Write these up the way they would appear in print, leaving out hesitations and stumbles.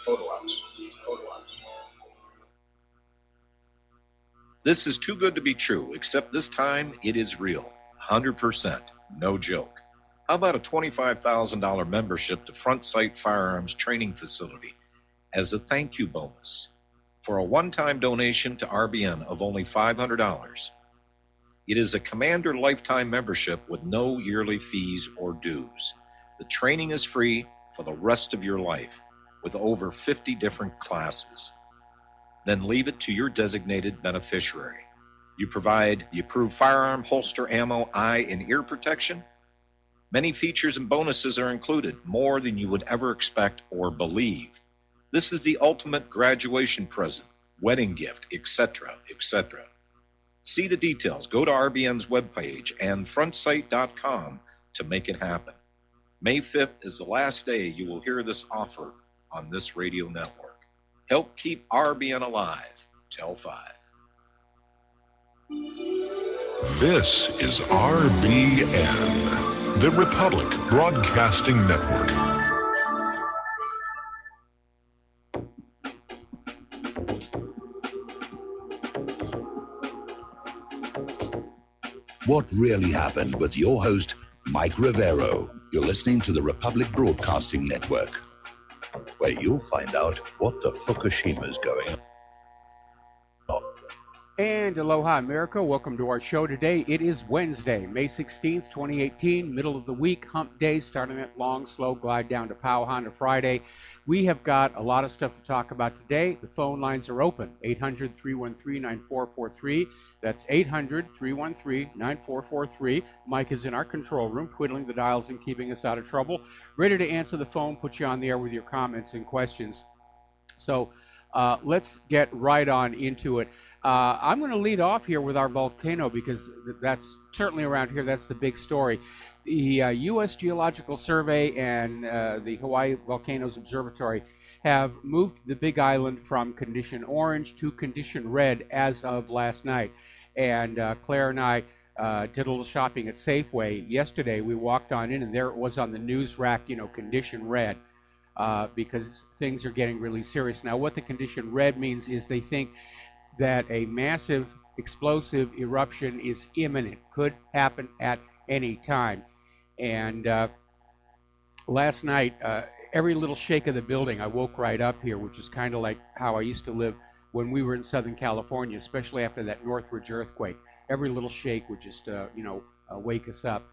Photo ops. Photo ops. This is too good to be true, except this time it is real. 100%. No joke. How about a $25,000 membership to Front Sight Firearms Training Facility as a thank you bonus for a one-time donation to RBN of only $500? It is a Commander lifetime membership with no yearly fees or dues. The training is free for the rest of your life with over 50 different classes. Then leave it to your designated beneficiary. You provide the approved firearm, holster, ammo, eye, and ear protection. Many features and bonuses are included, more than you would ever expect or believe. This is the ultimate graduation present, wedding gift, etc., etc. See the details. Go to RBN's webpage and frontsight.com to make it happen. May 5th is the last day you will hear this offer on this radio network. Help keep RBN alive. Tell 5. This is RBN, the Republic Broadcasting Network. What really happened with your host, Mike Rivero. You're listening to the Republic Broadcasting Network, where you'll find out what the Fukushima's going on. And aloha, America. Welcome to our show today. It is Wednesday, May 16th, 2018, middle of the week, hump day, starting at long, slow glide down to Powhatan Friday. We have got a lot of stuff to talk about today. The phone lines are open, 800-313-9443. That's 800-313-9443. Mike is in our control room, twiddling the dials and keeping us out of trouble. Ready to answer the phone, put you on the air with your comments and questions. So let's get right on into it. I'm going to lead off here with our volcano because that's certainly around here. That's the big story. The U.S. Geological Survey and the Hawaii Volcanoes Observatory have moved the Big Island from condition orange to condition red as of last night. And Claire and I did a little shopping at Safeway yesterday. We walked on in, and there it was on the news rack, condition red, because things are getting really serious. Now, what the condition red means is they think that a massive explosive eruption is imminent, could happen at any time. And last night, every little shake of the building, I woke right up here, which is kind of like how I used to live when we were in Southern California, especially after that Northridge earthquake. Every little shake would just, wake us up.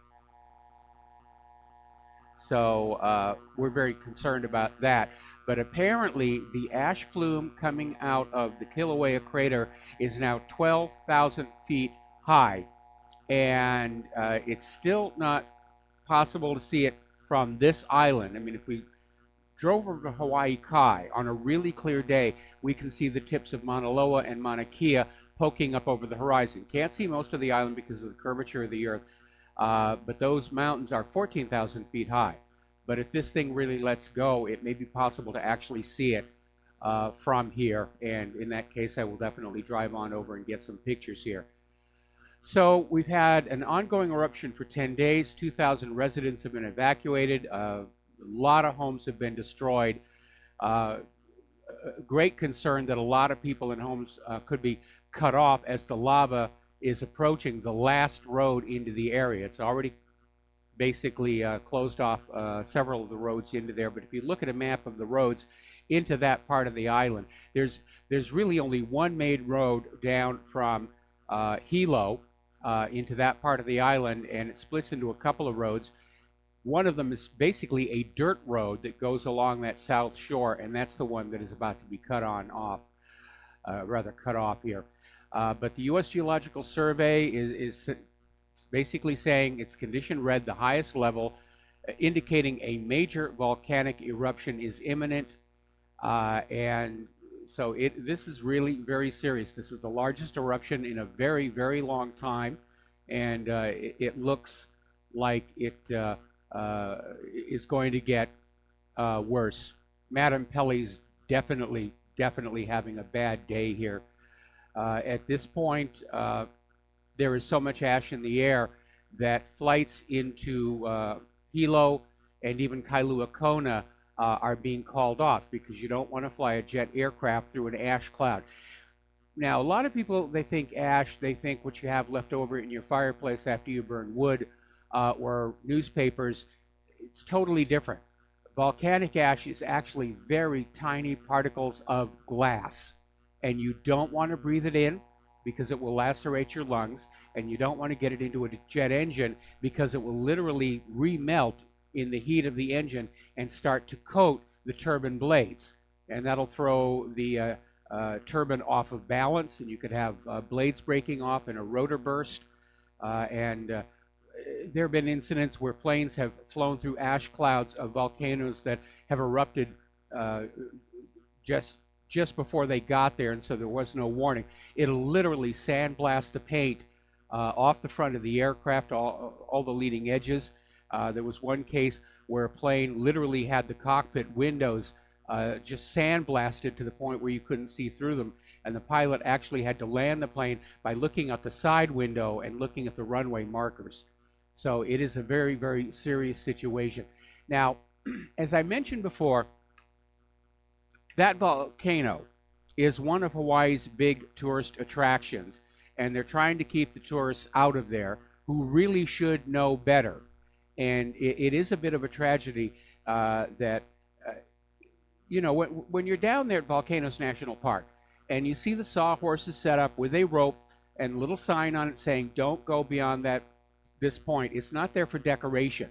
So we're very concerned about that. But apparently, the ash plume coming out of the Kilauea crater is now 12,000 feet high. And it's still not possible to see it from this island. I mean, if we drove over to Hawaii Kai on a really clear day, we can see the tips of Mauna Loa and Mauna Kea poking up over the horizon. Can't see most of the island because of the curvature of the earth, but those mountains are 14,000 feet high. But if this thing really lets go, it may be possible to actually see it from here, and in that case, I will definitely drive on over and get some pictures here. So we've had an ongoing eruption for 10 days. 2,000 residents have been evacuated. A lot of homes have been destroyed. Great concern that a lot of people in homes could be cut off as the lava is approaching the last road into the area. It's already basically closed off several of the roads into there. But if you look at a map of the roads into that part of the island, there's really only one main road down from Hilo into that part of the island, and it splits into a couple of roads. One of them is basically a dirt road that goes along that south shore, and that's the one that is about to be cut off here. But the U.S. Geological Survey is basically saying it's condition red, the highest level, indicating a major volcanic eruption is imminent. And so this is really very serious. This is the largest eruption in a very, very long time, and it looks like it is going to get worse. Madame Pelly's definitely having a bad day here. At this point, there is so much ash in the air that flights into Hilo and even Kailua Kona are being called off because you don't want to fly a jet aircraft through an ash cloud. Now, a lot of people, they think ash, they think what you have left over in your fireplace after you burn wood or newspapers. It's totally different. Volcanic ash is actually very tiny particles of glass, and you don't want to breathe it in because it will lacerate your lungs, and you don't want to get it into a jet engine because it will literally remelt in the heat of the engine and start to coat the turbine blades, and that'll throw the turbine off of balance, and you could have blades breaking off and a rotor burst. There have been incidents where planes have flown through ash clouds of volcanoes that have erupted just before they got there, and so there was no warning. It'll literally sandblast the paint off the front of the aircraft, all the leading edges. There was one case where a plane literally had the cockpit windows just sandblasted to the point where you couldn't see through them. And the pilot actually had to land the plane by looking out the side window and looking at the runway markers. So it is a very, very serious situation. Now, as I mentioned before, that volcano is one of Hawaii's big tourist attractions. And they're trying to keep the tourists out of there who really should know better. And it is a bit of a tragedy that when you're down there at Volcanoes National Park and you see the sawhorses set up with a rope and a little sign on it saying, don't go beyond this point, it's not there for decoration,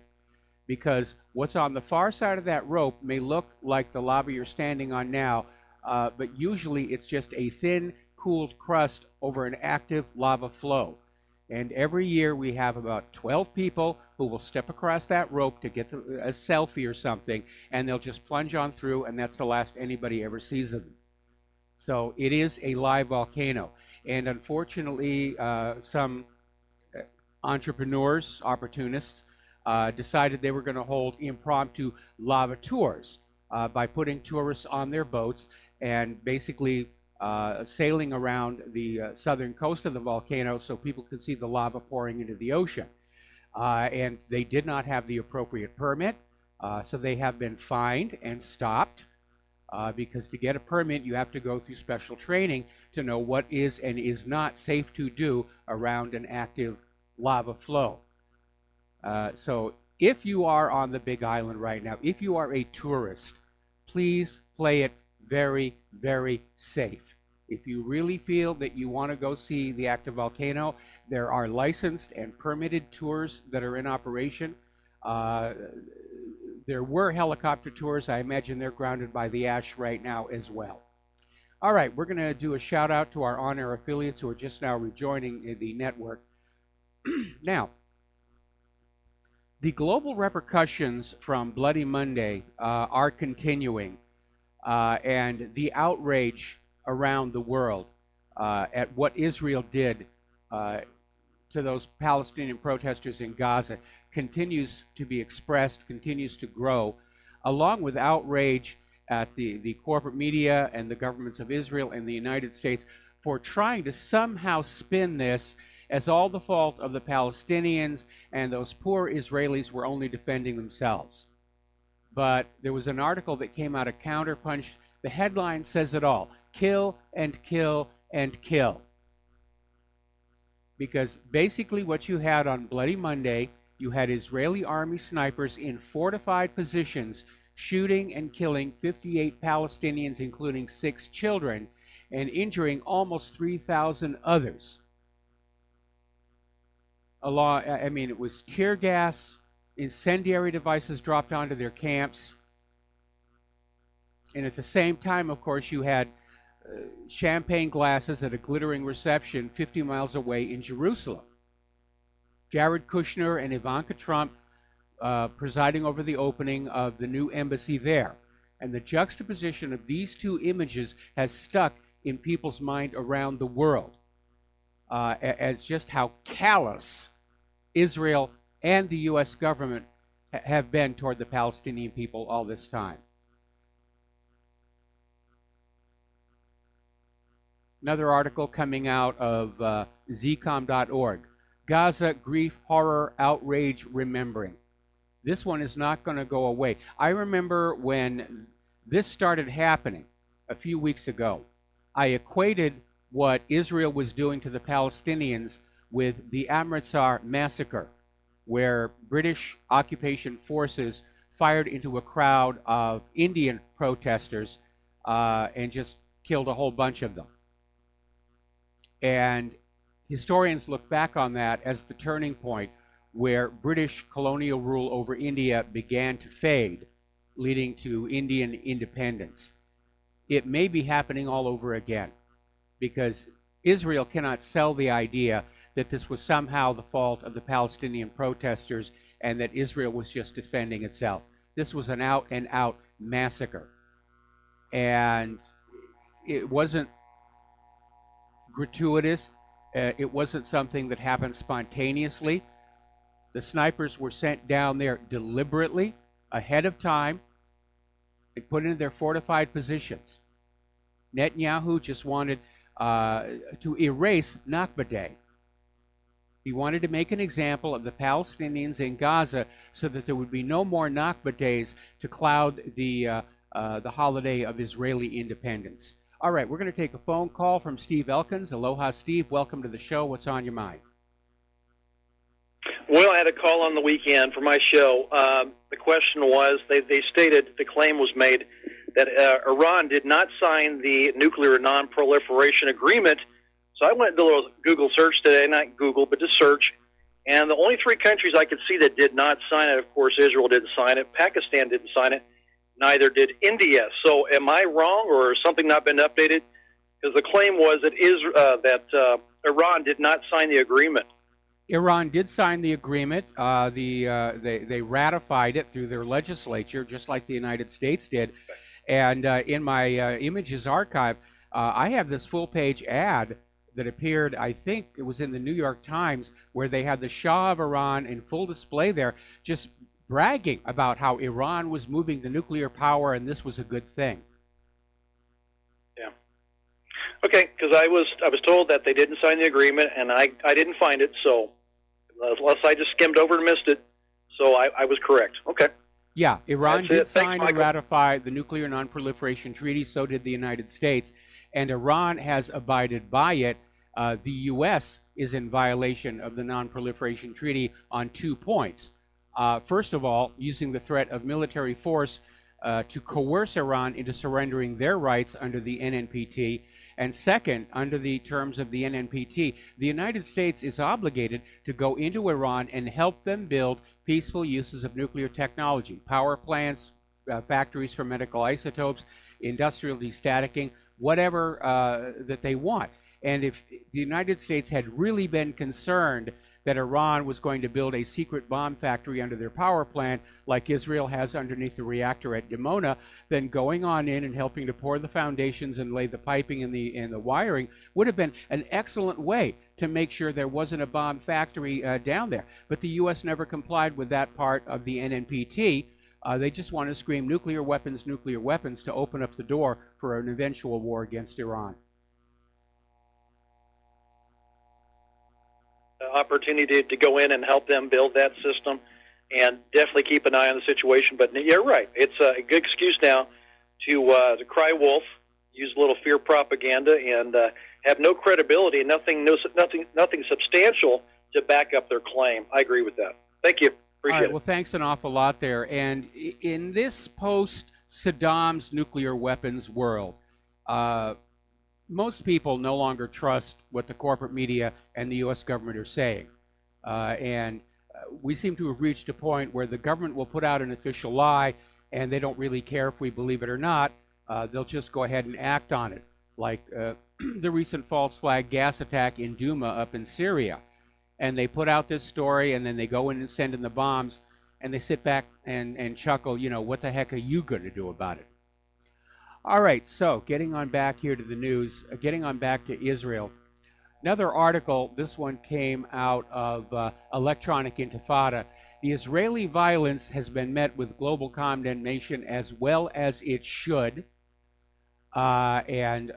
because what's on the far side of that rope may look like the lava you're standing on now, but usually it's just a thin, cooled crust over an active lava flow. And every year we have about 12 people who will step across that rope to get a selfie or something, and they'll just plunge on through, and that's the last anybody ever sees of them. So it is a live volcano. And unfortunately, some entrepreneurs, opportunists, decided they were going to hold impromptu lava tours by putting tourists on their boats and basically sailing around the southern coast of the volcano so people could see the lava pouring into the ocean. And they did not have the appropriate permit, so they have been fined and stopped, because to get a permit you have to go through special training to know what is and is not safe to do around an active lava flow. So if you are on the Big Island right now, if you are a tourist, please play it very, very safe. If you really feel that you want to go see the active volcano, there are licensed and permitted tours that are in operation. There were helicopter tours. I imagine they're grounded by the ash right now as well. All right, we're going to do a shout out to our on-air affiliates who are just now rejoining the network. Now, the global repercussions from Bloody Monday are continuing, and the outrage around the world at what Israel did to those Palestinian protesters in Gaza continues to be expressed, continues to grow, along with outrage at the corporate media and the governments of Israel and the United States for trying to somehow spin this as all the fault of the Palestinians, and those poor Israelis were only defending themselves. But there was an article that came out of Counterpunch. The headline says it all: kill and kill and kill. Because basically what you had on Bloody Monday, you had Israeli army snipers in fortified positions shooting and killing 58 Palestinians, including 6 children, and injuring almost 3,000 others. It was tear gas, incendiary devices dropped onto their camps. And at the same time, of course, you had champagne glasses at a glittering reception 50 miles away in Jerusalem. Jared Kushner and Ivanka Trump presiding over the opening of the new embassy there. And the juxtaposition of these two images has stuck in people's mind around the world as just how callous Israel and the U.S. government have been toward the Palestinian people all this time. Another article coming out of zcom.org. Gaza, grief, horror, outrage, remembering. This one is not going to go away. I remember when this started happening a few weeks ago, I equated what Israel was doing to the Palestinians with the Amritsar massacre, where British occupation forces fired into a crowd of Indian protesters and just killed a whole bunch of them. And historians look back on that as the turning point where British colonial rule over India began to fade, leading to Indian independence. It may be happening all over again, because Israel cannot sell the idea that this was somehow the fault of the Palestinian protesters and that Israel was just defending itself. This was an out-and-out massacre. And it wasn't gratuitous. It wasn't something that happened spontaneously. The snipers were sent down there deliberately, ahead of time, and put into their fortified positions. Netanyahu just wanted to erase Nakba Day. He wanted to make an example of the Palestinians in Gaza so that there would be no more Nakba days to cloud the holiday of Israeli independence. All right, we're going to take a phone call from Steve Elkins. Aloha, Steve. Welcome to the show. What's on your mind? Well, I had a call on the weekend for my show. The question was, they stated, the claim was made that Iran did not sign the nuclear non-proliferation agreement. So I went and did a little Google search today, not Google, but just search. And the only three countries I could see that did not sign it, of course, Israel didn't sign it, Pakistan didn't sign it, neither did India. So am I wrong, or has something not been updated? Because the claim was that Iran did not sign the agreement. Iran did sign the agreement. They ratified it through their legislature, just like the United States did. And in my images archive, I have this full-page ad that appeared, I think it was in the New York Times, where they had the Shah of Iran in full display there, just bragging about how Iran was moving to nuclear power and this was a good thing. Yeah. Okay, because I was told that they didn't sign the agreement, and I didn't find it, so unless I just skimmed over and missed it, so I was correct. Okay. Yeah, Iran did sign and Michael. ratify the Nuclear Non-Proliferation Treaty, so did the United States, and Iran has abided by it. The U.S. is in violation of the Non-Proliferation Treaty on 2 points. First of all, using the threat of military force to coerce Iran into surrendering their rights under the NNPT. And second, under the terms of the NNPT, the United States is obligated to go into Iran and help them build peaceful uses of nuclear technology, power plants, factories for medical isotopes, industrial destatting, whatever that they want. And if the United States had really been concerned that Iran was going to build a secret bomb factory under their power plant, like Israel has underneath the reactor at Dimona, then going on in and helping to pour the foundations and lay the piping and the wiring would have been an excellent way to make sure there wasn't a bomb factory down there. But the U.S. never complied with that part of the NNPT. They just want to scream nuclear weapons to open up the door for an eventual war against Iran. Opportunity to go in and help them build that system, and definitely keep an eye on the situation. But you're right; it's a good excuse now to cry wolf, use a little fear propaganda, and have no credibility and nothing substantial to back up their claim. I agree with that. Thank you. Appreciate All right, it. well, thanks an awful lot there. And in this post-Saddam's nuclear weapons world, most people no longer trust what the corporate media and the U.S. government are saying. And we seem to have reached a point where the government will put out an official lie, and they don't really care if we believe it or not. They'll just go ahead and act on it, like the recent false flag gas attack in Duma up in Syria. And they put out this story, and then they go in and send in the bombs, and they sit back and chuckle, what the heck are you going to do about it? All right, so getting on back here to the news, getting on back to Israel. Another article, this one came out of Electronic Intifada. The Israeli violence has been met with global condemnation, as well as it should. And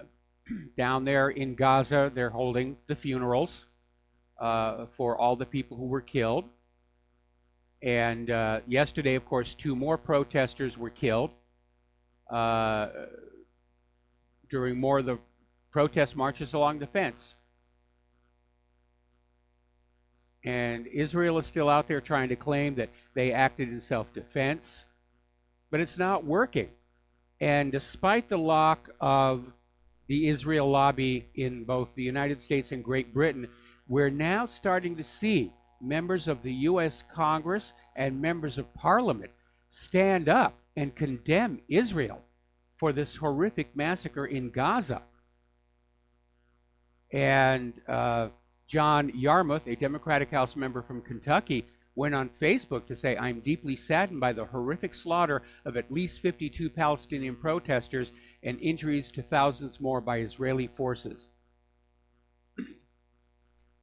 down there in Gaza, they're holding the funerals for all the people who were killed. And yesterday, of course, 2 more protesters were killed during more of the protest marches along the fence. And Israel is still out there trying to claim that they acted in self-defense, but it's not working. And despite the lock of the Israel lobby in both the United States and Great Britain, we're now starting to see members of the U.S. Congress and members of Parliament stand up and condemn Israel for this horrific massacre in Gaza. And John Yarmouth, a Democratic House member from Kentucky, went on Facebook to say, "I'm deeply saddened by the horrific slaughter of at least 52 Palestinian protesters and injuries to thousands more by Israeli forces."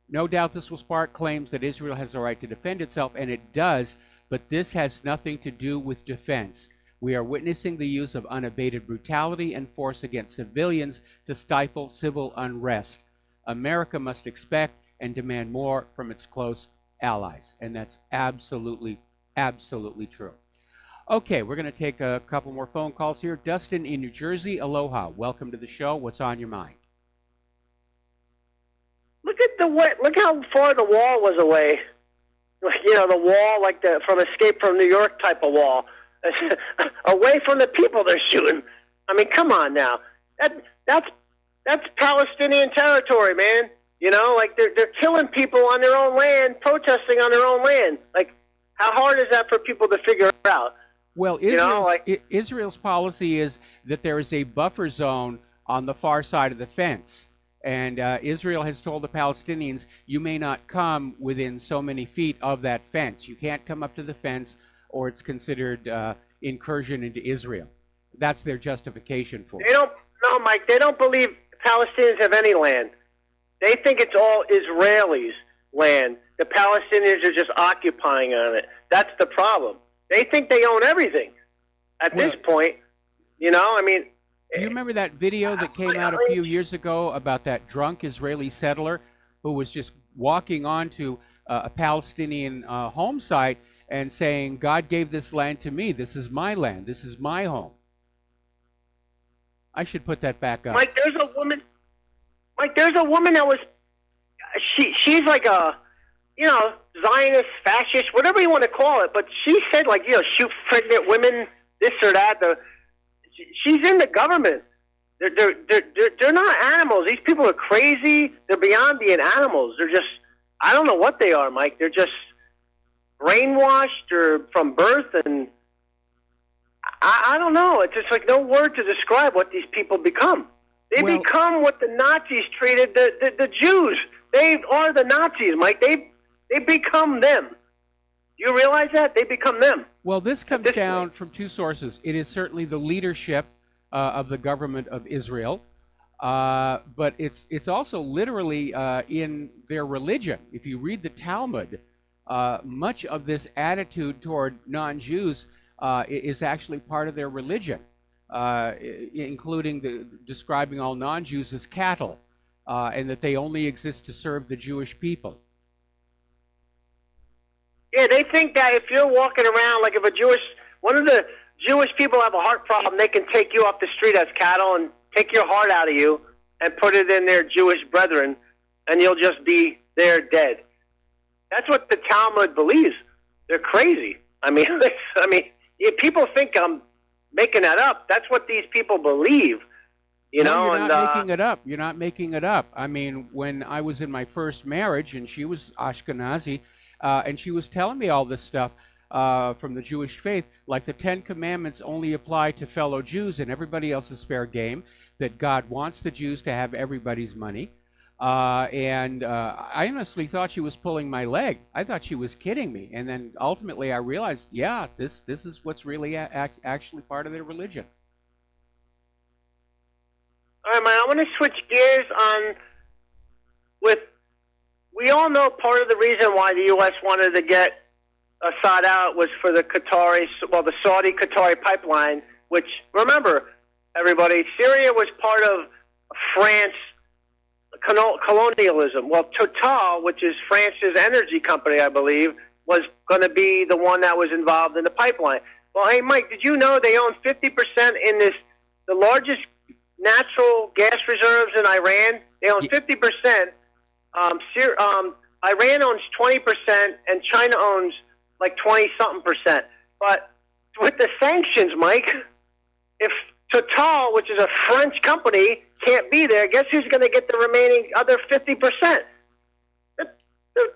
No doubt this will spark claims that Israel has the right to defend itself, and it does, but this has nothing to do with defense. We are witnessing the use of unabated brutality and force against civilians to stifle civil unrest. America must expect and demand more from its close allies. And that's absolutely, absolutely true. Okay, we're going to take a couple more phone calls here. Dustin in New Jersey, aloha. Welcome to the show. What's on your mind? Look how far the wall was away. You know, the wall, like from Escape from New York type of wall, away from the people they're shooting. I mean, come on now. That's Palestinian territory, man. You know, like they're killing people on their own land, protesting on their own land. Like, how hard is that for people to figure out? Well, Israel's policy is that there is a buffer zone on the far side of the fence. And Israel has told the Palestinians, you may not come within so many feet of that fence. You can't come up to the fence, or it's considered incursion into Israel. That's their justification for it. No, Mike, they don't believe Palestinians have any land. They think it's all Israelis' land. The Palestinians are just occupying on it. That's the problem. They think they own everything at this point. You know, I mean... Do you remember that video that came out a few years ago about that drunk Israeli settler who was just walking onto a Palestinian home site and saying, God gave this land to me. This is my land. This is my home. I should put that back up. Mike, there's a woman that was, she's like a, you know, Zionist, fascist, whatever you want to call it, but she said, like, you know, shoot pregnant women, this or that. She's in the government. They're not animals. These people are crazy. They're beyond being animals. They're just, I don't know what they are, Mike. They're just brainwashed or from birth, and I don't know. It's just like no word to describe what these people become. They become what the Nazis treated the Jews. They are the Nazis, Mike. They become them. You realize that? They become them. Well, this comes down from two sources. It is certainly the leadership of the government of Israel, but it's also literally in their religion. If you read the Talmud, much of this attitude toward non-Jews is actually part of their religion, including describing all non-Jews as cattle, and that they only exist to serve the Jewish people. Yeah, they think that if you're walking around, like if one of the Jewish people have a heart problem, they can take you off the street as cattle and take your heart out of you and put it in their Jewish brethren, and you'll just be there dead. That's what the Talmud believes. They're crazy. I mean, if people think I'm making that up, that's what these people believe. You know, you're not making it up. You're not making it up. I mean, when I was in my first marriage, and she was Ashkenazi, and she was telling me all this stuff from the Jewish faith, like the Ten Commandments only apply to fellow Jews and everybody else is fair game, that God wants the Jews to have everybody's money. And I honestly thought she was pulling my leg. I thought she was kidding me. And then ultimately I realized, yeah, this is what's really actually part of their religion. All right, man, I want to switch gears we all know part of the reason why the U.S. wanted to get Assad out was for the Saudi-Qatari pipeline, which, remember, everybody, Syria was part of France colonialism. Well, Total, which is France's energy company, I believe, was going to be the one that was involved in the pipeline. Well, hey, Mike, did you know they own 50% in the largest natural gas reserves in Iran? They own 50%. Iran owns 20%, and China owns like 20-something%. But with the sanctions, Mike, if Total, which is a French company, can't be there, guess who's going to get the remaining other 50%?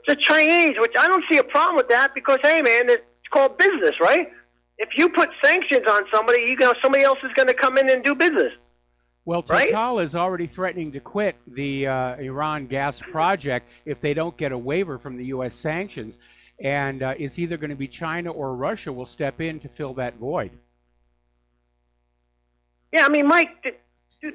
The Chinese, which I don't see a problem with that because, hey, man, it's called business, right? If you put sanctions on somebody, somebody else is going to come in and do business. Well, Total is already threatening to quit the Iran gas project if they don't get a waiver from the U.S. sanctions. And it's either going to be China or Russia will step in to fill that void. Yeah, I mean, Mike, is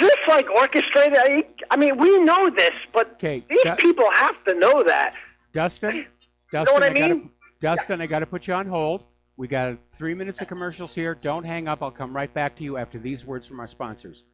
this like orchestrated? I mean, we know this, but these people have to know that. Dustin, you know what I mean? I got to put you on hold. We got 3 minutes of commercials here. Don't hang up. I'll come right back to you after these words from our sponsors.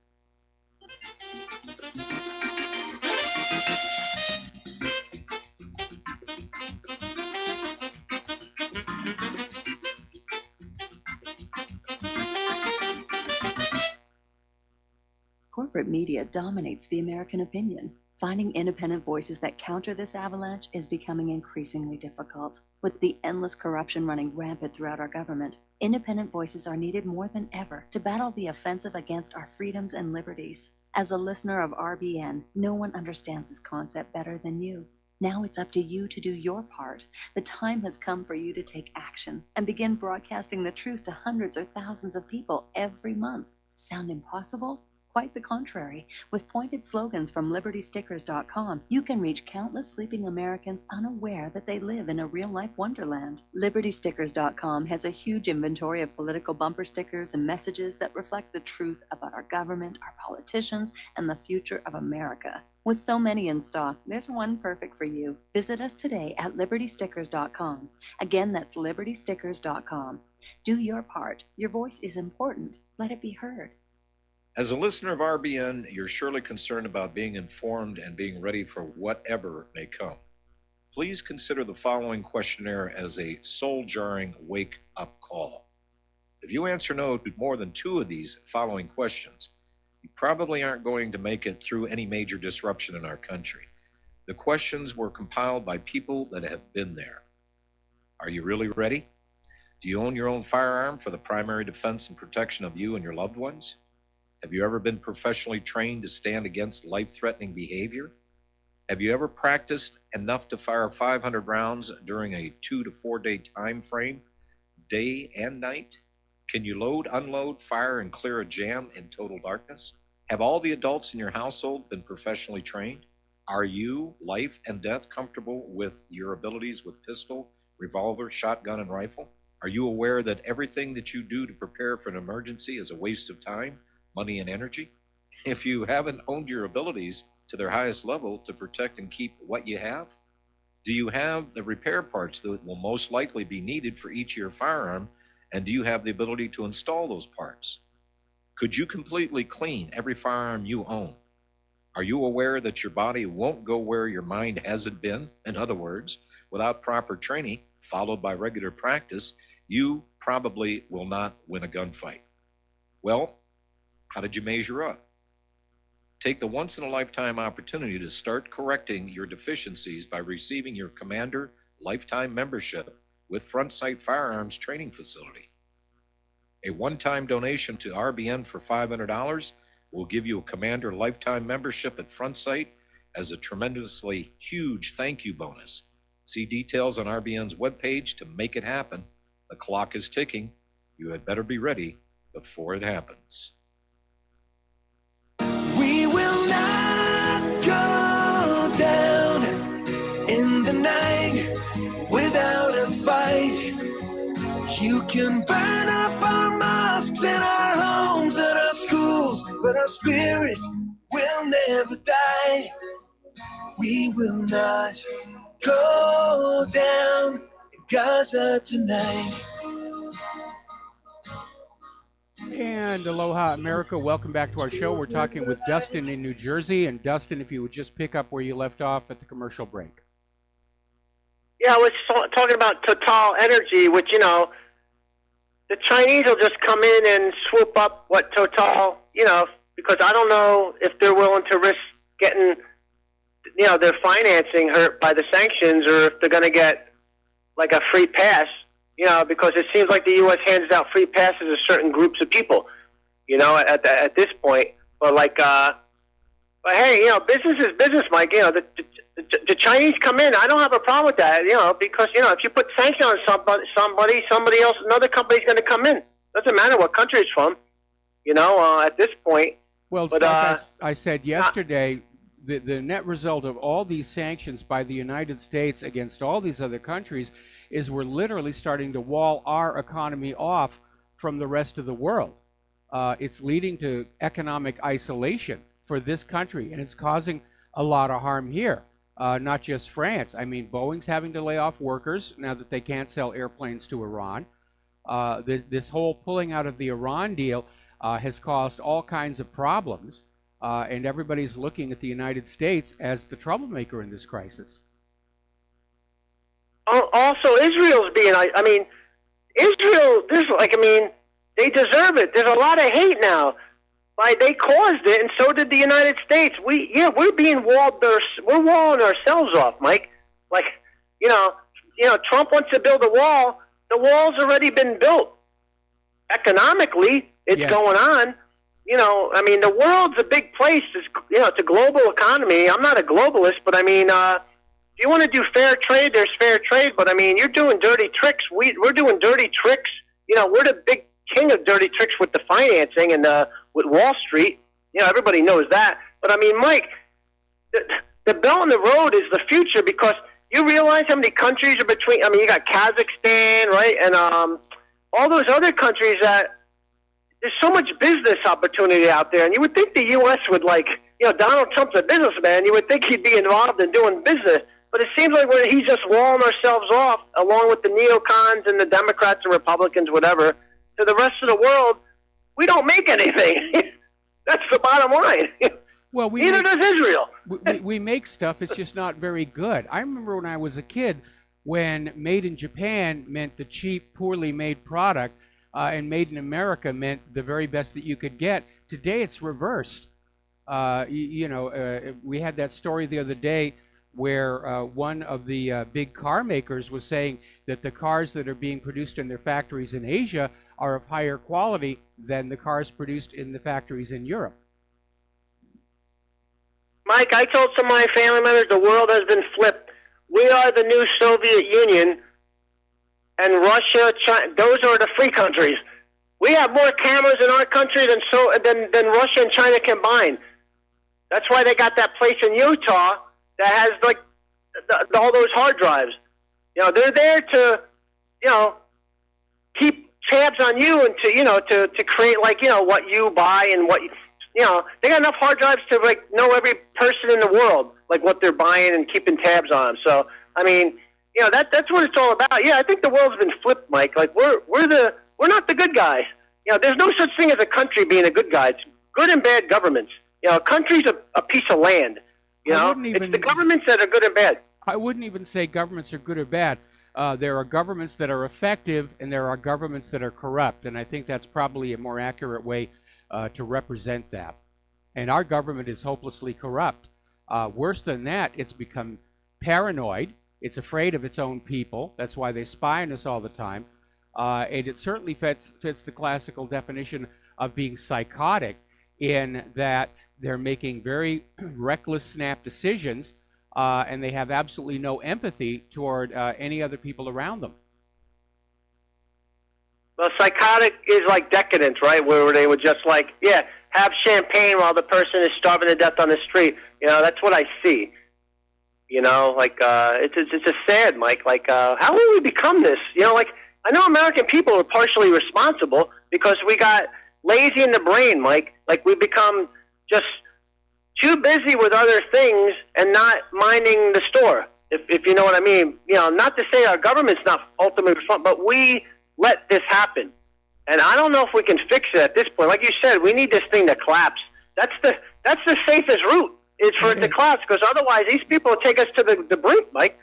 Corporate media dominates the American opinion. Finding independent voices that counter this avalanche is becoming increasingly difficult. With the endless corruption running rampant throughout our government, independent voices are needed more than ever to battle the offensive against our freedoms and liberties. As a listener of RBN, no one understands this concept better than you. Now it's up to you to do your part. The time has come for you to take action and begin broadcasting the truth to hundreds or thousands of people every month. Sound impossible? Quite the contrary. With pointed slogans from LibertyStickers.com, you can reach countless sleeping Americans unaware that they live in a real-life wonderland. LibertyStickers.com has a huge inventory of political bumper stickers and messages that reflect the truth about our government, our politicians, and the future of America. With so many in stock, there's one perfect for you. Visit us today at LibertyStickers.com. Again, that's LibertyStickers.com. Do your part. Your voice is important. Let it be heard. As a listener of RBN, you're surely concerned about being informed and being ready for whatever may come. Please consider the following questionnaire as a soul-jarring wake-up call. If you answer no to more than 2 of these following questions, you probably aren't going to make it through any major disruption in our country. The questions were compiled by people that have been there. Are you really ready? Do you own your own firearm for the primary defense and protection of you and your loved ones? Have you ever been professionally trained to stand against life-threatening behavior? Have you ever practiced enough to fire 500 rounds during a 2 to 4 day time frame, day and night? Can you load, unload, fire, and clear a jam in total darkness? Have all the adults in your household been professionally trained? Are you, life and death, comfortable with your abilities with pistol, revolver, shotgun, and rifle? Are you aware that everything that you do to prepare for an emergency is a waste of time, money, and energy? If you haven't honed your abilities to their highest level to protect and keep what you have? Do you have the repair parts that will most likely be needed for each of your firearm, and do you have the ability to install those parts? Could you completely clean every firearm you own? Are you aware that your body won't go where your mind hasn't been? In other words, without proper training, followed by regular practice, you probably will not win a gunfight. Well, how did you measure up? Take the once-in-a-lifetime opportunity to start correcting your deficiencies by receiving your Commander Lifetime Membership with Front Sight Firearms Training Facility. A one-time donation to RBN for $500 will give you a Commander Lifetime Membership at Front Sight as a tremendously huge thank you bonus. See details on RBN's webpage to make it happen. The clock is ticking. You had better be ready before it happens. We will not go down in the night without a fight. You can burn up our mosques and our homes and our schools, but our spirit will never die. We will not go down in Gaza tonight. And aloha, America. Welcome back to our show. We're talking with Dustin in New Jersey. And Dustin, if you would just pick up where you left off at the commercial break. I was talking about Total Energy, which, you know, the Chinese will just come in and swoop up what Total, you know, because I don't know if they're willing to risk getting, you know, their financing hurt by the sanctions, or if they're going to get like a free pass, you know, because it seems like the U.S. hands out free passes to certain groups of people, you know, at this point. But like, but hey, you know, business is business, Mike. You know, the Chinese come in. I don't have a problem with that, you know, because, you know, if you put sanctions on somebody else, another company's going to come in. Doesn't matter what country it's from, you know, at this point. Well, but, like I said yesterday, the net result of all these sanctions by the United States against all these other countries is we're literally starting to wall our economy off from the rest of the world. It's leading to economic isolation for this country, and it's causing a lot of harm here, not just France. I mean, Boeing's having to lay off workers now that they can't sell airplanes to Iran. This whole pulling out of the Iran deal has caused all kinds of problems, and everybody's looking at the United States as the troublemaker in this crisis. Also, Israel's being, I mean, Israel, they deserve it. There's a lot of hate now. They caused it, and so did the United States. We're being walled. We're walling ourselves off, Mike. Like, you know, Trump wants to build a wall. The wall's already been built. Economically, it's going on. You know, I mean, the world's a big place. It's a global economy. I'm not a globalist, but I mean, if you want to do fair trade, there's fair trade. But I mean, you're doing dirty tricks. We're doing dirty tricks. You know, we're the big king of dirty tricks with the financing and with Wall Street. You know, everybody knows that. But I mean, Mike, the Belt and the Road is the future, because you realize how many countries are between. I mean, you got Kazakhstan, right, and all those other countries that there's so much business opportunity out there, and you would think the U.S. would, like, you know, Donald Trump's a businessman. You would think he'd be involved in doing business, but it seems like he's just walling ourselves off, along with the neocons and the Democrats and Republicans, whatever, to the rest of the world. We don't make anything. That's the bottom line. Well, neither does Israel. we make stuff. It's just not very good. I remember when I was a kid, when made in Japan meant the cheap, poorly made product, and made in America meant the very best that you could get. Today, it's reversed. We had that story the other day where one of the big car makers was saying that the cars that are being produced in their factories in Asia are of higher quality than the cars produced in the factories in Europe. Mike, I told some of my family members the world has been flipped. We are the new Soviet Union, and Russia, China, those are the free countries. We have more cameras in our country than Russia and China combined. That's why they got that place in Utah that has, like, all those hard drives. You know, they're there to, you know, keep tabs on you and to create, like, you know, what you buy and what you know. They got enough hard drives to, like, know every person in the world, like, what they're buying and keeping tabs on them. So, I mean, you know, that's what it's all about. Yeah, I think the world's been flipped, Mike. Like, we're not the good guys. You know, there's no such thing as a country being a good guy. It's good and bad governments. You know, a country's a piece of land. You know, it's the governments that are good and bad. I wouldn't even say governments are good or bad. There are governments that are effective, and there are governments that are corrupt, and I think that's probably a more accurate way to represent that. And our government is hopelessly corrupt. Worse than that, it's become paranoid. It's afraid of its own people. That's why they spy on us all the time. And it certainly fits the classical definition of being psychotic, in that they're making very reckless, snap decisions, and they have absolutely no empathy toward any other people around them. Well, psychotic is like decadence, right? Where they would just, like, have champagne while the person is starving to death on the street. You know, that's what I see. You know, like, it's just sad, Mike. Like, how will we become this? You know, like, I know American people are partially responsible because we got lazy in the brain, Mike. Like, we become just too busy with other things and not minding the store, if you know what I mean. You know, not to say our government's not ultimately responsible, but we let this happen. And I don't know if we can fix it at this point. Like you said, we need this thing to collapse. That's the safest route, is for it to collapse, because otherwise these people will take us to the brink, Mike.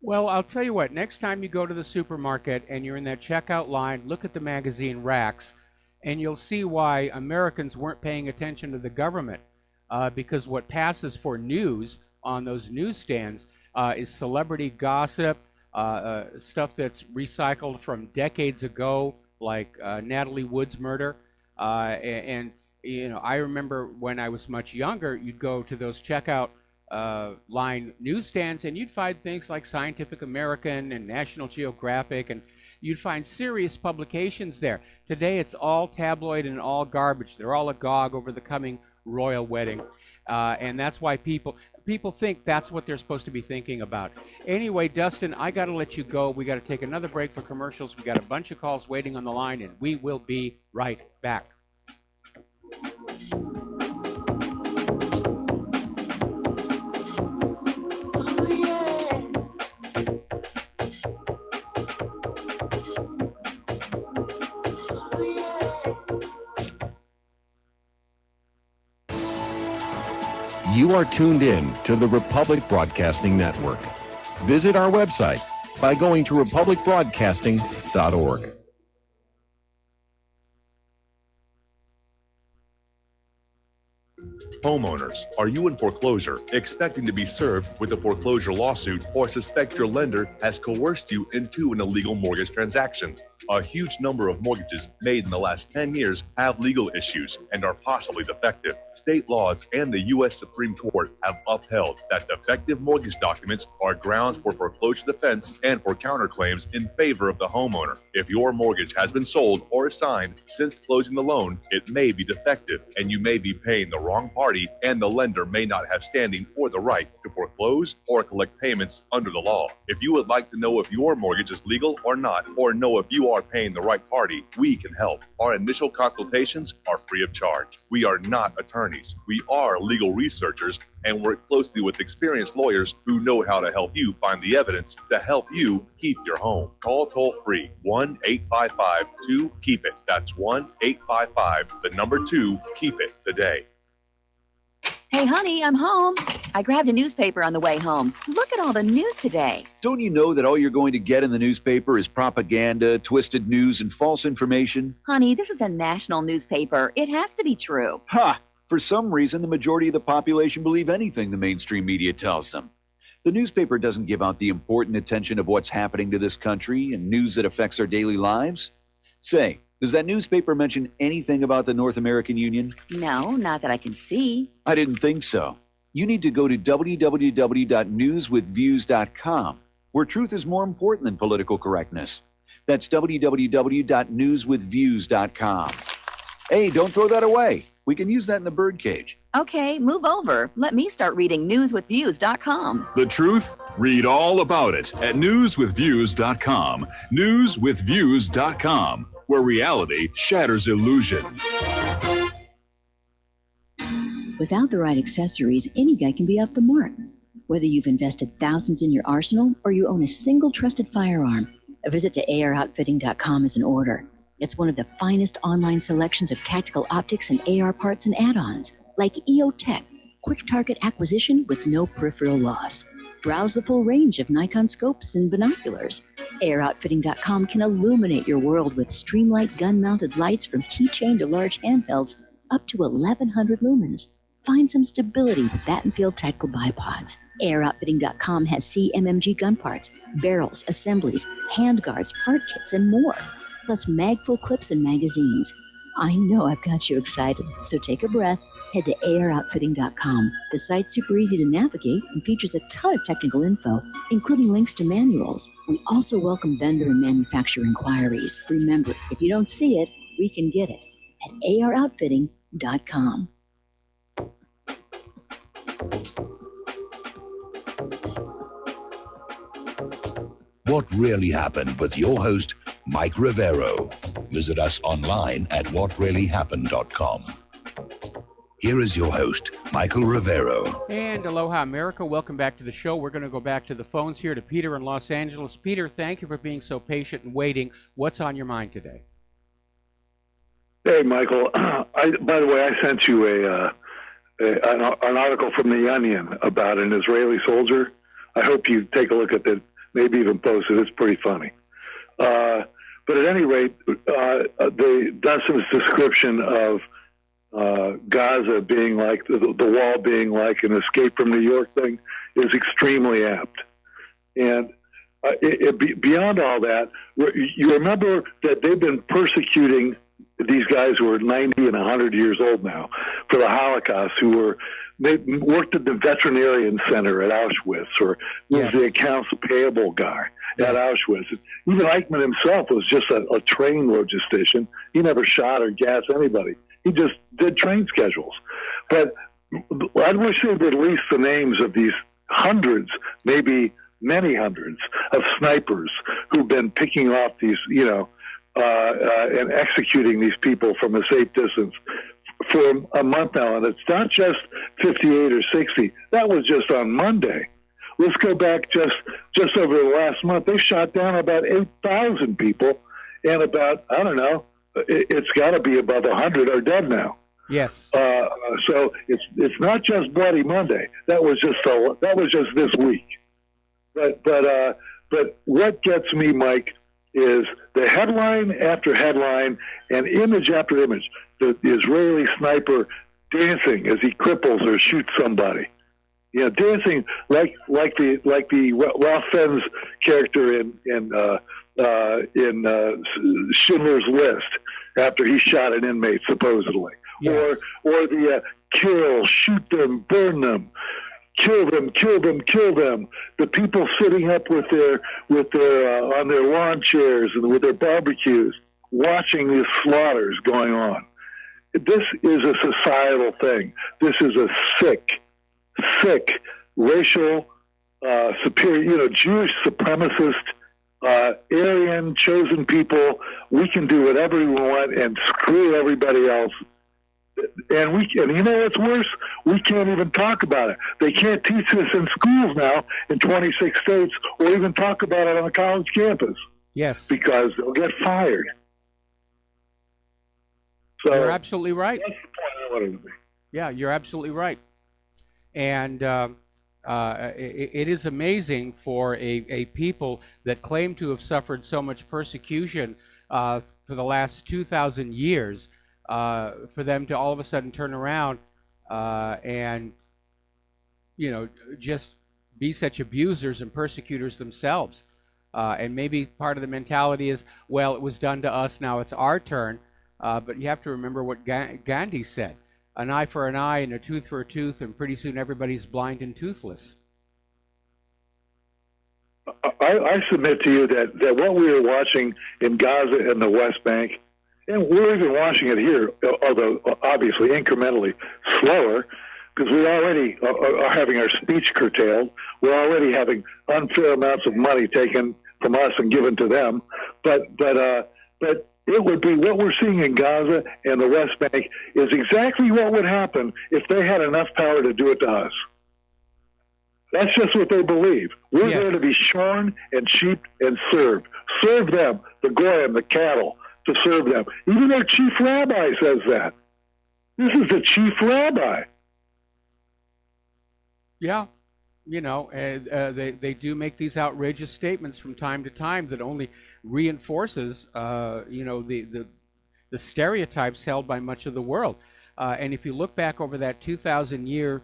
Well, I'll tell you what, next time you go to the supermarket and you're in that checkout line, look at the magazine racks, and you'll see why Americans weren't paying attention to the government. Because what passes for news on those newsstands is celebrity gossip, stuff that's recycled from decades ago, like Natalie Wood's murder. And you know, I remember when I was much younger, you'd go to those checkout line newsstands, and you'd find things like Scientific American and National Geographic, and you'd find serious publications there. Today, it's all tabloid and all garbage. They're all agog over the coming royal wedding, and that's why people think that's what they're supposed to be thinking about. Anyway, Dustin, I got to let you go. We got to take another break for commercials. We got a bunch of calls waiting on the line, and we will be right back. You are tuned in to the Republic Broadcasting Network. Visit our website by going to republicbroadcasting.org. Homeowners, are you in foreclosure, expecting to be served with a foreclosure lawsuit, or suspect your lender has coerced you into an illegal mortgage transaction? A huge number of mortgages made in the last 10 years have legal issues and are possibly defective. State laws and the U.S. Supreme Court have upheld that defective mortgage documents are grounds for foreclosure defense and for counterclaims in favor of the homeowner. If your mortgage has been sold or assigned since closing the loan, it may be defective and you may be paying the wrong party, and the lender may not have standing or the right to foreclose or collect payments under the law. If you would like to know if your mortgage is legal or not, or know if you are paying the right party, we can help. Our initial consultations are free of charge. We are not attorneys. We are legal researchers and work closely with experienced lawyers who know how to help you find the evidence to help you keep your home. Call toll free 1-855-2-KEEP-IT. That's 1-855-2-KEEP-IT today. Hey, honey, I'm home. I grabbed a newspaper on the way home. Look at all the news today. Don't you know that all you're going to get in the newspaper is propaganda, twisted news, and false information? Honey, this is a national newspaper. It has to be true. Ha! For some reason, the majority of the population believe anything the mainstream media tells them. The newspaper doesn't give out the important attention of what's happening to this country and news that affects our daily lives. Say, does that newspaper mention anything about the North American Union? No, not that I can see. I didn't think so. You need to go to www.newswithviews.com, where truth is more important than political correctness. That's www.newswithviews.com. Hey, don't throw that away. We can use that in the birdcage. Okay, move over. Let me start reading newswithviews.com. The truth? Read all about it at newswithviews.com. Newswithviews.com, where reality shatters illusion. Without the right accessories, any guy can be off the mark. Whether you've invested thousands in your arsenal or you own a single trusted firearm, a visit to AROutfitting.com is in order. It's one of the finest online selections of tactical optics and AR parts and add-ons, like EOTech, quick target acquisition with no peripheral loss. Browse the full range of Nikon scopes and binoculars. AROutfitting.com can illuminate your world with Streamlight gun-mounted lights from keychain to large handhelds up to 1,100 lumens. Find some stability with Battenfield tactical bipods. AROutfitting.com has CMMG gun parts, barrels, assemblies, handguards, part kits, and more. Plus mag-full clips and magazines. I know I've got you excited, so take a breath. Head to AROutfitting.com. The site's super easy to navigate and features a ton of technical info, including links to manuals. We also welcome vendor and manufacturer inquiries. Remember, if you don't see it, we can get it at AROutfitting.com. What Really Happened with your host, Mike Rivero. Visit us online at whatreallyhappened.com. Here is your host, Michael Rivero. And aloha, America. Welcome back to the show. We're going to go back to the phones here to Peter in Los Angeles. Peter, thank you for being so patient and waiting. What's on your mind today? Hey, Michael. By the way, I sent you an article from The Onion about an Israeli soldier. I hope you take a look at the maybe even post it. It's pretty funny. But at any rate, Dustin's description of Gaza being like the wall being like an Escape from New York thing is extremely apt. And beyond all that, you remember that they've been persecuting these guys who are 90 and 100 years old now for the Holocaust, who worked at the veterinarian center at Auschwitz, or was the accounts payable guy at Auschwitz. Even Eichmann himself was just a train logistician. He never shot or gassed anybody. He just did train schedules. But I wish they would release the names of these hundreds, maybe many hundreds of snipers who've been picking off these, and executing these people from a safe distance for a month now. And it's not just 58 or 60. That was just on Monday. Let's go back just over the last month. They shot down about 8,000 people, and about, I don't know, it's got to be above 100 are dead now. Yes. So it's not just Bloody Monday. That was just this week. But what gets me, Mike, is the headline after headline and image after image. The Israeli sniper dancing as he cripples or shoots somebody. Dancing like the Ralph Fiennes character in Schindler's List after he shot an inmate supposedly, or the kill, shoot them, burn them, kill them, kill them, kill them. The people sitting up with their on their lawn chairs and with their barbecues, watching these slaughters going on. This is a societal thing. This is a sick racial superior, Jewish supremacist, Aryan chosen people. We can do whatever we want and screw everybody else. And you know what's worse? We can't even talk about it. They can't teach this in schools now in 26 states, or even talk about it on a college campus. Yes. Because they'll get fired. So you're absolutely right. That's the point I wanted to make. Yeah, you're absolutely right. And it is amazing for a people that claim to have suffered so much persecution for the last 2,000 years, for them to all of a sudden turn around and, just be such abusers and persecutors themselves. And maybe part of the mentality is, well, it was done to us, now it's our turn. But you have to remember what Gandhi said. An eye for an eye and a tooth for a tooth, and pretty soon everybody's blind and toothless. I submit to you that what we are watching in Gaza and the West Bank, and we're even watching it here, although obviously incrementally slower, because we already are having our speech curtailed. We're already having unfair amounts of money taken from us and given to them. But it would be what we're seeing in Gaza and the West Bank is exactly what would happen if they had enough power to do it to us. That's just what they believe. We're there to be shorn and sheeped and served. Serve them, the goyim, the cattle, to serve them. Even their chief rabbi says that. This is the chief rabbi. Yeah. They do make these outrageous statements from time to time that only reinforces, the stereotypes held by much of the world. And if you look back over that 2,000-year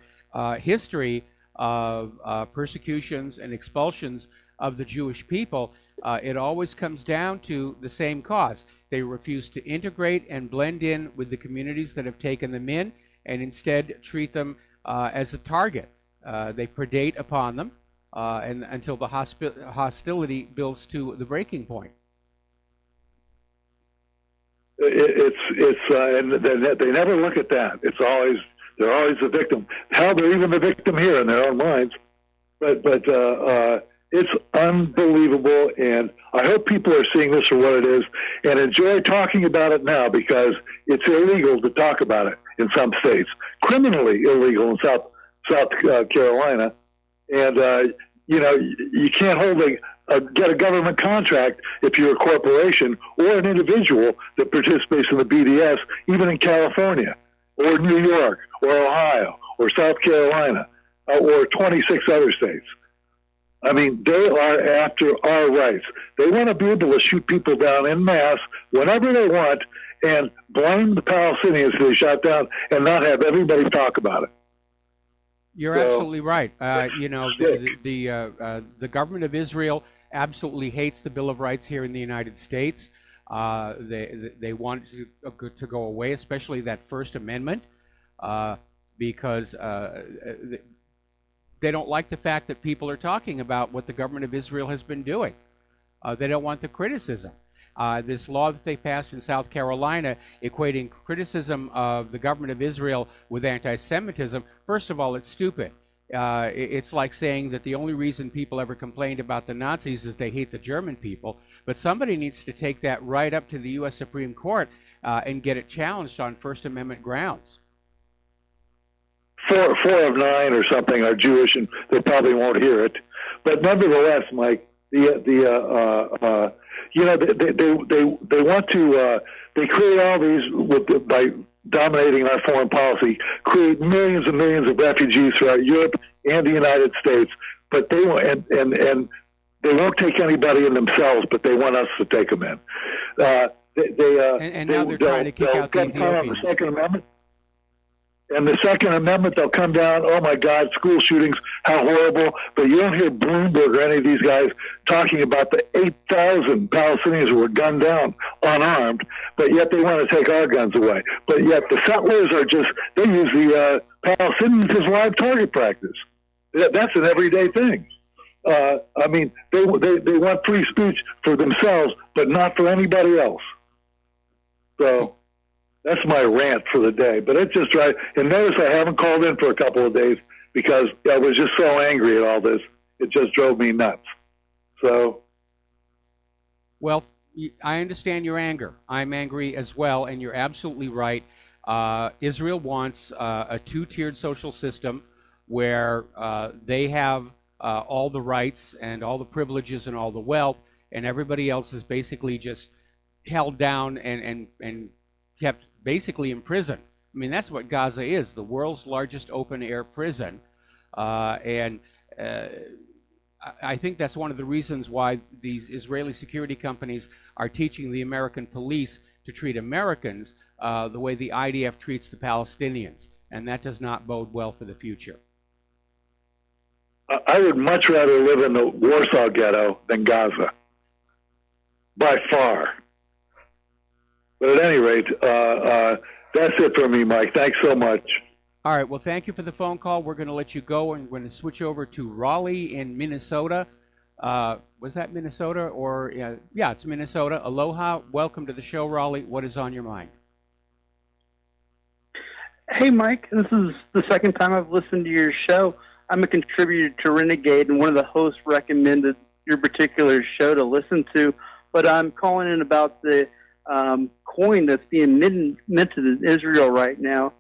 history of persecutions and expulsions of the Jewish people, it always comes down to the same cause. They refuse to integrate and blend in with the communities that have taken them in, and instead treat them as a target. They predate upon them and until the hostility builds to the breaking point. And they never look at that. They're always the victim. Hell, they're even the victim here in their own minds. But it's unbelievable, and I hope people are seeing this for what it is and enjoy talking about it now, because it's illegal to talk about it in some states, criminally illegal in South Carolina, and you can't get a government contract if you're a corporation or an individual that participates in the BDS, even in California or New York or Ohio or South Carolina or 26 other states. I mean, they are after our rights. They want to be able to shoot people down en masse whenever they want and blame the Palestinians they shot down and not have everybody talk about it. You're absolutely right. The government of Israel absolutely hates the Bill of Rights here in the United States. They want it to go away, especially that First Amendment, because they don't like the fact that people are talking about what the government of Israel has been doing. They don't want the criticism. This law that they passed in South Carolina equating criticism of the government of Israel with anti-Semitism, first of all, it's stupid. It's like saying that the only reason people ever complained about the Nazis is they hate the German people. But somebody needs to take that right up to the U.S. Supreme Court and get it challenged on First Amendment grounds. 4 of 9 or something are Jewish, and they probably won't hear it. But nevertheless, Mike, they want to they create all these by dominating our foreign policy, create millions and millions of refugees throughout Europe and the United States. But they won't, and they won't take anybody in themselves, but they want us to take them in. And now they're trying to kick out the Ethiopians. The Second Amendment. And the Second Amendment, they'll come down, oh my God, school shootings, how horrible. But you don't hear Bloomberg or any of these guys talking about the 8,000 Palestinians who were gunned down, unarmed, but yet they want to take our guns away. But yet the settlers are they use the Palestinians as live target practice. That's an everyday thing. I mean, they want free speech for themselves, but not for anybody else. So that's my rant for the day. But it just drives. And notice I haven't called in for a couple of days because I was just so angry at all this. It just drove me nuts. So. Well, I understand your anger. I'm angry as well, and you're absolutely right. Israel wants a two-tiered social system where they have all the rights and all the privileges and all the wealth, and everybody else is basically just held down and kept basically in prison. I mean, that's what Gaza is, the world's largest open-air prison. I think that's one of the reasons why these Israeli security companies are teaching the American police to treat Americans the way the IDF treats the Palestinians, and that does not bode well for the future. I would much rather live in the Warsaw Ghetto than Gaza, by far. But at any rate, that's it for me, Mike. Thanks so much. All right. Well, thank you for the phone call. We're going to let you go, and we're going to switch over to Raleigh in Minnesota. Was that Minnesota? Or yeah, it's Minnesota. Aloha. Welcome to the show, Raleigh. What is on your mind? Hey, Mike. This is the second time I've listened to your show. I'm a contributor to Renegade, and one of the hosts recommended your particular show to listen to. But I'm calling in about the coin that's being minted in Israel right now.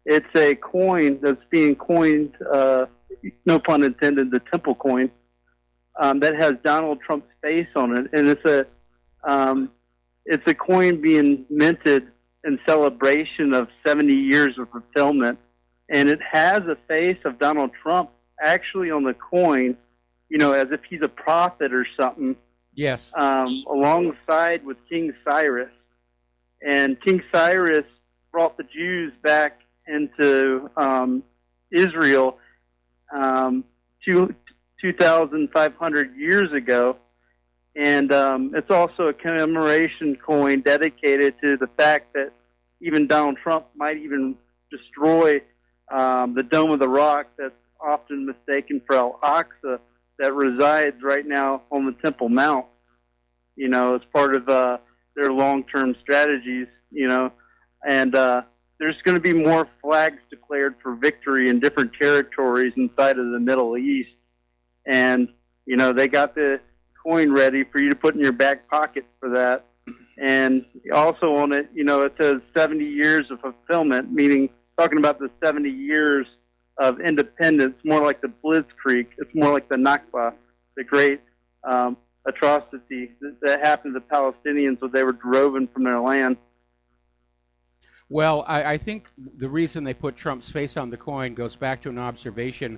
It's a coin that's being coined, no pun intended, the Temple coin, that has Donald Trump's face on it, and it's a coin being minted in celebration of 70 years of fulfillment, and it has a face of Donald Trump actually on the coin, as if he's a prophet or something. Yes. Alongside with King Cyrus. And King Cyrus brought the Jews back into Israel 2,500 years ago. And it's also a commemoration coin dedicated to the fact that even Donald Trump might even destroy the Dome of the Rock that's often mistaken for Al-Aqsa that resides right now on the Temple Mount, as part of their long-term strategies, and there's going to be more flags declared for victory in different territories inside of the Middle East. And, they got the coin ready for you to put in your back pocket for that. And also on it, it says 70 years of fulfillment, meaning talking about the 70 years of independence, more like the Blitzkrieg. It's more like the Nakba, the great atrocity that happened to the Palestinians when they were driven from their land. Well, I think the reason they put Trump's face on the coin goes back to an observation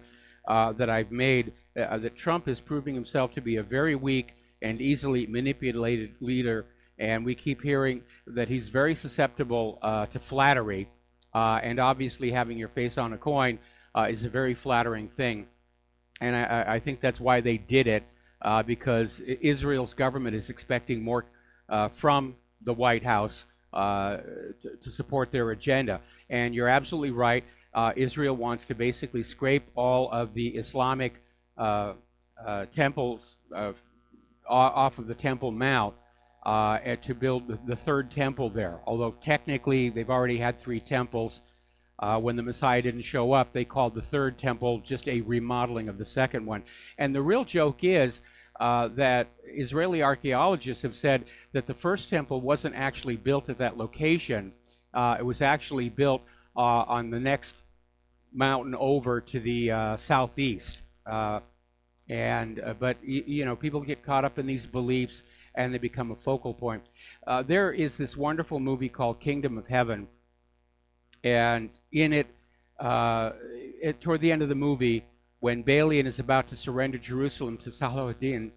that I've made, that Trump is proving himself to be a very weak and easily manipulated leader, and we keep hearing that he's very susceptible to flattery, and obviously having your face on a coin is a very flattering thing. And I think that's why they did it, because Israel's government is expecting more from the White House to support their agenda. And you're absolutely right. Israel wants to basically scrape all of the Islamic temples off of the Temple Mount to build the third temple there. Although technically they've already had 3 temples. When the Messiah didn't show up, they called the third temple just a remodeling of the second one. And the real joke is that Israeli archaeologists have said that the first temple wasn't actually built at that location. It was actually built on the next mountain over to the southeast. But you know, people get caught up in these beliefs and they become a focal point. There is this wonderful movie called Kingdom of Heaven. And in it, toward the end of the movie, when Balian is about to surrender Jerusalem to Salahuddin,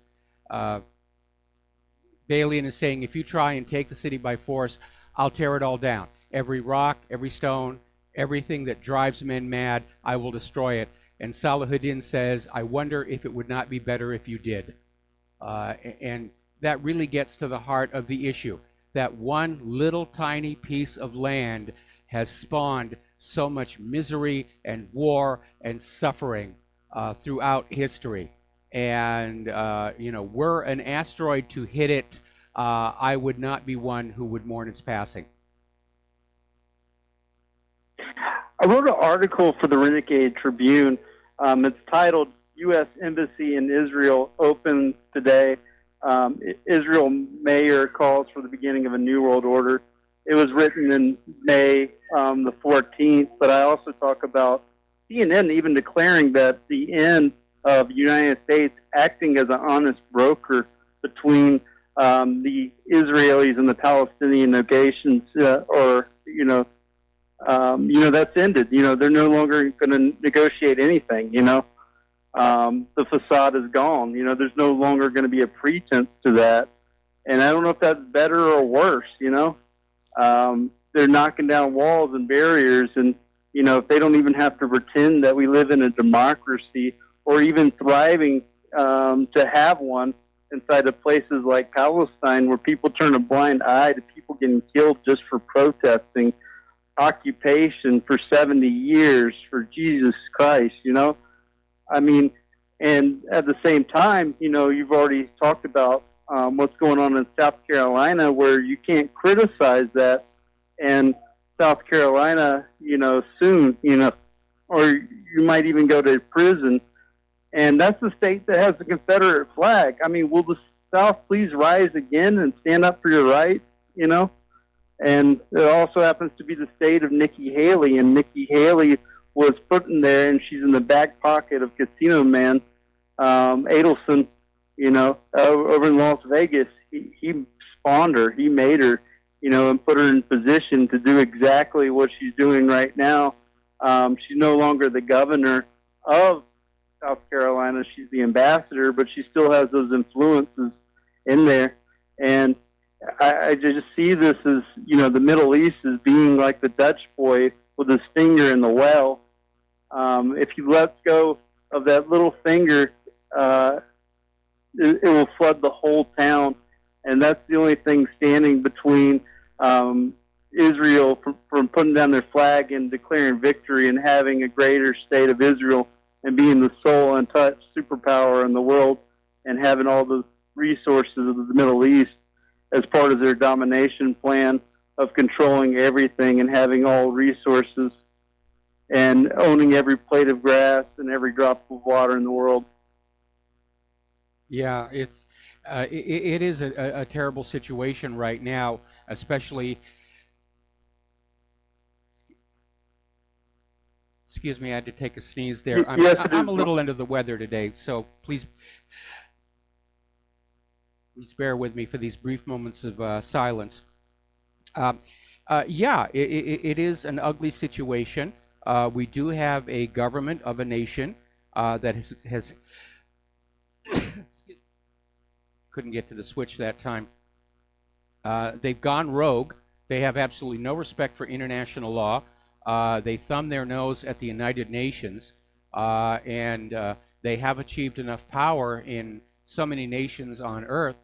Balian is saying, if you try and take the city by force, I'll tear it all down. Every rock, every stone, everything that drives men mad, I will destroy it. And Salahuddin says, I wonder if it would not be better if you did. And that really gets to the heart of the issue, that one little tiny piece of land has spawned so much misery and war and suffering throughout history. And, you know, were an asteroid to hit it, I would not be one who would mourn its passing. I wrote an article for the Renegade Tribune. It's titled U.S. Embassy in Israel Open Today. Israel Mayor calls for the beginning of a new world order. It was written in May the 14th, but I also talk about CNN even declaring that the end of the United States acting as an honest broker between the Israelis and the Palestinian negotiations, that's ended. You know, they're no longer going to negotiate anything. You know, the facade is gone. You know, there's no longer going to be a pretense to that, and I don't know if that's better or worse. You know. They're knocking down walls and barriers, and you know, if they don't even have to pretend that we live in a democracy or even thriving to have one inside of places like Palestine, where people turn a blind eye to people getting killed just for protesting, occupation for 70 years for Jesus Christ, you know? I mean, and at the same time, you know, you've already talked about what's going on in South Carolina, where you can't criticize that, and South Carolina, you know, soon, you know, or you might even go to prison, and that's the state that has the Confederate flag. I mean, will the South please rise again and stand up for your rights, you know? And it also happens to be the state of Nikki Haley, and Nikki Haley was put in there, and she's in the back pocket of Casino Man, Adelson, you know, over in Las Vegas. He spawned her, he made her, you know, and put her in position to do exactly what she's doing right now. She's no longer the governor of South Carolina. She's the ambassador, but she still has those influences in there. And I just see this as, you know, the Middle East as being like the Dutch boy with his finger in the well. If he lets go of that little finger, it will flood the whole town. And that's the only thing standing between Israel from putting down their flag and declaring victory and having a greater state of Israel and being the sole untouched superpower in the world and having all the resources of the Middle East as part of their domination plan of controlling everything and having all resources and owning every blade of grass and every drop of water in the world. Yeah, it is a terrible situation right now, especially. Excuse me, I had to take a sneeze there. I'm a little under the weather today, so please bear with me for these brief moments of silence. Yeah, it is an ugly situation. We do have a government of a nation that has couldn't get to the switch that time. They've gone rogue. They have absolutely no respect for international law. They thumb their nose at the United Nations, and they have achieved enough power in so many nations on Earth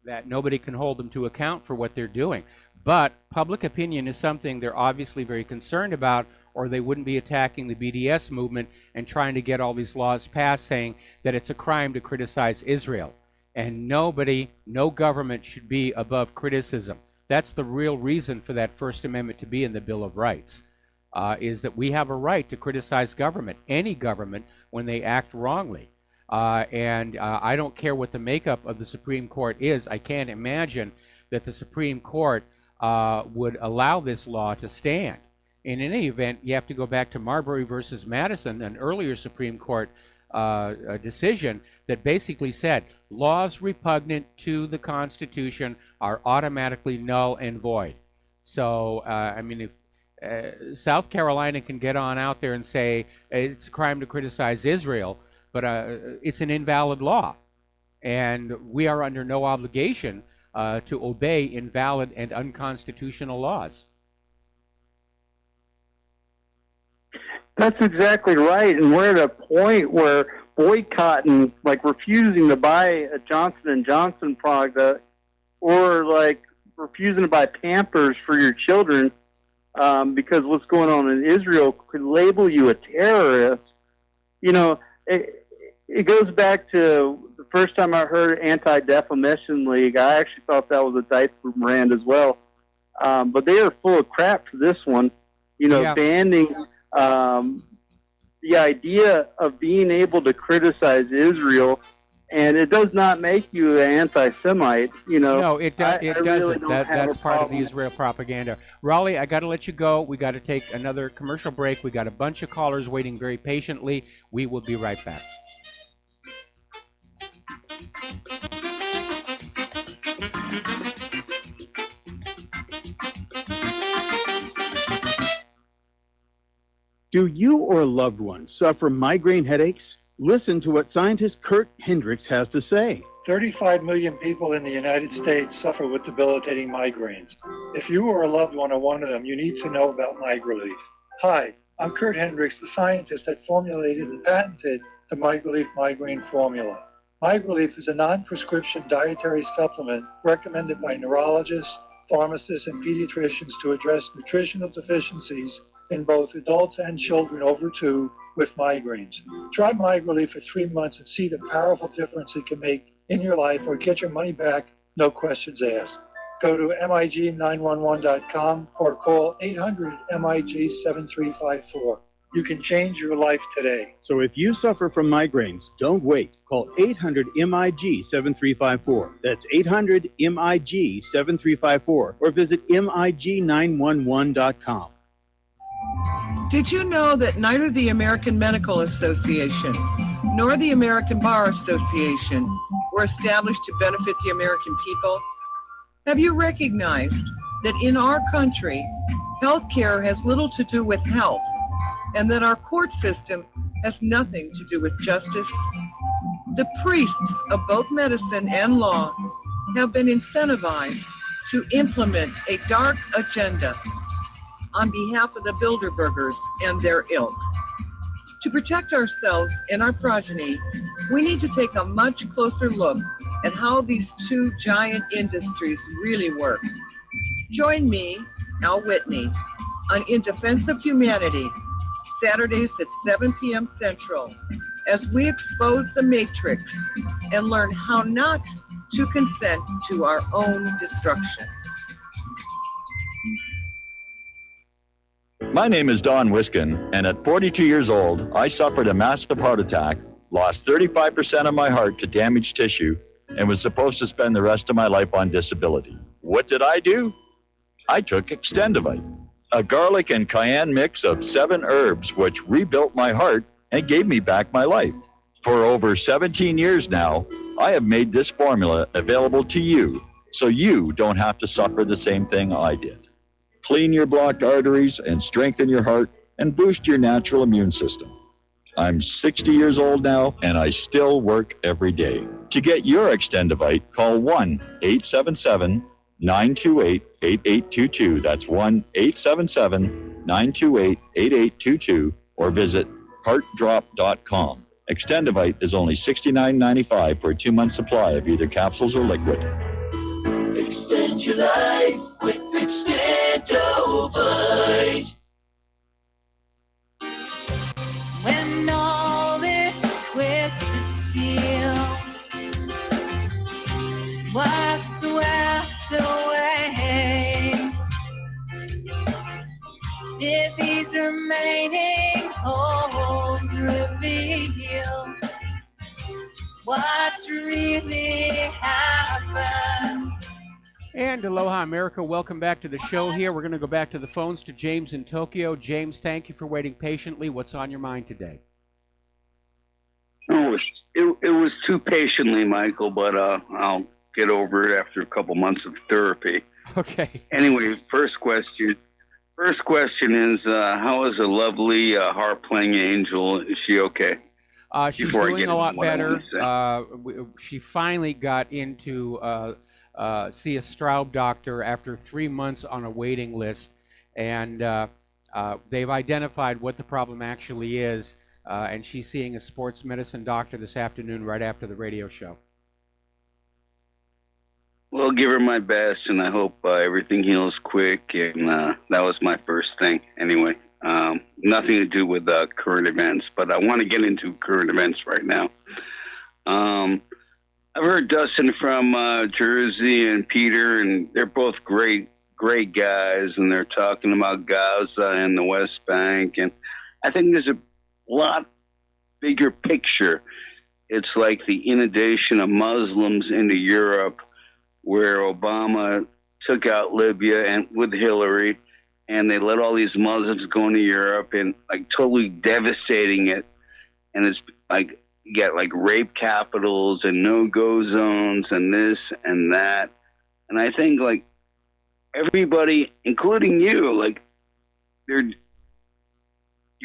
that nobody can hold them to account for what they're doing. But public opinion is something they're obviously very concerned about, or they wouldn't be attacking the BDS movement and trying to get all these laws passed saying that it's a crime to criticize Israel. And nobody, no government should be above criticism. That's the real reason for that First Amendment to be in the Bill of Rights, is that we have a right to criticize government, any government, when they act wrongly. And I don't care what the makeup of the Supreme Court is. I can't imagine that the Supreme Court would allow this law to stand. In any event, you have to go back to Marbury versus Madison, an earlier Supreme Court decision that basically said laws repugnant to the Constitution are automatically null and void. So, I mean, if South Carolina can get on out there and say it's a crime to criticize Israel, but it's an invalid law, and we are under no obligation to obey invalid and unconstitutional laws. That's exactly right, and we're at a point where boycotting, like refusing to buy a Johnson & Johnson product, or like refusing to buy Pampers for your children because what's going on in Israel could label you a terrorist. You know, it goes back to the first time I heard Anti-Defamation League. I actually thought that was a diaper brand as well. But they are full of crap for this one. You know, banning the idea of being able to criticize Israel, and it does not make you an anti-Semite. You know, no, it doesn't. Really that's part of the Israel propaganda. Raleigh, I got to let you go. We got to take another commercial break. We got a bunch of callers waiting very patiently. We will be right back. Do you or a loved one suffer migraine headaches? Listen to what scientist Kurt Hendricks has to say. 35 million people in the United States suffer with debilitating migraines. If you or a loved one are one of them, you need to know about MigraLief. Hi, I'm Kurt Hendricks, the scientist that formulated and patented the MigraLief migraine formula. MigraLief is a non-prescription dietary supplement recommended by neurologists, pharmacists, and pediatricians to address nutritional deficiencies in both adults and children over 2 with migraines. Try MigraLief for 3 months and see the powerful difference it can make in your life, or get your money back, no questions asked. Go to MIG911.com or call 800-MIG-7354. You can change your life today. So if you suffer from migraines, don't wait. Call 800-MIG-7354. That's 800-MIG-7354, or visit MIG911.com. Did you know that neither the American Medical Association nor the American Bar Association were established to benefit the American people? Have you recognized that in our country, healthcare has little to do with health, and that our court system has nothing to do with justice? The priests of both medicine and law have been incentivized to implement a dark agenda on behalf of the Bilderbergers and their ilk. To protect ourselves and our progeny, we need to take a much closer look at how these two giant industries really work. Join me, Al Whitney, on In Defense of Humanity, Saturdays at 7 p.m. Central, as we expose the matrix and learn how not to consent to our own destruction. My name is Don Wiskin, and at 42 years old, I suffered a massive heart attack, lost 35% of my heart to damaged tissue, and was supposed to spend the rest of my life on disability. What did I do? I took Extendivite, a garlic and cayenne mix of 7 herbs which rebuilt my heart and gave me back my life. For over 17 years now, I have made this formula available to you, so you don't have to suffer the same thing I did. Clean your blocked arteries and strengthen your heart and boost your natural immune system. I'm 60 years old now, and I still work every day. To get your Extendivite, call 1-877-928-8822. That's 1-877-928-8822, or visit heartdrop.com. Extendivite is only $69.95 for a 2-month supply of either capsules or liquid. Extend your life with Extendovite. When all this twisted steel was swept away, did these remaining holes reveal what's really happened? And aloha, America. Welcome back to the show here. We're going to go back to the phones to James in Tokyo. James, thank you for waiting patiently. What's on your mind today? Oh, it was too patiently, Michael, but I'll get over it after a couple months of therapy. Okay. Anyway, first question is, how is a lovely harp-playing angel? Is she okay? She's Before I doing get a lot into what I better. wanna say. She finally got into see a Straub doctor after 3 months on a waiting list, and they've identified what the problem actually is, and she's seeing a sports medicine doctor this afternoon right after the radio show. Well, give her my best, and I hope everything heals quick, and that was my first thing. Anyway, nothing to do with current events, but I want to get into current events right now. I've heard Dustin from Jersey and Peter, and they're both great guys, and they're talking about Gaza and the West Bank, and I think there's a lot bigger picture. It's like the inundation of Muslims into Europe, where Obama took out Libya and with Hillary, and they let all these Muslims go into Europe and like totally devastating it, and it's like you get like rape capitals and no-go zones and this and that. And I think like everybody, including you, like you're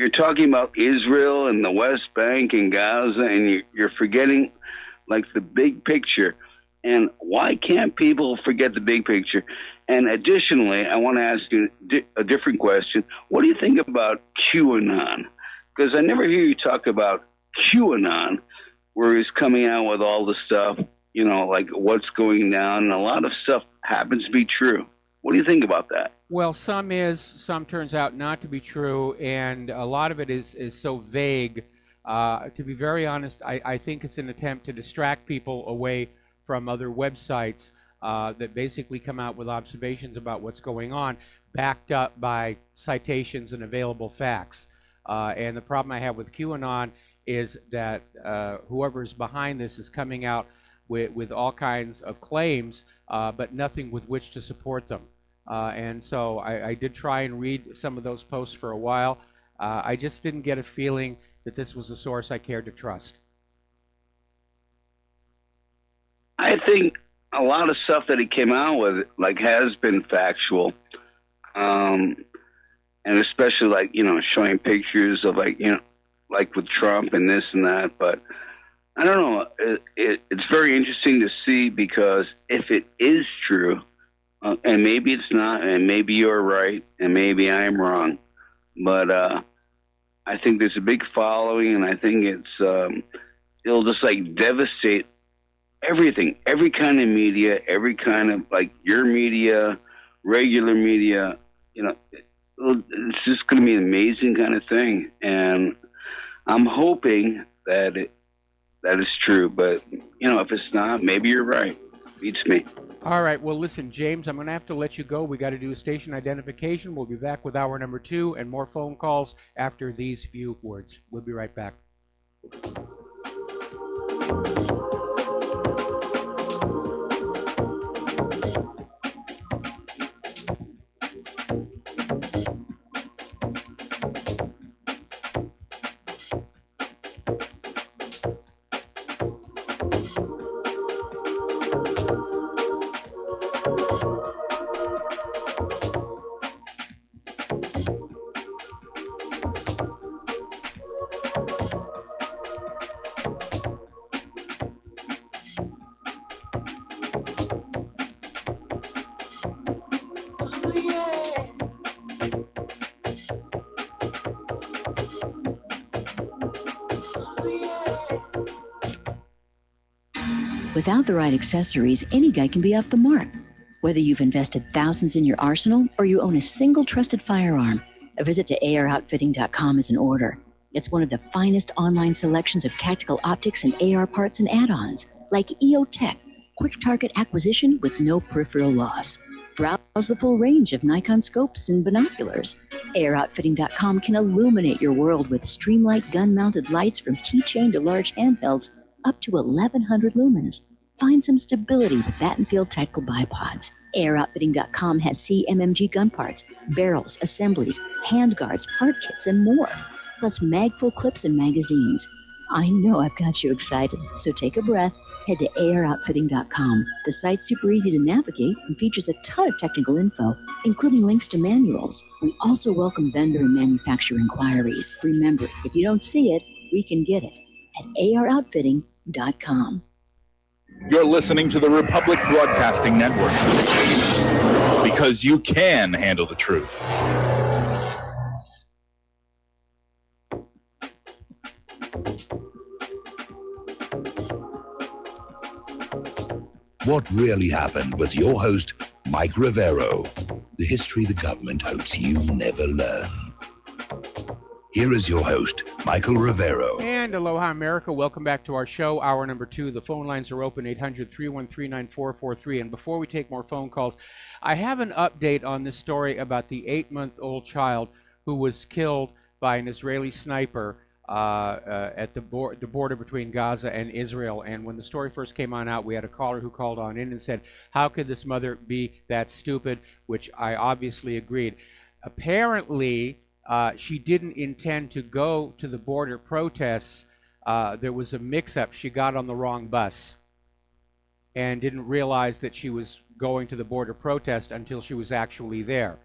talking about Israel and the West Bank and Gaza, and you're forgetting like the big picture. And why can't people forget the big picture? And additionally, I want to ask you a different question. What do you think about QAnon? Because I never hear you talk about QAnon, where he's coming out with all the stuff, you know, like what's going down, and a lot of stuff happens to be true. What do you think about that? Well, some turns out not to be true, and a lot of it is so vague. To be very honest, I think it's an attempt to distract people away from other websites that basically come out with observations about what's going on, backed up by citations and available facts. And the problem I have with QAnon is that whoever's behind this is coming out with all kinds of claims, but nothing with which to support them. And so I did try and read some of those posts for a while. I just didn't get a feeling that this was a source I cared to trust. I think a lot of stuff that he came out with like has been factual. And especially like, you know, showing pictures of like, you know, like with Trump and this and that. But I don't know. It's very interesting to see, because if it is true, and maybe it's not, and maybe you're right, and maybe I am wrong, but I think there's a big following, and I think it'll just like devastate everything, every kind of media, every kind of like your media, regular media. You know, it's just going to be an amazing kind of thing, and I'm hoping that that is true. But you know, if it's not, maybe you're right. Beats me. All right. Well, listen, James, I'm going to have to let you go. We got to do a station identification. We'll be back with hour number 2 and more phone calls after these few words. We'll be right back. Without the right accessories, any guy can be off the mark. Whether you've invested thousands in your arsenal or you own a single trusted firearm, a visit to AROutfitting.com is in order. It's one of the finest online selections of tactical optics and AR parts and add-ons, like EOTech, quick target acquisition with no peripheral loss. Browse the full range of Nikon scopes and binoculars. AROutfitting.com can illuminate your world with Streamlight gun-mounted lights from keychain to large handhelds up to 1,100 lumens. Find some stability with Battenfield tactical bipods. AirOutfitting.com has CMMG gun parts, barrels, assemblies, handguards, part kits, and more. Plus mag-full clips and magazines. I know I've got you excited, so take a breath. Head to AirOutfitting.com. The site's super easy to navigate and features a ton of technical info, including links to manuals. We also welcome vendor and manufacturer inquiries. Remember, if you don't see it, we can get it at AROutfitting.com. You're listening to the Republic Broadcasting Network because you can handle the truth. What really happened with your host, Mike Rivero, the history the government hopes you never learn. Here is your host, Michael Rivero. And aloha, America. Welcome back to our show, hour number 2. The phone lines are open, 800-313-9443. And before we take more phone calls, I have an update on this story about the 8-month-old child who was killed by an Israeli sniper at the border between Gaza and Israel. And when the story first came on out, we had a caller who called on in and said, how could this mother be that stupid? Which I obviously agreed. Apparently, she didn't intend to go to the border protests. There was a mix-up. She got on the wrong bus and didn't realize that she was going to the border protest until she was actually there.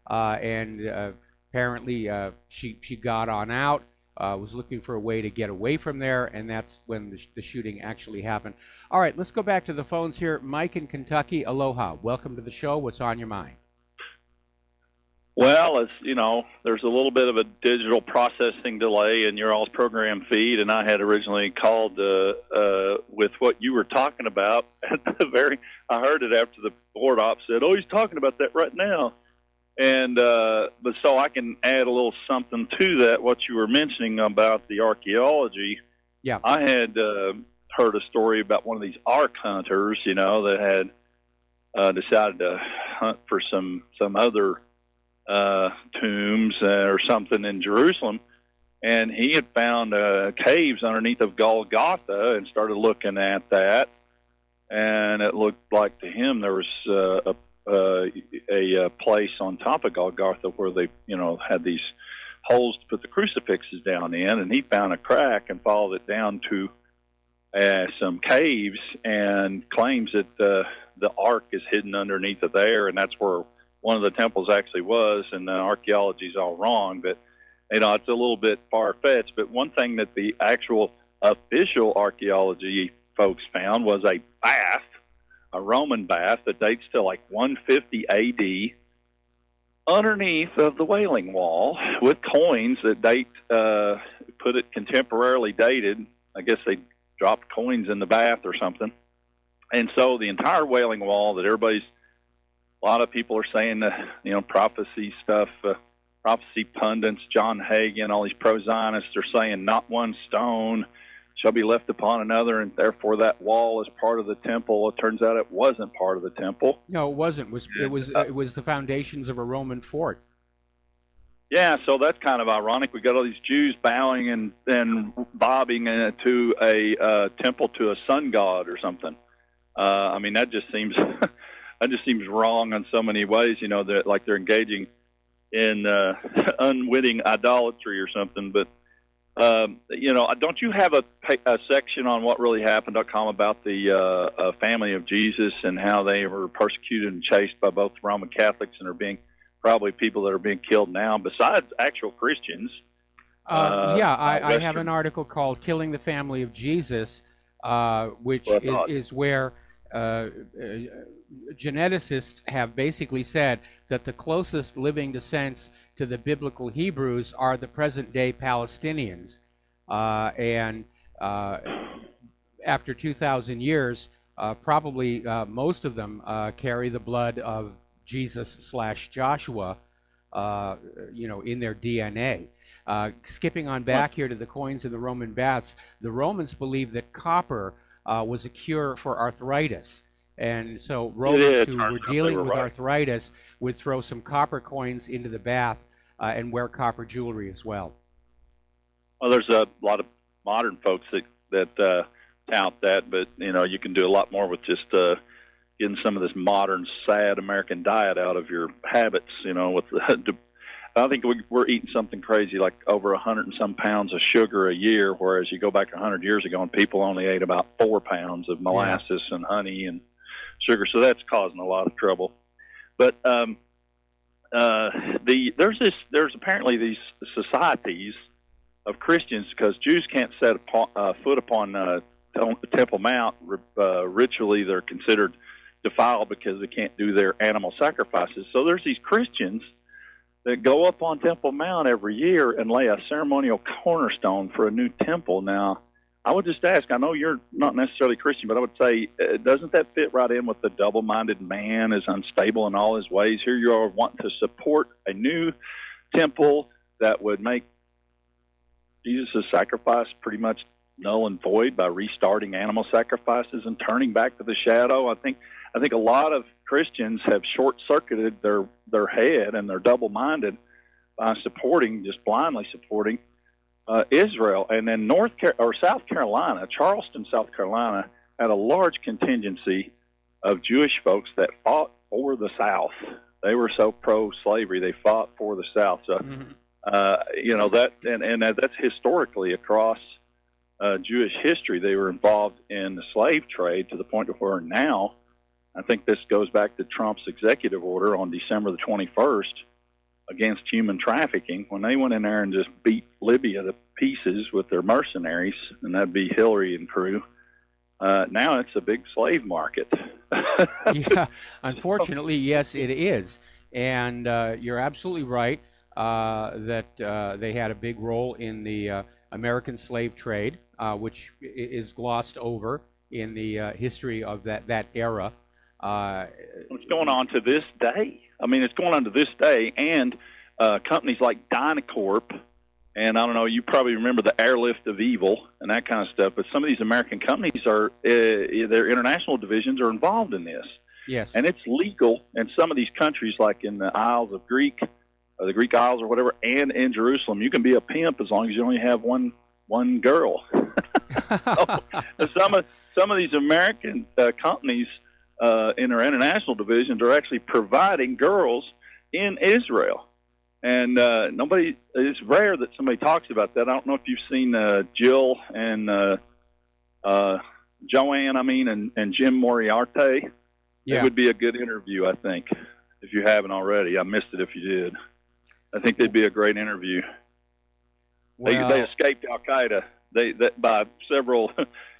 Apparently, she got on out, was looking for a way to get away from there, and that's when the shooting actually happened. All right, let's go back to the phones here. Mike in Kentucky, aloha. Welcome to the show. What's on your mind? Well, as you know, there's a little bit of a digital processing delay in your all's program feed, and I had originally called with what you were talking about. At the I heard it after the board op said, "Oh, he's talking about that right now," and but so I can add a little something to that. What you were mentioning about the archaeology, yeah, I had heard a story about one of these ark hunters, you know, that had decided to hunt for some other tombs or something in Jerusalem, and he had found caves underneath of Golgotha and started looking at that, and it looked like to him there was a place on top of Golgotha where they, you know, had these holes to put the crucifixes down in, and he found a crack and followed it down to some caves and claims that the ark is hidden underneath of there, and that's where one of the temples actually was, and the archaeology's all wrong, but, you know, it's a little bit far-fetched. But one thing that the actual official archaeology folks found was a bath, a Roman bath that dates to like 150 A.D., underneath of the Wailing Wall with coins that date, put it contemporarily dated. I guess they dropped coins in the bath or something. And so the entire Wailing Wall that a lot of people are saying, you know, prophecy stuff, prophecy pundits, John Hagen, all these pro-Zionists are saying not one stone shall be left upon another, and therefore that wall is part of the temple. It turns out it wasn't part of the temple. No, it wasn't. It was the foundations of a Roman fort. Yeah, so that's kind of ironic. We got all these Jews bowing and bobbing to a temple to a sun god or something. I mean, that just seems that just seems wrong in so many ways. You know, that like they're engaging in unwitting idolatry or something. But you know, don't you have a section on whatreallyhappened.com about the family of Jesus and how they were persecuted and chased by both Roman Catholics and are being probably people that are being killed now, besides actual Christians? I have an article called "Killing the Family of Jesus," which is where geneticists have basically said that the closest living descents to the biblical Hebrews are the present-day Palestinians, and after 2,000 years, probably most of them carry the blood of Jesus/Joshua, in their DNA. Skipping on back here to the coins in the Roman baths, the Romans believed that copper was a cure for arthritis. And so Romans who were dealing with arthritis would throw some copper coins into the bath and wear copper jewelry as well. Well, there's a lot of modern folks that tout that, but you can do a lot more with just getting some of this modern, sad American diet out of your habits. With I think we're eating something crazy like over 100 and some pounds of sugar a year, whereas you go back 100 years ago and people only ate about 4 pounds of molasses and honey and sugar. So that's causing a lot of trouble. But there's apparently these societies of Christians, because Jews can't set foot upon Temple Mount. Ritually, they're considered defiled because they can't do their animal sacrifices. So there's these Christians that go up on Temple Mount every year and lay a ceremonial cornerstone for a new temple. Now, I would just ask, I know you're not necessarily Christian, but I would say, doesn't that fit right in with the double-minded man is unstable in all his ways? Here you are wanting to support a new temple that would make Jesus' sacrifice pretty much null and void by restarting animal sacrifices and turning back to the shadow. I think a lot of Christians have short-circuited their head, and they're double-minded by blindly supporting Israel. And then South Carolina, Charleston, South Carolina, had a large contingency of Jewish folks that fought for the South. They were so pro-slavery, they fought for the South. So, that's historically across Jewish history. They were involved in the slave trade to the point of where now, I think this goes back to Trump's executive order on December the 21st against human trafficking, when they went in there and just beat Libya to pieces with their mercenaries, and that'd be Hillary and crew. Now it's a big slave market. Yeah, unfortunately, yes, it is. And you're absolutely right that they had a big role in the American slave trade, which is glossed over in the history of that era. It's going on to this day. I mean, it's going on to this day, and companies like Dynacorp, and I don't know, you probably remember the Airlift of Evil and that kind of stuff, but some of these American companies their international divisions are involved in this. Yes. And it's legal in some of these countries, like in the Isles of Greek, or the Greek Isles or whatever, and in Jerusalem. You can be a pimp as long as you only have one girl. Some of these American companies in their international divisions are actually providing girls in Israel. And it's rare that somebody talks about that. I don't know if you've seen Jill and Joanne, and Jim Moriarty. Yeah. It would be a good interview, I think, if you haven't already. I missed it if you did. I think they'd be a great interview. Well, they escaped Al-Qaeda by several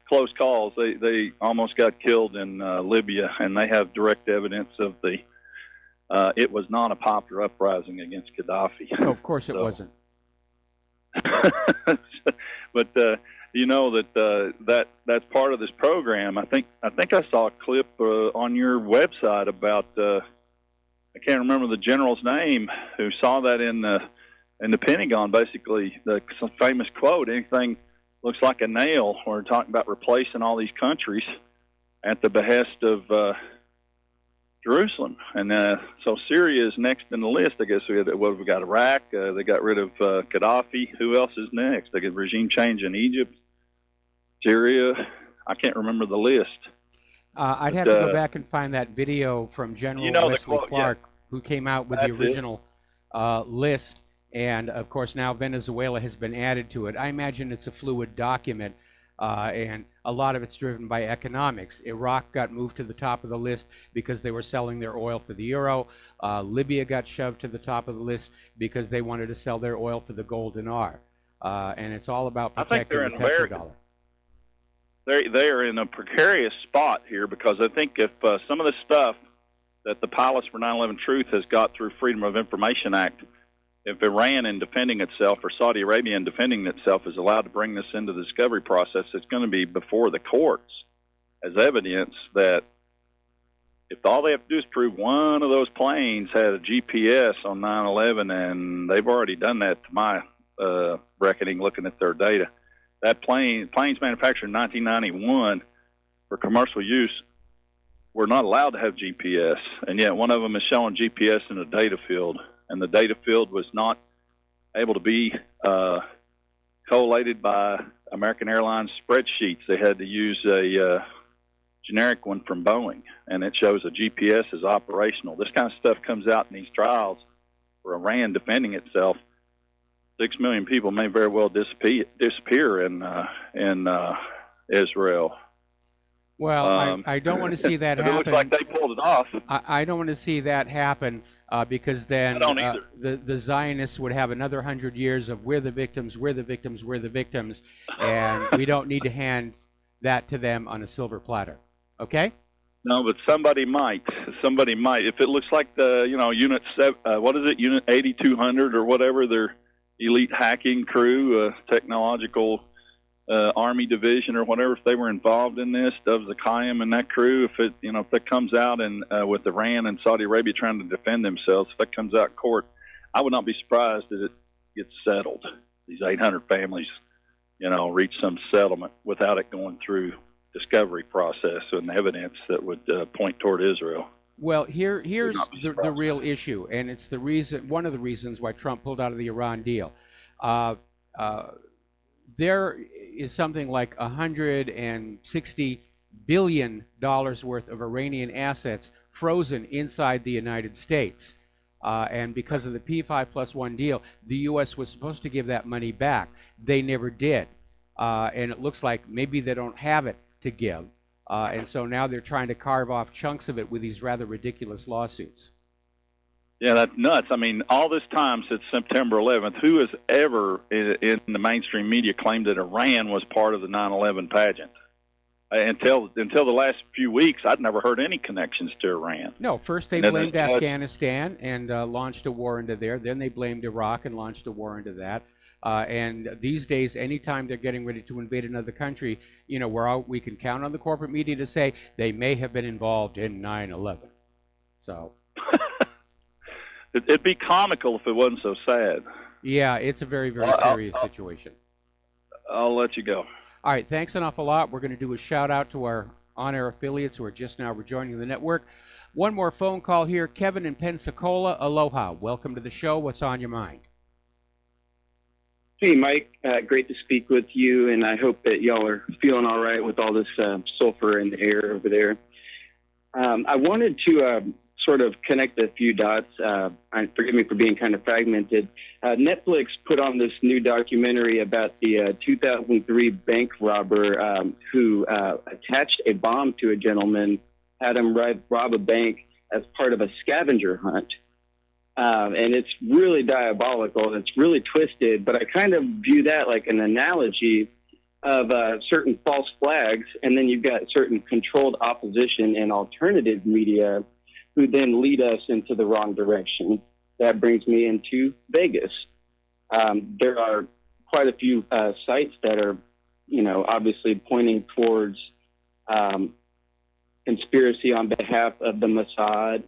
close calls. They almost got killed in Libya, and they have direct evidence of it was not a popular uprising against Gaddafi. No, of course it wasn't. But that's part of this program. I think I saw a clip on your website about I can't remember the general's name who saw that in the Pentagon. Basically, some famous quote: "Anything looks like a nail." We're talking about replacing all these countries at the behest of Jerusalem, and so Syria is next in the list. I guess we got Iraq. They got rid of Gaddafi. Who else is next? They get regime change in Egypt, Syria. I can't remember the list. I'd have to go back and find that video from General Wesley Clark, who came out with the original list. And, of course, now Venezuela has been added to it. I imagine it's a fluid document, and a lot of it's driven by economics. Iraq got moved to the top of the list because they were selling their oil for the euro. Libya got shoved to the top of the list because they wanted to sell their oil for the gold dinar. And it's all about I think protecting they're the in a very petrodollar. they are in a precarious spot here because I think if some of the stuff that the pilots for 9/11 Truth has got through Freedom of Information Act, if Iran in defending itself or Saudi Arabia in defending itself is allowed to bring this into the discovery process, it's going to be before the courts as evidence that if all they have to do is prove one of those planes had a GPS on 9/11, and they've already done that to my reckoning looking at their data. That planes manufactured in 1991 for commercial use were not allowed to have GPS, and yet one of them is showing GPS in a data field, and the data field was not able to be collated by American Airlines spreadsheets. They had to use a generic one from Boeing, and it shows a GPS is operational. This kind of stuff comes out in these trials for Iran defending itself. 6 million people may very well disappear in Israel. Well, I don't want to see that happen. It looks like they pulled it off. I don't want to see that happen because then I don't either. the Zionists would have another 100 years of we're the victims, we're the victims, we're the victims, and we don't need to hand that to them on a silver platter. Okay? No, but somebody might. Somebody might. If it looks like the Unit 8200 or whatever, their elite hacking crew, technological Army division or whatever, if they were involved in this, Dov Zakhaim and that crew, if that comes out and with Iran and Saudi Arabia trying to defend themselves, if that comes out in court, I would not be surprised that it gets settled. These 800 families, reach some settlement without it going through discovery process and evidence that would point toward Israel. Well, here's the real issue, and it's one of the reasons why Trump pulled out of the Iran deal. There is something like $160 billion worth of Iranian assets frozen inside the United States. And because of the P5+1 deal, the U.S. was supposed to give that money back. They never did. And it looks like maybe they don't have it to give. And so now they're trying to carve off chunks of it with these rather ridiculous lawsuits. Yeah, that's nuts. I mean, all this time since September 11th, who has ever in the mainstream media claimed that Iran was part of the 9/11 pageant? Until the last few weeks, I'd never heard any connections to Iran. No, first they blamed Afghanistan and launched a war into there. Then they blamed Iraq and launched a war into that. And these days, anytime they're getting ready to invade another country, we can count on the corporate media to say they may have been involved in 9/11. So it'd be comical if it wasn't so sad. Yeah, it's a very, very serious situation. I'll let you go. All right, thanks an awful lot. We're going to do a shout out to our on-air affiliates who are just now rejoining the network. One more phone call here. Kevin in Pensacola, aloha. Welcome to the show. What's on your mind? Hey, Mike. Great to speak with you, and I hope that y'all are feeling all right with all this sulfur in the air over there. I wanted to sort of connect a few dots. Forgive me for being kind of fragmented. Netflix put on this new documentary about the 2003 bank robber who attached a bomb to a gentleman, had him rob a bank as part of a scavenger hunt. And it's really diabolical. It's really twisted, but I kind of view that like an analogy of certain false flags, and then you've got certain controlled opposition and alternative media who then lead us into the wrong direction. That brings me into Vegas. There are quite a few sites that are, obviously pointing towards conspiracy on behalf of the Mossad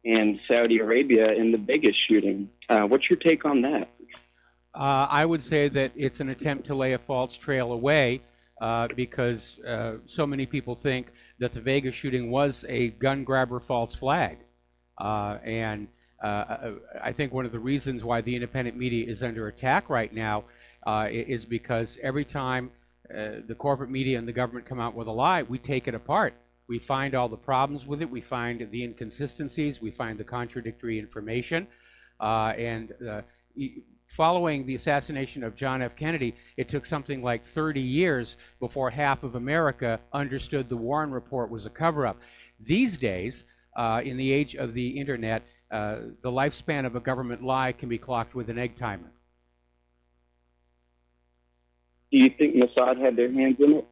and Saudi Arabia in the Vegas shooting. What's your take on that? I would say that it's an attempt to lay a false trail away because so many people think that the Vegas shooting was a gun grabber false flag. And I think one of the reasons why the independent media is under attack right now is because every time the corporate media and the government come out with a lie, we take it apart. We find all the problems with it. We find the inconsistencies. We find the contradictory information. Following the assassination of John F. Kennedy, it took something like 30 years before half of America understood the Warren Report was a cover-up. These days, in the age of the internet, the lifespan of a government lie can be clocked with an egg timer. Do you think Mossad had their hands in it?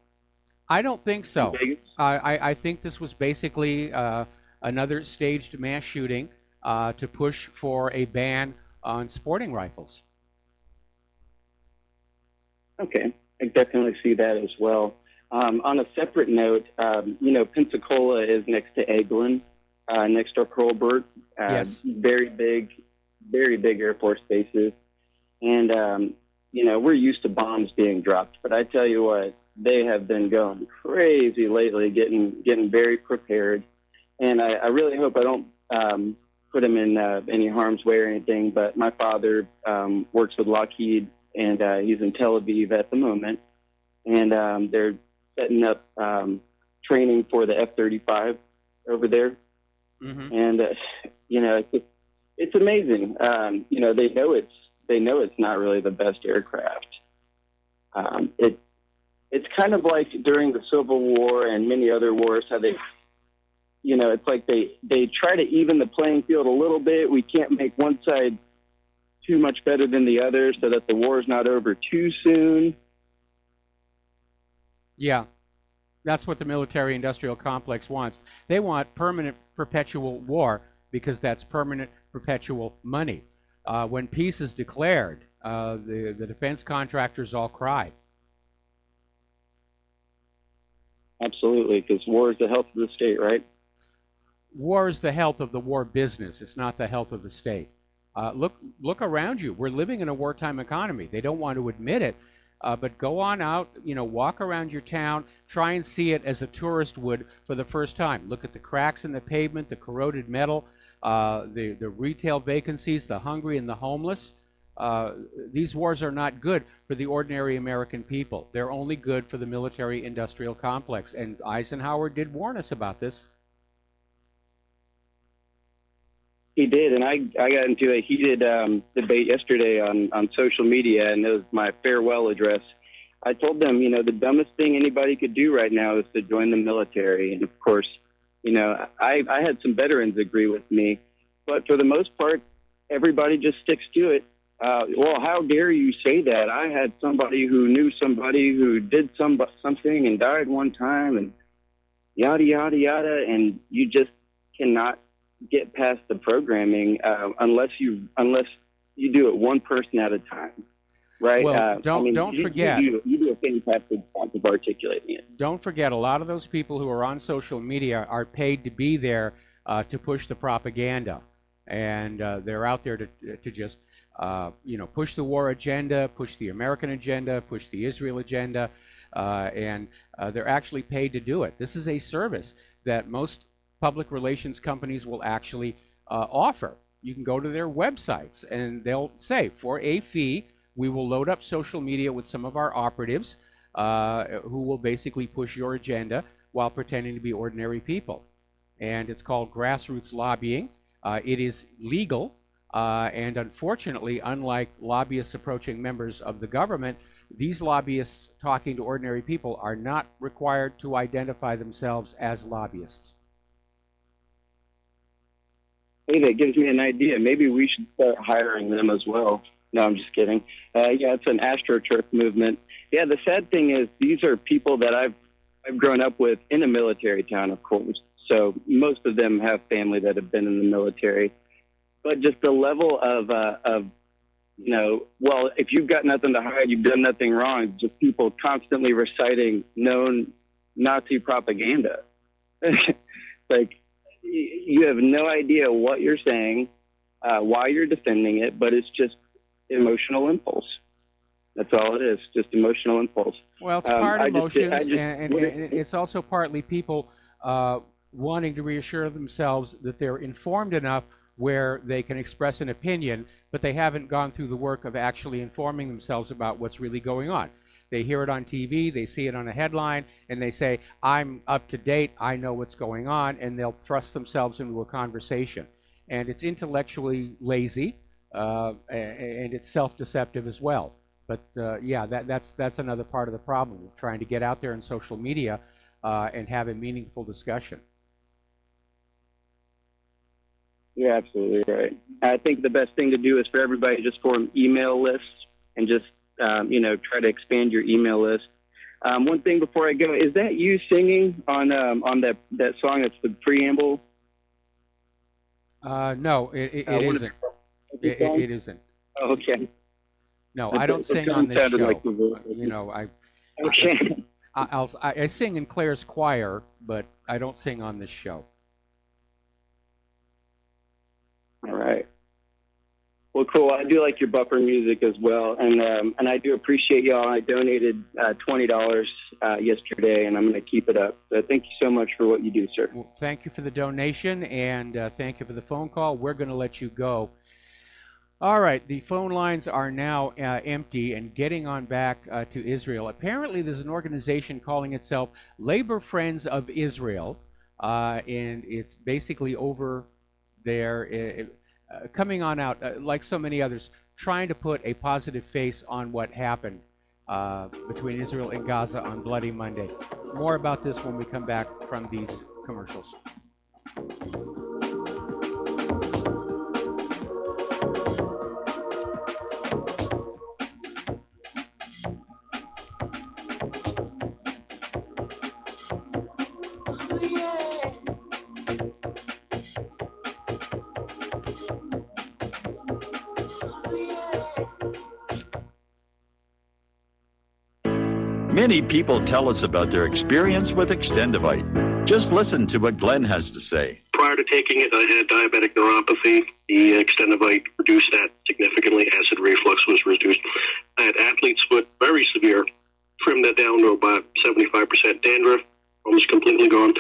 I don't think so. I think this was basically another staged mass shooting to push for a ban on sporting rifles. Okay, I definitely see that as well. On a separate note, Pensacola is next to Eglin, next to Colbert. Yes. Very big Air Force bases. And, we're used to bombs being dropped. But I tell you what, they have been going crazy lately, getting very prepared. And I really hope I don't put them in any harm's way or anything. But my father works with Lockheed, and he's in Tel Aviv at the moment. And they're setting up training for the F-35 over there. Mm-hmm. And, it's amazing. They know it's not really the best aircraft. It's kind of like during the Civil War and many other wars, how they, it's like they try to even the playing field a little bit. We can't make one side too much better than the other so that the war is not over too soon. Yeah, that's what the military-industrial complex wants. They want permanent, perpetual war because that's permanent, perpetual money. When peace is declared, the defense contractors all cry. Absolutely, because war is the health of the state, right? War is the health of the war business. It's not the health of the state. Look around you. We're living in a wartime economy. They don't want to admit it, but go on out, walk around your town, try and see it as a tourist would for the first time. Look at the cracks in the pavement, the corroded metal, the retail vacancies, the hungry and the homeless. These wars are not good for the ordinary American people. They're only good for the military-industrial complex. And Eisenhower did warn us about this. He did, and I got into a heated debate yesterday on social media, and it was my farewell address. I told them, the dumbest thing anybody could do right now is to join the military. And, of course, I had some veterans agree with me. But for the most part, everybody just sticks to it. Well, how dare you say that? I had somebody who knew somebody who did something and died one time and yada, yada, yada. And you just cannot get past the programming unless you do it one person at a time, right? Well, don't forget. You do a fantastic job of articulating it. Don't forget, a lot of those people who are on social media are paid to be there to push the propaganda, and they're out there to just push the war agenda, push the American agenda, push the Israel agenda, and they're actually paid to do it. This is a service that most public relations companies will actually offer. You can go to their websites and they'll say, for a fee, we will load up social media with some of our operatives who will basically push your agenda while pretending to be ordinary people. And it's called grassroots lobbying. It is legal, and unfortunately, unlike lobbyists approaching members of the government, these lobbyists talking to ordinary people are not required to identify themselves as lobbyists. Hey, that gives me an idea. Maybe we should start hiring them as well. No, I'm just kidding. Yeah, it's an AstroTurf movement. Yeah, the sad thing is these are people that I've grown up with in a military town, of course. So most of them have family that have been in the military. But just the level of well, if you've got nothing to hide, you've done nothing wrong. Just people constantly reciting known Nazi propaganda. Like, you have no idea what you're saying, why you're defending it, but it's just emotional impulse. That's all it is, just emotional impulse. Well, it's part emotions, and it's also partly people wanting to reassure themselves that they're informed enough where they can express an opinion, but they haven't gone through the work of actually informing themselves about what's really going on. They hear it on TV, they see it on a headline, and they say, I'm up to date, I know what's going on, and they'll thrust themselves into a conversation. And it's intellectually lazy, and it's self-deceptive as well. But yeah, that's another part of the problem of trying to get out there in social media and have a meaningful discussion. You're absolutely right. I think the best thing to do is for everybody to just form email lists and just try to expand your email list. One thing before I go, is that you singing on that song that's the preamble? No, it isn't. It isn't. Oh, okay. No, I don't sing on this show. Like okay. I sing in Claire's choir, but I don't sing on this show. All right. Well, cool. I do like your bumper music as well, and I do appreciate y'all. I donated $20 yesterday, and I'm going to keep it up. So thank you so much for what you do, sir. Well, thank you for the donation, and thank you for the phone call. We're going to let you go. All right, the phone lines are now empty and getting on back to Israel. Apparently, there's an organization calling itself Labor Friends of Israel, and it's basically over there, coming on out, like so many others, trying to put a positive face on what happened between Israel and Gaza on Bloody Monday. More about this when we come back from these commercials. Many people tell us about their experience with Extendivite. Just listen to what Glenn has to say. Prior to taking it, I had diabetic neuropathy. The Extendivite reduced that significantly. Acid reflux was reduced. I had athlete's foot, very severe. Trimmed that down to about 75% dandruff, almost completely gone.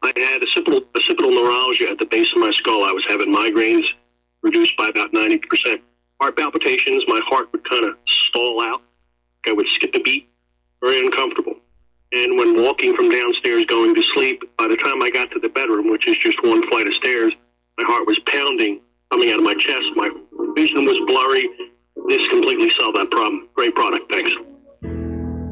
I had occipital neuralgia at the base of my skull. I was having migraines, reduced by about 90%. Heart palpitations, my heart would kind of stall out. I would skip a beat. Very uncomfortable. And when walking from downstairs going to sleep, by the time I got to the bedroom, which is just one flight of stairs, my heart was pounding, coming out of my chest. My vision was blurry. This completely solved that problem. Great product. Thanks.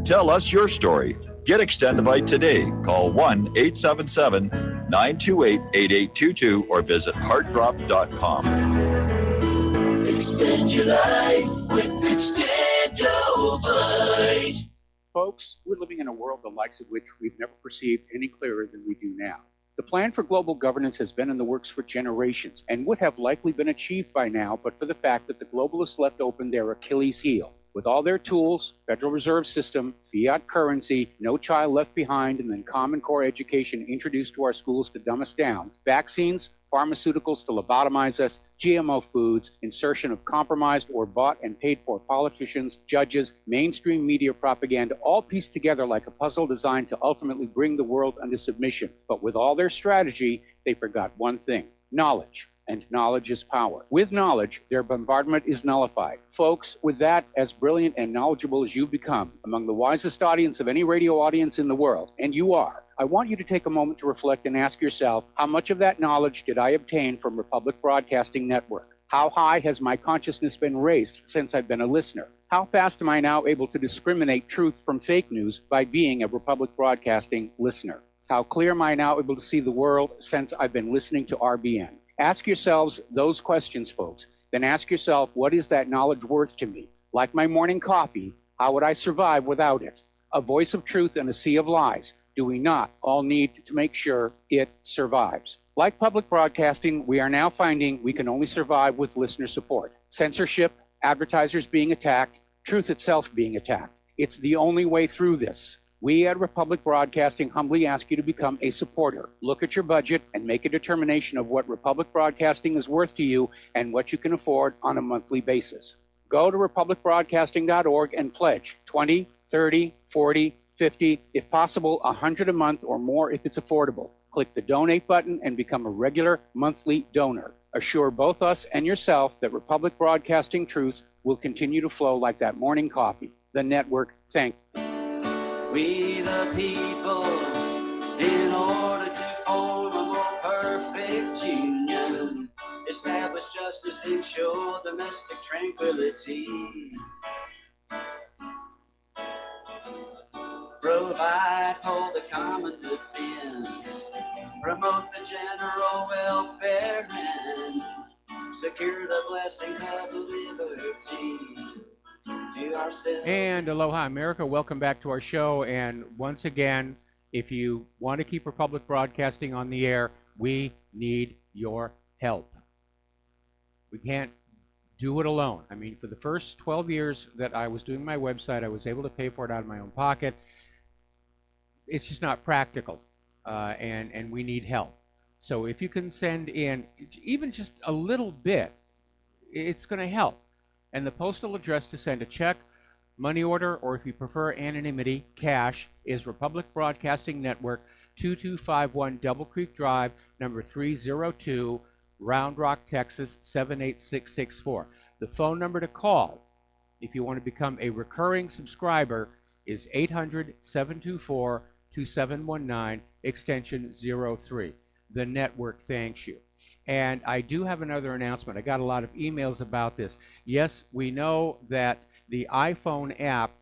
Tell us your story. Get Extendivite today. Call 1-877-928-8822 or visit heartdrop.com. Extend your life with Extendivite. Folks, we're living in a world the likes of which we've never perceived any clearer than we do now. The plan for global governance has been in the works for generations and would have likely been achieved by now, but for the fact that the globalists left open their Achilles heel. With all their tools, Federal Reserve System, fiat currency, no child left behind, and then Common Core education introduced to our schools to dumb us down, vaccines, pharmaceuticals to lobotomize us, GMO foods, insertion of compromised or bought and paid for politicians, judges, mainstream media propaganda, all pieced together like a puzzle designed to ultimately bring the world under submission. But with all their strategy, they forgot one thing: knowledge. And knowledge is power. With knowledge, their bombardment is nullified. Folks, with that, as brilliant and knowledgeable as you've become, among the wisest audience of any radio audience in the world, and you are, I want you to take a moment to reflect and ask yourself, how much of that knowledge did I obtain from Republic Broadcasting Network? How high has my consciousness been raised since I've been a listener? How fast am I now able to discriminate truth from fake news by being a Republic Broadcasting listener? How clear am I now able to see the world since I've been listening to RBN? Ask yourselves those questions, folks. Then ask yourself, what is that knowledge worth to me? Like my morning coffee, how would I survive without it? A voice of truth in a sea of lies. Do we not all need to make sure it survives? Like public broadcasting, we are now finding we can only survive with listener support. Censorship, advertisers being attacked, truth itself being attacked. It's the only way through this. We at Republic Broadcasting humbly ask you to become a supporter. Look at your budget and make a determination of what Republic Broadcasting is worth to you and what you can afford on a monthly basis. Go to republicbroadcasting.org and pledge $20, $30, $40, $50, if possible, $100 a month or more if it's affordable. Click the donate button and become a regular monthly donor. Assure both us and yourself that Republic Broadcasting truth will continue to flow like that morning coffee. The network, thank you. We the people, in order to form a more perfect union, establish justice, ensure domestic tranquility, provide for the common defense, promote the general welfare, and secure the blessings of liberty. to ourselves. And aloha, America. Welcome back to our show. And once again, if you want to keep Republic Broadcasting on the air, we need your help. We can't do it alone. I mean, for the first 12 years that I was doing my website, I was able to pay for it out of my own pocket. It's just not practical, and we need help. So if you can send in even just a little bit, it's going to help. And the postal address to send a check, money order, or if you prefer anonymity, cash, is Republic Broadcasting Network, 2251 Double Creek Drive, number 302, Round Rock, Texas, 78664. The phone number to call, if you want to become a recurring subscriber, is 800-724-2719, extension 03. The network thanks you. And I do have another announcement. I got a lot of emails about this. Yes, we know that the iPhone app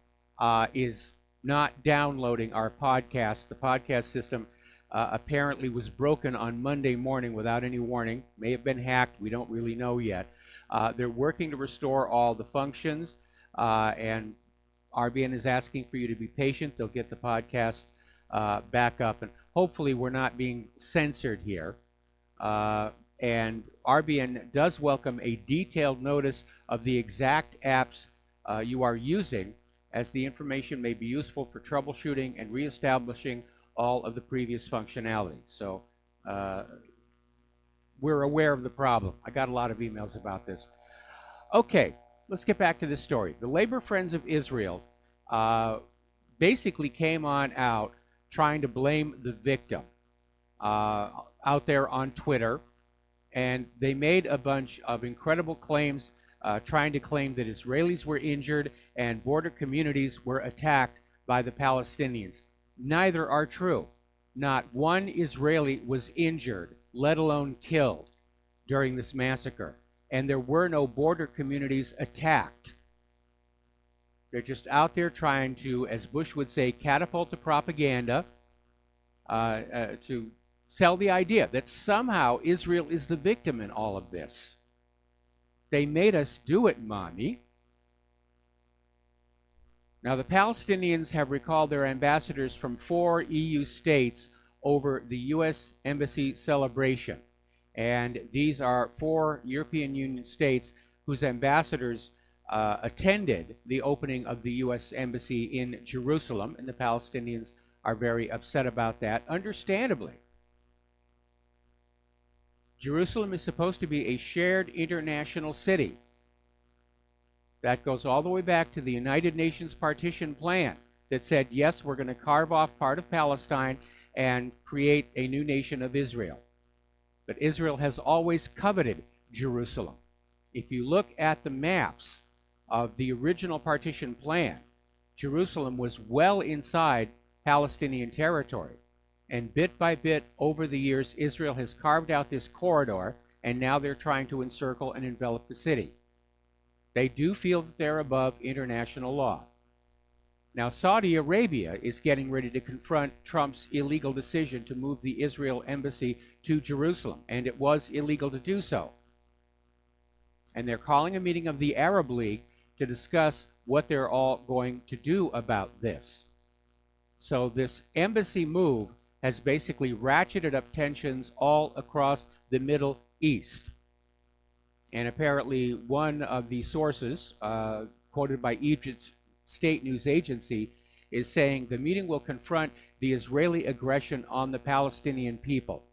is not downloading our podcast. The podcast system apparently was broken on Monday morning without any warning. May have been hacked. We don't really know yet. They're working to restore all the functions, and RBN is asking for you to be patient. They'll get the podcast back up, and hopefully we're not being censored here. And RBN does welcome a detailed notice of the exact apps you are using, as the information may be useful for troubleshooting and reestablishing all of the previous functionality. So we're aware of the problem. I got a lot of emails about this. Okay, let's get back to this story. The Labor Friends of Israel basically came on out trying to blame the victim out there on Twitter, and they made a bunch of incredible claims trying to claim that Israelis were injured and border communities were attacked by the Palestinians. Neither are true. Not one Israeli was injured, let alone killed, during this massacre. And there were no border communities attacked. They're just out there trying to, as Bush would say, catapult the propaganda to sell the idea that somehow Israel is the victim in all of this. They made us do it, Mommy. Now, the Palestinians have recalled their ambassadors from 4 EU states over the U.S. Embassy celebration. And these are 4 European Union states whose ambassadors attended the opening of the U.S. Embassy in Jerusalem, and the Palestinians are very upset about that, understandably. Jerusalem is supposed to be a shared international city. That goes all the way back to the United Nations partition plan that said, yes, we're going to carve off part of Palestine and create a new nation of Israel. But Israel has always coveted Jerusalem. If you look at the maps of the original partition plan, Jerusalem was well inside Palestinian territory. And bit by bit, over the years, Israel has carved out this corridor, and now they're trying to encircle and envelop the city. They do feel that they're above international law. Now, Saudi Arabia is getting ready to confront Trump's illegal decision to move the Israel embassy to Jerusalem, and it was illegal to do so. And they're calling a meeting of the Arab League to discuss what they're all going to do about this. So this embassy move has basically ratcheted up tensions all across the Middle East. And apparently one of the sources, quoted by Egypt's state news agency, is saying the meeting will confront the Israeli aggression on the Palestinian people.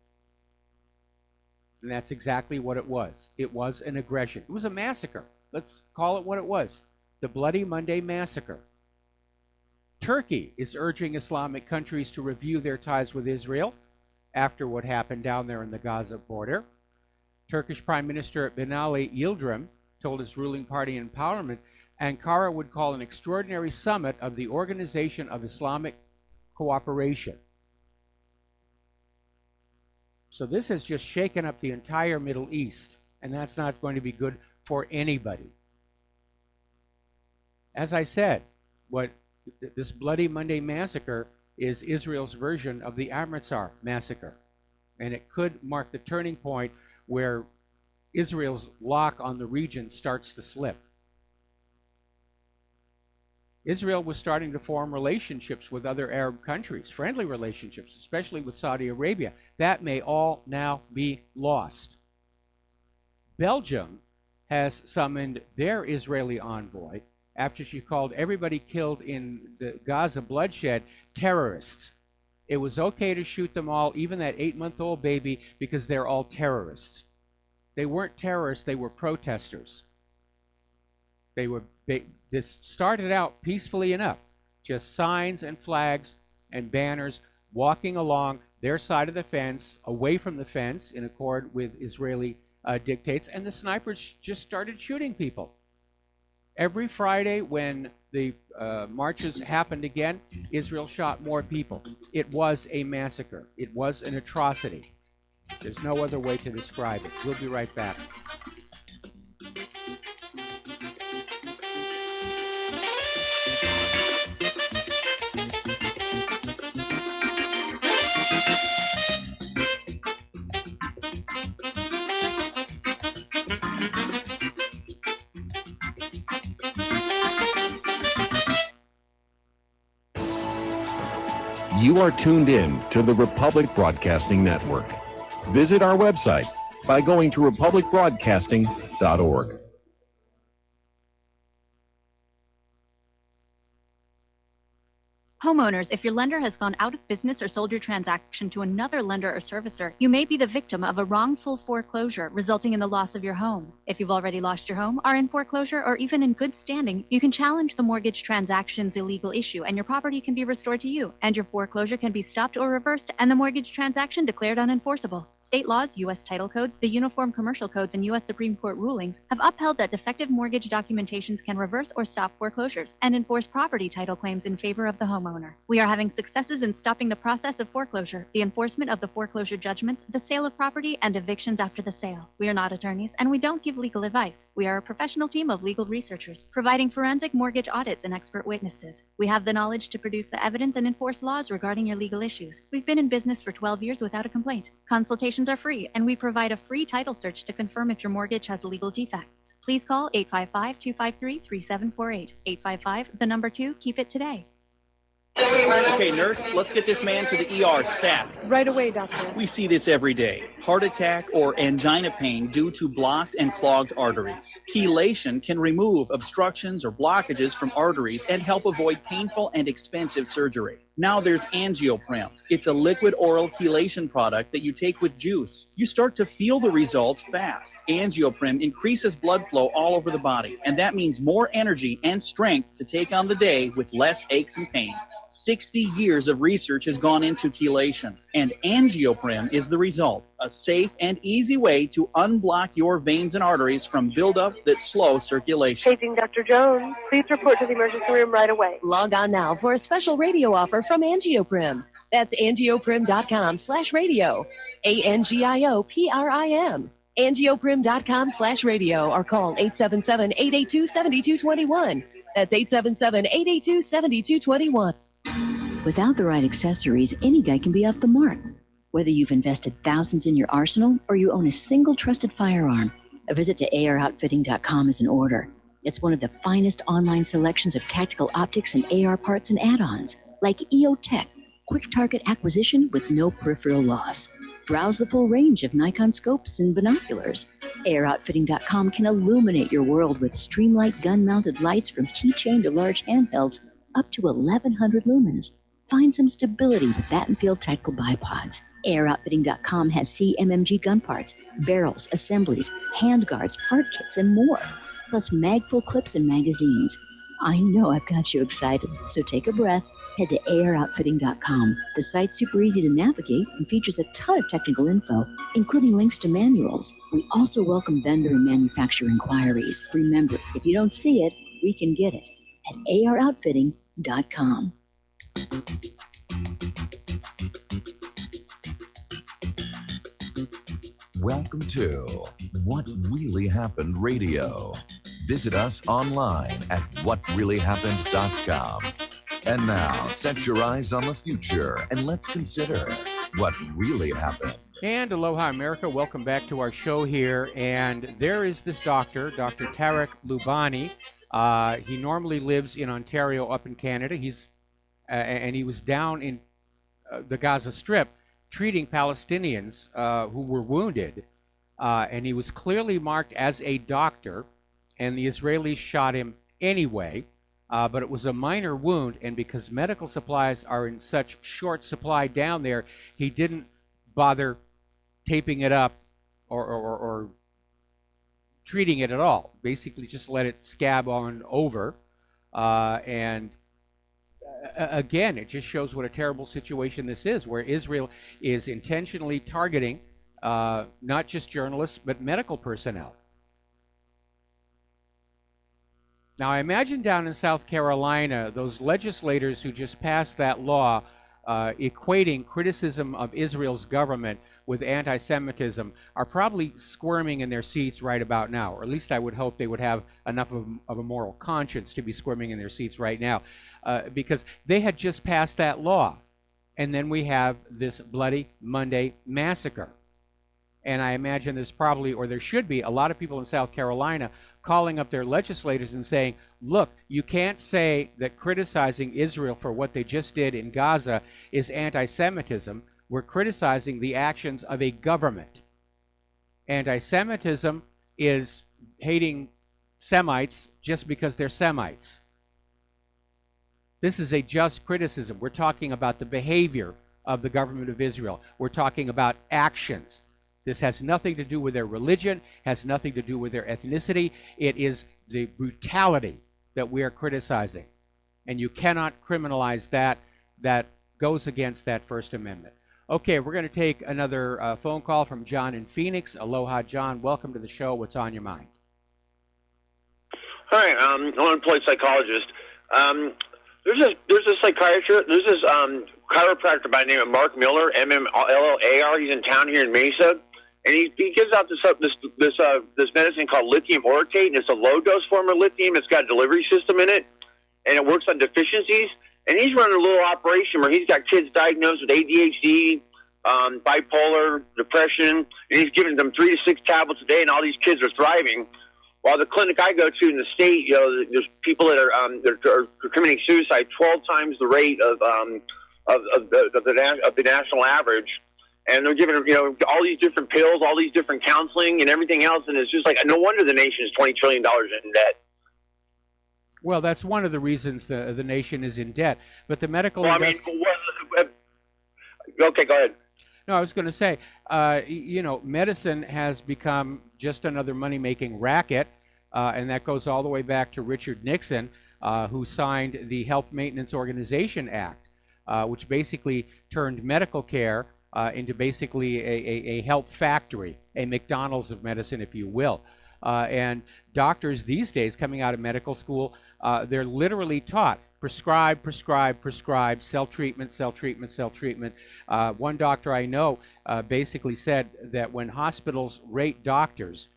And that's exactly what it was. It was an aggression. It was a massacre. Let's call it what it was. The Bloody Monday Massacre. Turkey is urging Islamic countries to review their ties with Israel after what happened down there in the Gaza border. Turkish Prime Minister Binali Yildirim told his ruling party in parliament Ankara would call an extraordinary summit of the Organization of Islamic Cooperation. So this has just shaken up the entire Middle East, and that's not going to be good for anybody. As I said, what this Bloody Monday Massacre is Israel's version of the Amritsar Massacre, and it could mark the turning point where Israel's lock on the region starts to slip. Israel was starting to form relationships with other Arab countries, friendly relationships, especially with Saudi Arabia. That may all now be lost. Belgium has summoned their Israeli envoy after she called everybody killed in the Gaza bloodshed terrorists. It was okay to shoot them all, even that 8-month-old baby, because they're all terrorists. They weren't terrorists, they were protesters. This started out peacefully enough, just signs and flags and banners walking along their side of the fence, away from the fence, in accord with Israeli dictates, and the snipers just started shooting people. Every Friday when the marches happened again, Israel shot more people. It was a massacre. It was an atrocity. There's no other way to describe it. We'll be right back. You are tuned in to the Republic Broadcasting Network. Visit our website by going to republicbroadcasting.org. Homeowners, if your lender has gone out of business or sold your transaction to another lender or servicer, you may be the victim of a wrongful foreclosure, resulting in the loss of your home. If you've already lost your home, are in foreclosure, or even in good standing, you can challenge the mortgage transaction's illegal issue, and your property can be restored to you, and your foreclosure can be stopped or reversed, and the mortgage transaction declared unenforceable. State laws, U.S. title codes, the Uniform Commercial Codes, and U.S. Supreme Court rulings have upheld that defective mortgage documentations can reverse or stop foreclosures and enforce property title claims in favor of the homeowner. We are having successes in stopping the process of foreclosure, the enforcement of the foreclosure judgments, the sale of property, and evictions after the sale. We are not attorneys, and we don't give legal advice. We are a professional team of legal researchers, providing forensic mortgage audits and expert witnesses. We have the knowledge to produce the evidence and enforce laws regarding your legal issues. We've been in business for 12 years without a complaint. Consultations are free, and we provide a free title search to confirm if your mortgage has legal defects. Please call 855-253-3748. 855, 2, keep it today. Okay, nurse, let's get this man to the ER stat. Right away, doctor. We see this every day. Heart attack or angina pain due to blocked and clogged arteries. Chelation can remove obstructions or blockages from arteries and help avoid painful and expensive surgery. Now there's Angioprim. It's a liquid oral chelation product that you take with juice. You start to feel the results fast. Angioprim increases blood flow all over the body, and that means more energy and strength to take on the day with less aches and pains. 60 years of research has gone into chelation, and Angioprim is the result. A safe and easy way to unblock your veins and arteries from buildup that slows circulation. Paging Dr. Jones. Please report to the emergency room right away. Log on now for a special radio offer from Angioprim. That's angioprim.com/radio. ANGIOPRIM. Angioprim.com/radio or call 877-882-7221. That's 877-882-7221. Without the right accessories, any guy can be off the mark. Whether you've invested thousands in your arsenal or you own a single trusted firearm, a visit to AROutfitting.com is in order. It's one of the finest online selections of tactical optics and AR parts and add-ons, like EOTech, quick target acquisition with no peripheral loss. Browse the full range of Nikon scopes and binoculars. AROutfitting.com can illuminate your world with Streamlight gun-mounted lights from keychain to large handhelds up to 1,100 lumens. Find some stability with Battenfield tactical bipods. AirOutfitting.com has CMMG gun parts, barrels, assemblies, handguards, part kits, and more, plus mag-full clips and magazines. I know I've got you excited, so take a breath. Head to AirOutfitting.com. The site's super easy to navigate and features a ton of technical info, including links to manuals. We also welcome vendor and manufacturer inquiries. Remember, if you don't see it, we can get it at AROutfitting.com. Welcome to What Really Happened Radio. Visit us online at whatreallyhappened.com. And now, set your eyes on the future and let's consider what really happened. And aloha, America. Welcome back to our show here. And there is this doctor, Dr. Tarek Loubani, He normally lives in Ontario, up in Canada. And he was down in the Gaza Strip treating Palestinians who were wounded. And he was clearly marked as a doctor, and the Israelis shot him anyway. But it was a minor wound, and because medical supplies are in such short supply down there, he didn't bother taping it up or treating it at all. Basically just let it scab on over. And again, it just shows what a terrible situation this is, where Israel is intentionally targeting not just journalists, but medical personnel. Now, I imagine down in South Carolina, those legislators who just passed that law equating criticism of Israel's government with anti-Semitism are probably squirming in their seats right about now, or at least I would hope they would have enough of a moral conscience to be squirming in their seats right now, because they had just passed that law, and then we have this Bloody Monday massacre. And I imagine there's probably, or there should be, a lot of people in South Carolina calling up their legislators and saying, look, you can't say that criticizing Israel for what they just did in Gaza is anti-Semitism. We're criticizing the actions of a government. Anti-Semitism is hating Semites just because they're Semites. This is a just criticism. We're talking about the behavior of the government of Israel. We're talking about actions. This has nothing to do with their religion, has nothing to do with their ethnicity. It is the brutality that we are criticizing. And you cannot criminalize that. That goes against that First Amendment. Okay, we're going to take another phone call from John in Phoenix. Aloha, John. Welcome to the show. What's on your mind? Hi, I want to play psychologist. There's a psychiatrist. There's this chiropractor by the name of Mark Miller, MMLLAR. He's in town here in Mesa, and he gives out this medicine called lithium orotate, and it's a low dose form of lithium. It's got a delivery system in it, and it works on deficiencies. And he's running a little operation where he's got kids diagnosed with ADHD, bipolar, depression, and he's giving them 3 to 6 tablets a day, and all these kids are thriving. While the clinic I go to in the state, there's people that are committing suicide 12 times the rate of the national average, and they're giving all these different pills, all these different counseling, and everything else, and it's just like no wonder the nation is $20 trillion in debt. Well, that's one of the reasons the nation is in debt. But the medical okay, go ahead. No, I was going to say, medicine has become just another money-making racket, and that goes all the way back to Richard Nixon, who signed the Health Maintenance Organization Act, which basically turned medical care into basically a health factory, a McDonald's of medicine, if you will. And doctors these days coming out of medical school, they're literally taught prescribe, prescribe, prescribe, sell treatment, sell treatment, sell treatment. One doctor I know basically said that when hospitals rate doctors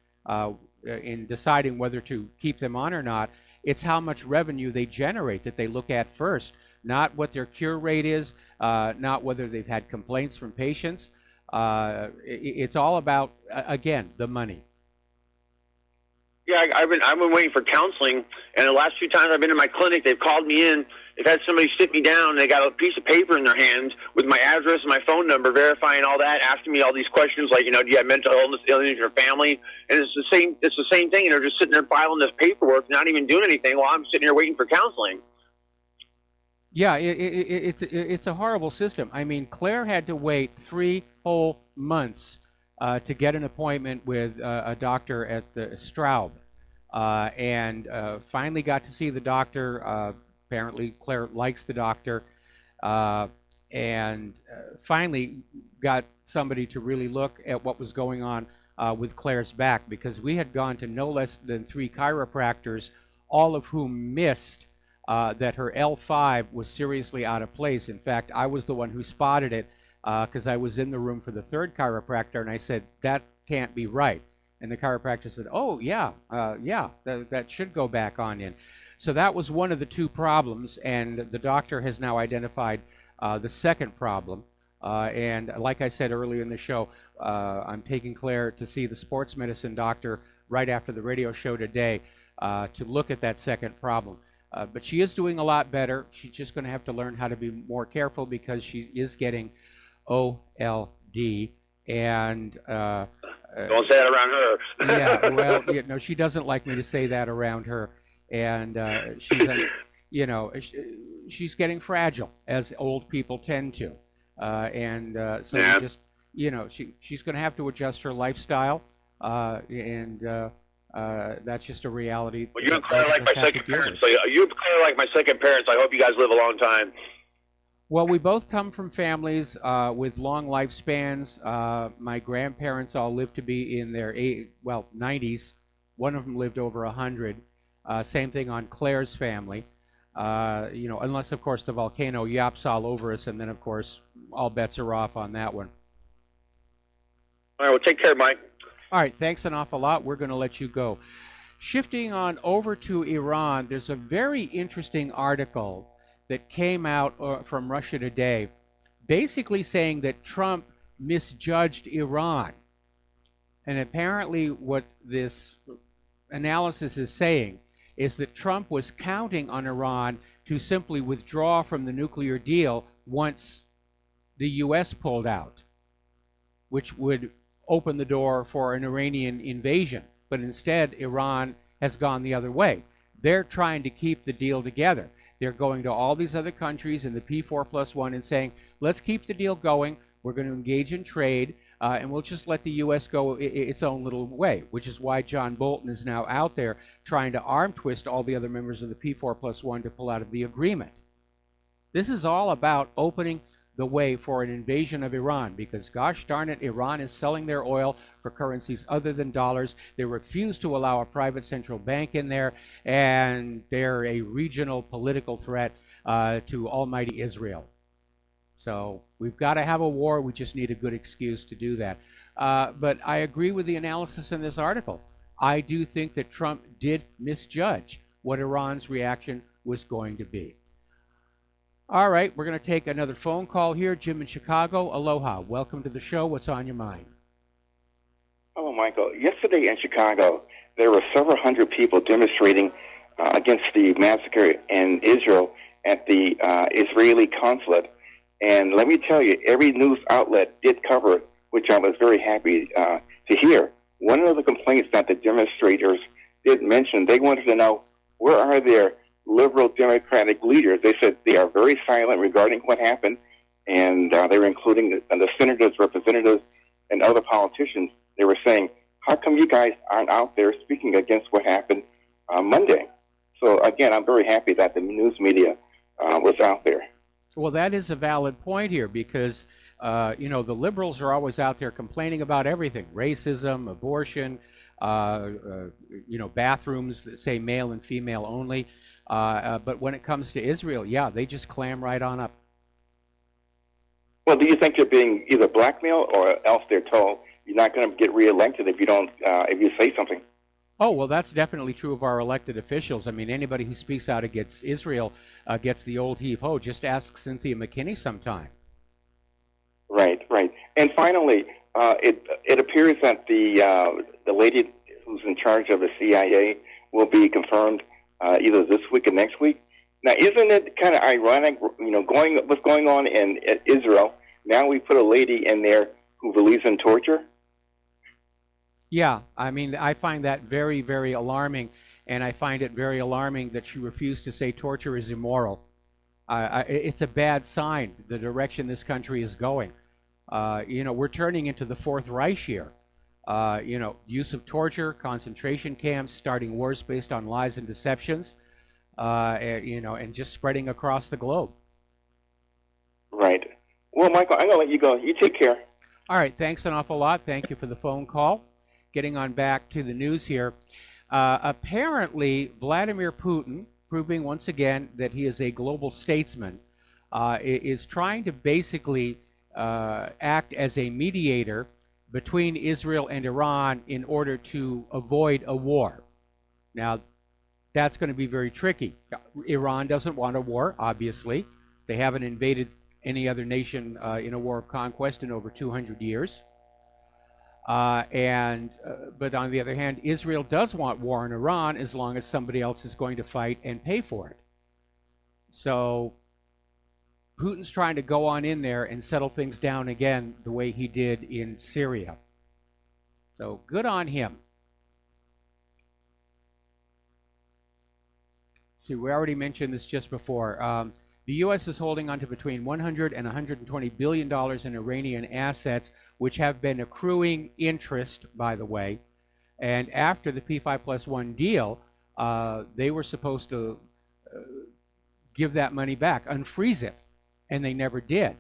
in deciding whether to keep them on or not, it's how much revenue they generate that they look at first, not what their cure rate is, not whether they've had complaints from patients. It's all about, again, the money. Yeah, I've been waiting for counseling, and the last few times I've been in my clinic, they've called me in. They've had somebody sit me down, and they got a piece of paper in their hands with my address and my phone number, verifying all that, asking me all these questions like, do you have mental illness in your family? And it's the same thing, and they're just sitting there filing this paperwork, not even doing anything while I'm sitting here waiting for counseling. Yeah, it's a horrible system. I mean, Claire had to wait 3 whole months to get an appointment with a doctor at the Straub, and finally got to see the doctor. Apparently, Claire likes the doctor, and finally got somebody to really look at what was going on with Claire's back, because we had gone to no less than 3 chiropractors, all of whom missed that her L5 was seriously out of place. In fact, I was the one who spotted it, because I was in the room for the 3rd chiropractor, and I said, that can't be right. And the chiropractor said, oh, yeah, that should go back on in. So that was one of the 2 problems, and the doctor has now identified the 2nd problem. And like I said earlier in the show, I'm taking Claire to see the sports medicine doctor right after the radio show today. to look at that second problem. But she is doing a lot better. She's just going to have to learn how to be more careful because she is getting OLD. And don't say that around her. yeah, well, no, she doesn't like me to say that around her. And she's, she's getting fragile, as old people tend to. So Yeah. we just, she's going to have to adjust her lifestyle. That's just a reality. Well, you and that Claire are like both my of us have to second deal parents. with. So you and Claire are like my second parents. I hope you guys live a long time. Well, we both come from families with long lifespans. My grandparents all lived to be in their 90s. One of them lived over 100. Same thing on Claire's family. Unless, of course, the volcano yaps all over us, and then, of course, all bets are off on that one. All right, well, take care, Mike. All right, thanks an awful lot. We're going to let you go. Shifting on over to Iran, there's a very interesting article that came out from Russia Today, basically saying that Trump misjudged Iran. And apparently what this analysis is saying is that Trump was counting on Iran to simply withdraw from the nuclear deal once the U.S. pulled out, which would open the door for an Iranian invasion. But instead, Iran has gone the other way. They're trying to keep the deal together. They're going to all these other countries in the P4+1 and saying, let's keep the deal going. We're going to engage in trade, and we'll just let the U.S. go its own little way, which is why John Bolton is now out there trying to arm twist all the other members of the P4+1 to pull out of the agreement. This is all about opening the way for an invasion of Iran because, gosh darn it, Iran is selling their oil for currencies other than dollars. They refuse to allow a private central bank in there, and they're a regional political threat to almighty Israel. So we've got to have a war. We just need a good excuse to do that. But I agree with the analysis in this article. I do think that Trump did misjudge what Iran's reaction was going to be. All right, we're going to take another phone call here. Jim in Chicago. Aloha. Welcome to the show. What's on your mind? Hello, Michael. Yesterday in Chicago, there were several hundred people demonstrating against the massacre in Israel at the Israeli consulate. And let me tell you, every news outlet did cover it, which I was very happy to hear. One of the complaints that the demonstrators did mention, they wanted to know, where are their liberal Democratic leaders? They said they are very silent regarding what happened, and they were including the senators, representatives, and other politicians. They were saying, how come you guys aren't out there speaking against what happened on Monday? So, again, I'm very happy that the news media was out there. Well, that is a valid point here because, the liberals are always out there complaining about everything, racism, abortion, bathrooms that say male and female only. But when it comes to Israel, yeah, they just clam right on up. Well, do you think you're being either blackmailed or else they're told you're not going to get reelected if you don't, if you say something? Oh, well, that's definitely true of our elected officials. I mean, anybody who speaks out against Israel gets the old heave-ho. Just ask Cynthia McKinney sometime. Right. And finally, it appears that the lady who's in charge of the CIA will be confirmed either this week or next week. Now, isn't it kind of ironic, what's going on in Israel? Now we put a lady in there who believes in torture? Yeah, I mean, I find that very, very alarming, and I find it very alarming that she refused to say torture is immoral. It's a bad sign, the direction this country is going. We're turning into the Fourth Reich here. Use of torture, concentration camps, starting wars based on lies and deceptions, and just spreading across the globe. Right. Well, Michael, I'm going to let you go. You take care. All right. Thanks an awful lot. Thank you for the phone call. Getting on back to the news here. Apparently, Vladimir Putin, proving once again that he is a global statesman, is trying to basically act as a mediator between Israel and Iran in order to avoid a war. Now, that's going to be very tricky. Iran doesn't want a war, obviously. They haven't invaded any other nation in a war of conquest in over 200 years. But on the other hand, Israel does want war in Iran as long as somebody else is going to fight and pay for it. So Putin's trying to go on in there and settle things down again the way he did in Syria. So good on him. See, we already mentioned this just before. The U.S. is holding on to between $100 and $120 billion in Iranian assets, which have been accruing interest, by the way. And after the P5+1 deal, they were supposed to give that money back, unfreeze it, and they never did.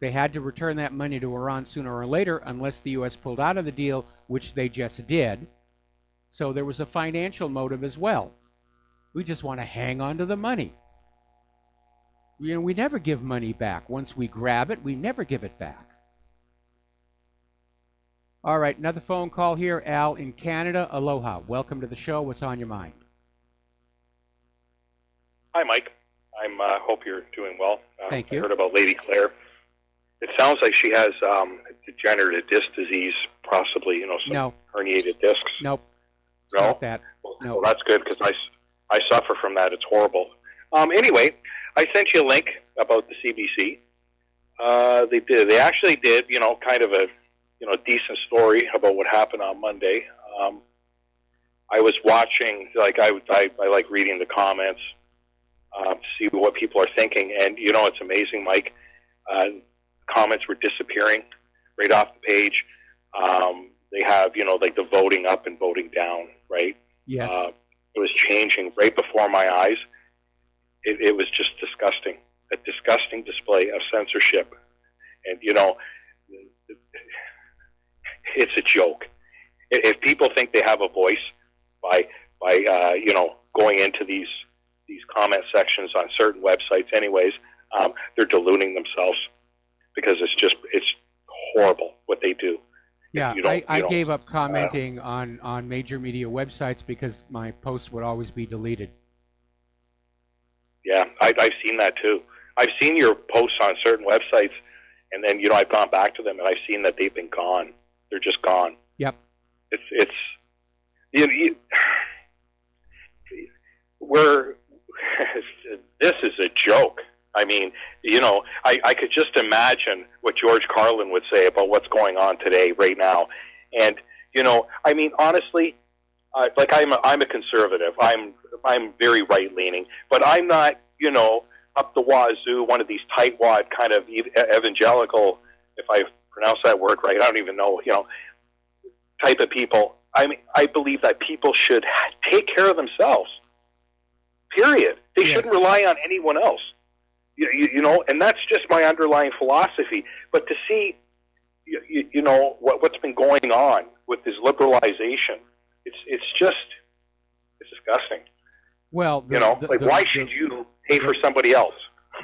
They had to return that money to Iran sooner or later unless the U.S. pulled out of the deal, which they just did. So there was a financial motive as well. We just want to hang on to the money. You know, we never give money back. Once we grab it, we never give it back. All right, another phone call here. Al in Canada. Aloha. Welcome to the show. What's on your mind? Hi, Mike. I hope you're doing well. Thank you. I heard about Lady Claire. It sounds like she has degenerative disc disease, possibly, some herniated discs. Nope. It's No? not that. No. Well, that's good because I suffer from that. It's horrible. Anyway, I sent you a link about the CBC. They actually did, kind of a, decent story about what happened on Monday. I was watching, I like reading the comments, to see what people are thinking. And, it's amazing, Mike. Comments were disappearing right off the page. They have, like the voting up and voting down, right? Yes. It was changing right before my eyes. It was just disgusting. A disgusting display of censorship. And, it's a joke. If people think they have a voice by going into these comment sections on certain websites anyways, they're deluding themselves because it's horrible what they do. Yeah, I gave up commenting on major media websites because my posts would always be deleted. Yeah, I've seen that too. I've seen your posts on certain websites, and then I've gone back to them and I've seen that they've been gone. They're just gone. Yep. It's this is a joke. I mean, I could just imagine what George Carlin would say about what's going on today, right now. And, I mean, honestly, I'm a conservative. I'm very right-leaning, but I'm not, up the wazoo, one of these tightwad kind of evangelical, if I pronounce that word right, I don't even know, type of people. I mean, I believe that people should take care of themselves, period. They shouldn't rely on anyone else. And that's just my underlying philosophy. But to see, what's been going on with this liberalization, it's disgusting. Well, why should you pay for somebody else?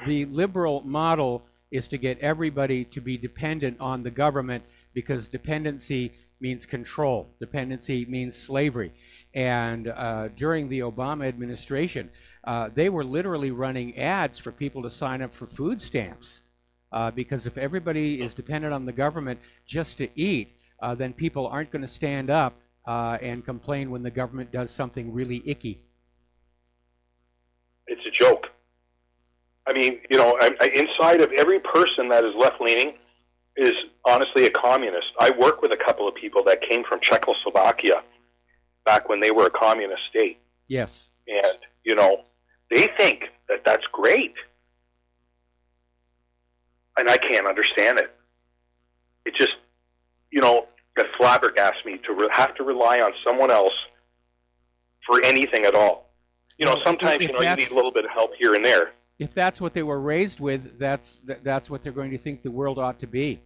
The liberal model is to get everybody to be dependent on the government because dependency means control. Dependency means slavery. And during the Obama administration, they were literally running ads for people to sign up for food stamps. Because if everybody is dependent on the government just to eat, then people aren't going to stand up and complain when the government does something really icky. It's a joke. I mean, inside of every person that is left-leaning is honestly a communist. I work with a couple of people that came from Czechoslovakia back when they were a communist state. Yes. And, they think that that's great. And I can't understand it. It just, that flabbergasts me to have to rely on someone else for anything at all. Sometimes, you need a little bit of help here and there. If that's what they were raised with, that's what they're going to think the world ought to be.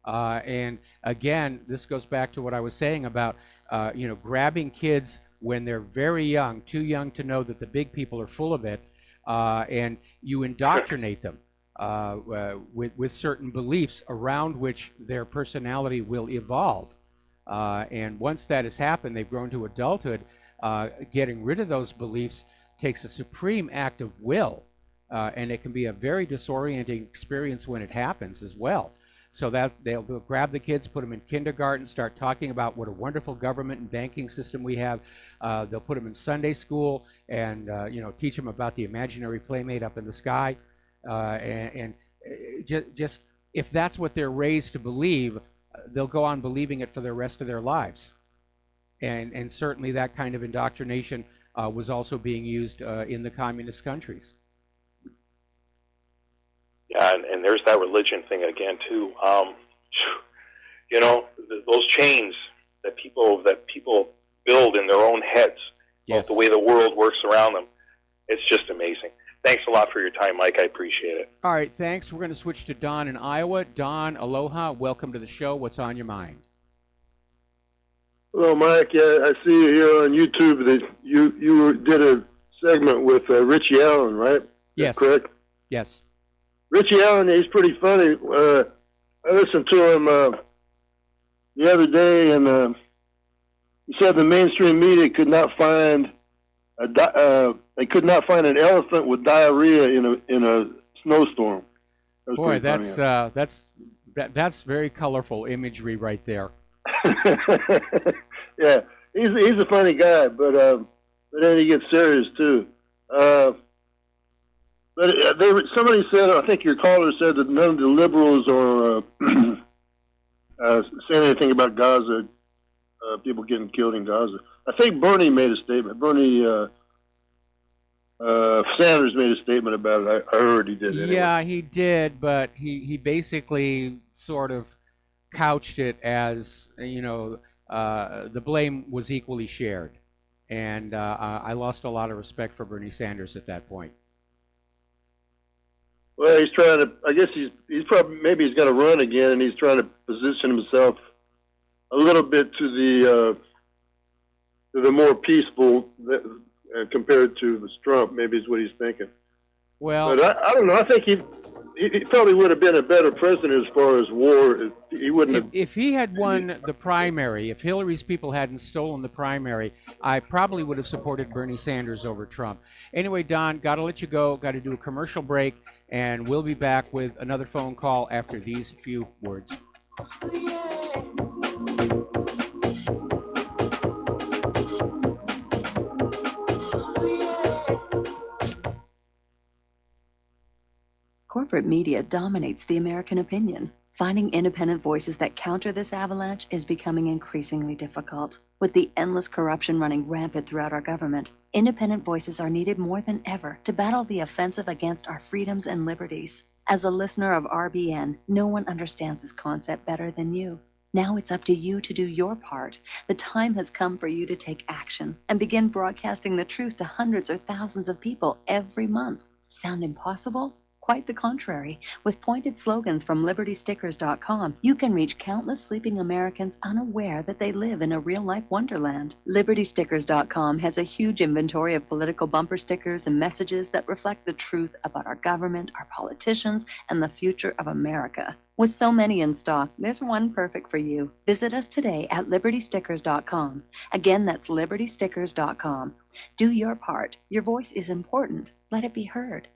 And again, this goes back to what I was saying about, grabbing kids when they're very young, too young to know that the big people are full of it, and you indoctrinate them with certain beliefs around which their personality will evolve. And once that has happened, they've grown to adulthood, getting rid of those beliefs takes a supreme act of will. And it can be a very disorienting experience when it happens as well. so that they'll grab the kids, put them in kindergarten, start talking about what a wonderful government and banking system we have. They'll put them in Sunday school and teach them about the imaginary playmate up in the sky, and just if that's what they're raised to believe, they'll go on believing it for the rest of their lives. And certainly that kind of indoctrination was also being used in the communist countries. Yeah, and there's that religion thing again too. Those chains that people build in their own heads, yes, the way the world works around them. It's just amazing. Thanks a lot for your time, Mike. I appreciate it. All right, thanks. We're going to switch to Don in Iowa. Don, aloha. Welcome to the show. What's on your mind? Hello, Mike. I see you here on YouTube that you did a segment with Richie Allen, right? Yes. Correct? Yes. Richie Allen, he's pretty funny. I listened to him the other day, and he said the mainstream media could not find they could not find an elephant with diarrhea in a snowstorm. Boy, that's very colorful imagery right there. Yeah, he's a funny guy, but then he gets serious too. But somebody said, I think your caller said that none of the liberals are saying anything about Gaza, people getting killed in Gaza. I think Bernie made a statement. Bernie Sanders made a statement about it. I heard he did. Anyway. Yeah, he did, but he basically sort of couched it as, the blame was equally shared. And I lost a lot of respect for Bernie Sanders at that point. Well, he's trying to, I guess he's probably, maybe he's going to run again, and he's trying to position himself a little bit to the more peaceful compared to Trump, maybe is what he's thinking. Well, but I don't know. I think he probably would have been a better president as far as war. He wouldn't have. If he had won the primary, if Hillary's people hadn't stolen the primary, I probably would have supported Bernie Sanders over Trump. Anyway, Don, got to let you go. Got to do a commercial break, and we'll be back with another phone call after these few words. Corporate media dominates the American opinion. Finding independent voices that counter this avalanche is becoming increasingly difficult. With the endless corruption running rampant throughout our government, independent voices are needed more than ever to battle the offensive against our freedoms and liberties. As a listener of RBN, no one understands this concept better than you. Now it's up to you to do your part. The time has come for you to take action and begin broadcasting the truth to hundreds or thousands of people every month. Sound impossible? Quite the contrary. With pointed slogans from LibertyStickers.com, you can reach countless sleeping Americans unaware that they live in a real-life wonderland. LibertyStickers.com has a huge inventory of political bumper stickers and messages that reflect the truth about our government, our politicians, and the future of America. With so many in stock, there's one perfect for you. Visit us today at LibertyStickers.com. Again, that's LibertyStickers.com. Do your part. Your voice is important. Let it be heard.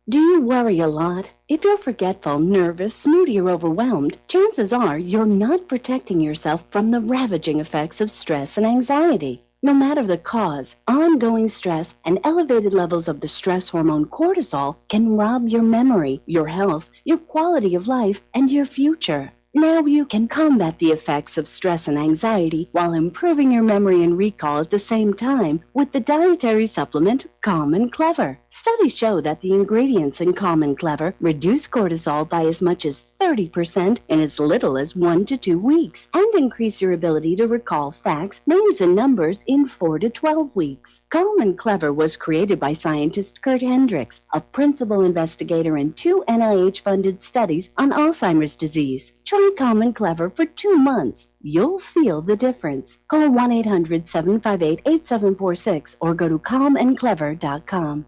Do you worry a lot? If you're forgetful, nervous, moody, or overwhelmed, chances are you're not protecting yourself from the ravaging effects of stress and anxiety. No matter the cause, ongoing stress and elevated levels of the stress hormone cortisol can rob your memory, your health, your quality of life, and your future. Now you can combat the effects of stress and anxiety while improving your memory and recall at the same time with the dietary supplement Calm and Clever. Studies show that the ingredients in Calm and Clever reduce cortisol by as much as 30% in as little as 1 to 2 weeks and increase your ability to recall facts, names, and numbers in 4 to 12 weeks. Calm and Clever was created by scientist Kurt Hendricks, a principal investigator in 2 NIH-funded studies on Alzheimer's disease. Try Calm and Clever for 2 months. You'll feel the difference. Call 1-800-758-8746 or go to calmandclever.com.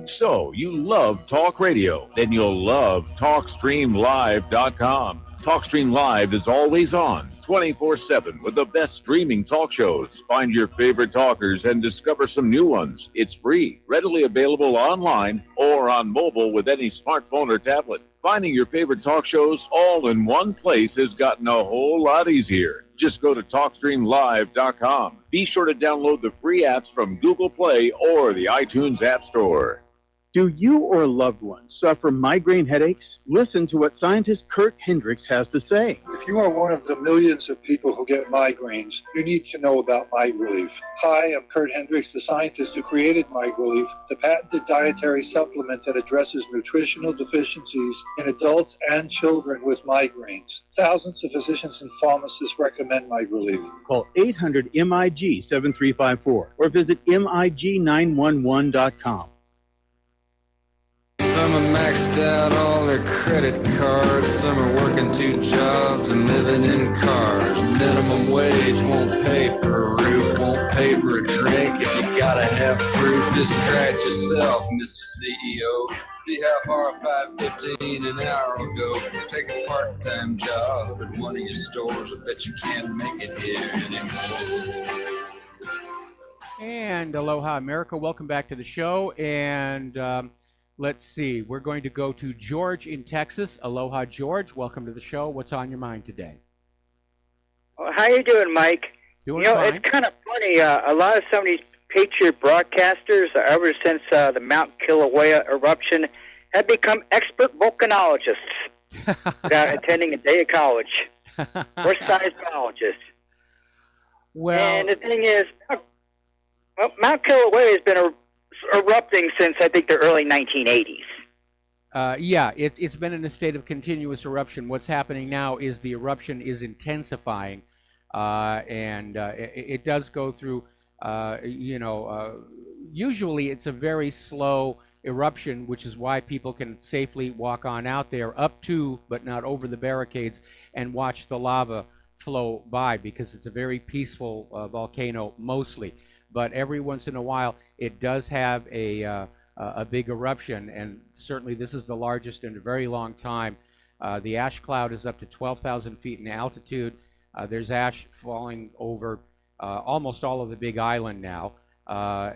So, you love talk radio? Then you'll love TalkStreamLive.com. TalkStream Live is always on, 24/7, with the best streaming talk shows. Find your favorite talkers and discover some new ones. It's free, readily available online or on mobile with any smartphone or tablet. Finding your favorite talk shows all in one place has gotten a whole lot easier. Just go to TalkStreamLive.com. Be sure to download the free apps from Google Play or the iTunes App Store. Do you or a loved one suffer migraine headaches? Listen to what scientist Kurt Hendricks has to say. If you are one of the millions of people who get migraines, you need to know about MigRelief. Hi, I'm Kurt Hendricks, the scientist who created MigRelief, the patented dietary supplement that addresses nutritional deficiencies in adults and children with migraines. Thousands of physicians and pharmacists recommend MigRelief. Call 800-MIG-7354 or visit MIG911.com. Some are maxed out all their credit cards. Some are working 2 jobs and living in cars. Minimum wage won't pay for a roof, won't pay for a drink. If you gotta have proof, just try it yourself, Mr. CEO. See how far $5.15 an hour will go. Take a part-time job at one of your stores. I bet you can't make it here anymore. And aloha, America. Welcome back to the show. And let's see. We're going to go to George in Texas. Aloha, George. Welcome to the show. What's on your mind today? Well, how you doing, Mike? Doing fine. It's kind of funny. A lot of some of these Patriot broadcasters, ever since the Mount Kilauea eruption, have become expert volcanologists without attending a day of college or seismologists. Well, and the thing is, Mount Kilauea has been erupting since, I think, the early 1980s. Yeah, it's been in a state of continuous eruption. What's happening now is the eruption is intensifying, and it does go through, usually it's a very slow eruption, which is why people can safely walk on out there up to, but not over the barricades, and watch the lava flow by, because it's a very peaceful volcano mostly. But every once in a while, it does have a big eruption, and certainly this is the largest in a very long time. The ash cloud is up to 12,000 feet in altitude. There's ash falling over almost all of the Big Island now, but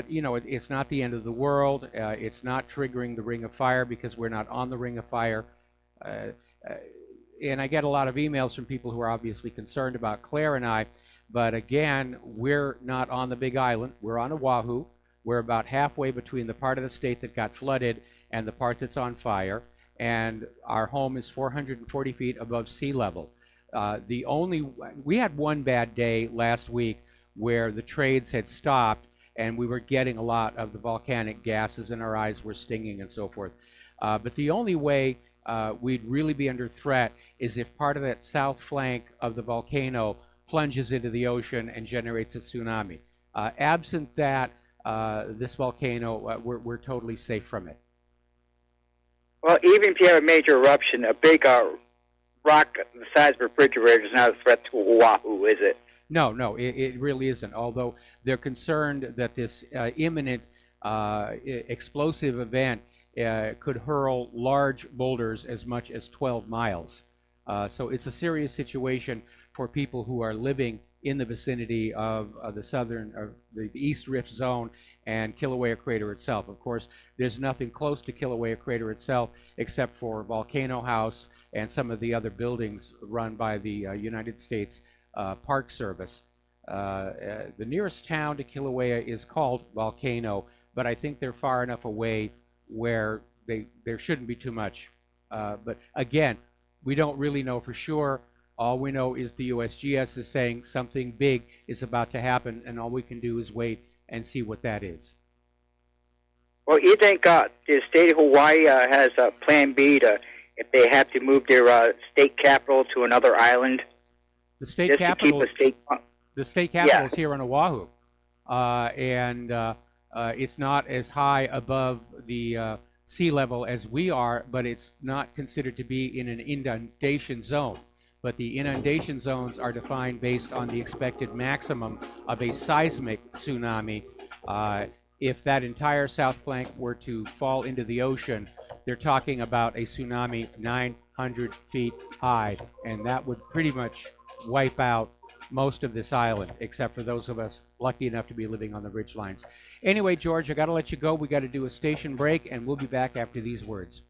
it's not the end of the world. It's not triggering the Ring of Fire because we're not on the Ring of Fire. And I get a lot of emails from people who are obviously concerned about Claire and I. But again, we're not on the Big Island. We're on Oahu. We're about halfway between the part of the state that got flooded and the part that's on fire. And our home is 440 feet above sea level. We had one bad day last week where the trades had stopped and we were getting a lot of the volcanic gases and our eyes were stinging and so forth. But the only way we'd really be under threat is if part of that south flank of the volcano plunges into the ocean and generates a tsunami. Absent that, this volcano, we're totally safe from it. Well, even if you have a major eruption, a big rock the size of a refrigerator is not a threat to Oahu, is it? No, it really isn't. Although they're concerned that this imminent explosive event could hurl large boulders as much as 12 miles. So it's a serious situation for people who are living in the vicinity of the East Rift Zone and Kilauea Crater itself. Of course, there's nothing close to Kilauea Crater itself except for Volcano House and some of the other buildings run by the United States Park Service. The nearest town to Kilauea is called Volcano, but I think they're far enough away where there shouldn't be too much. But again, we don't really know for sure. All we know is the USGS is saying something big is about to happen, and all we can do is wait and see what that is. Well, you think the state of Hawaii has a plan B if they have to move their state capital to another island? The state capital is here on Oahu, and it's not as high above the sea level as we are, but it's not considered to be in an inundation zone. But the inundation zones are defined based on the expected maximum of a seismic tsunami. If that entire south flank were to fall into the ocean, they're talking about a tsunami 900 100 feet high, and that would pretty much wipe out most of this island, except for those of us lucky enough to be living on the ridge lines. Anyway, George, I got to let you go. We got to do a station break, and we'll be back after these words.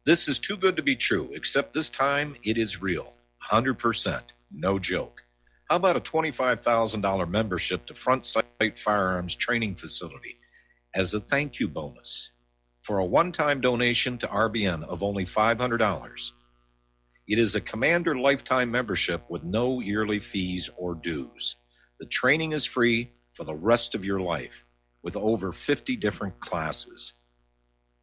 This is too good to be true, except this time it is real. 100%. No joke. How about a $25,000 membership to Front Sight Firearms Training Facility as a thank you bonus for a one-time donation to RBN of only $500? It is a Commander lifetime membership with no yearly fees or dues. The training is free for the rest of your life with over 50 different classes.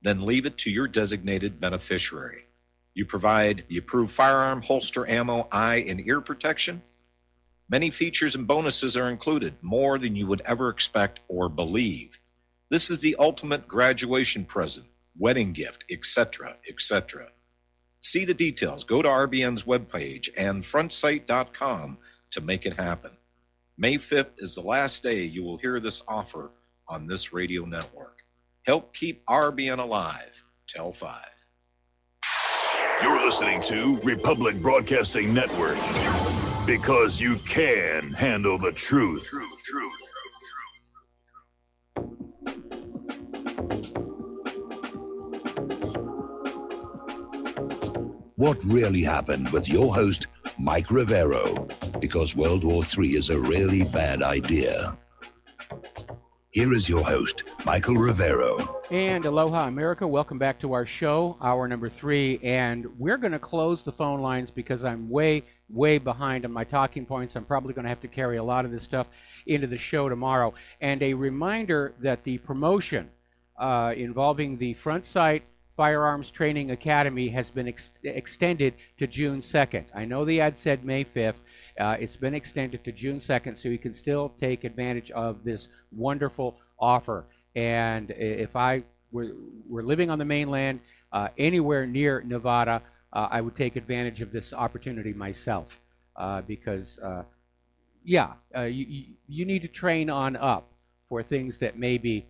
Then leave it to your designated beneficiary. You provide the approved firearm, holster, ammo, eye, and ear protection. Many features and bonuses are included, more than you would ever expect or believe. This is the ultimate graduation present, wedding gift, etc., etc. See the details. Go to RBN's webpage and frontsight.com to make it happen. May 5th is the last day you will hear this offer on this radio network. Help keep RBN alive. Tell 5. You're listening to Republic Broadcasting Network because you can handle the truth. What really happened with your host, Mike Rivero, because World War III is a really bad idea. Here is your host, Michael Rivero. And aloha, America. Welcome back to our show, hour number 3. And we're going to close the phone lines because I'm way behind on my talking points. I'm probably going to have to carry a lot of this stuff into the show tomorrow. And a reminder that the promotion involving the Front Sight Firearms Training Academy has been extended to June 2nd. I know the ad said May 5th. It's been extended to June 2nd, so you can still take advantage of this wonderful offer. And if I were living on the mainland, anywhere near Nevada, I would take advantage of this opportunity myself because, you need to train on up for things that may be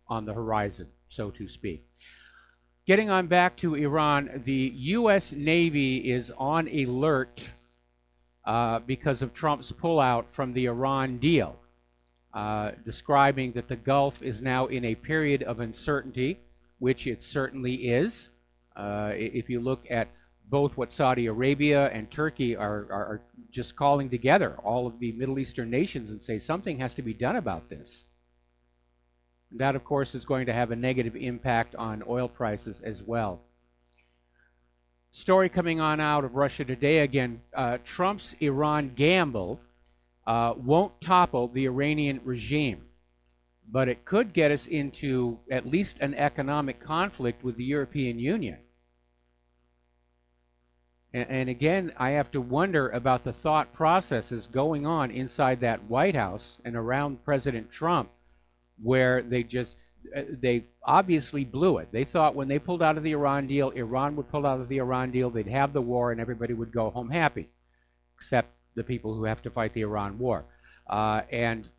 on the horizon, so to speak. Getting on back to Iran, the U.S. Navy is on alert because of Trump's pullout from the Iran deal, describing that the Gulf is now in a period of uncertainty, which it certainly is. If you look at both what Saudi Arabia and Turkey are just calling together, all of the Middle Eastern nations, and say something has to be done about this. That, of course, is going to have a negative impact on oil prices as well. Story coming on out of Russia today again. Trump's Iran gamble won't topple the Iranian regime, but it could get us into at least an economic conflict with the European Union. And again, I have to wonder about the thought processes going on inside that White House and around President Trump, where they obviously blew it. They thought when they pulled out of the Iran deal, Iran would pull out of the Iran deal, they'd have the war, and everybody would go home happy, except the people who have to fight the Iran war. And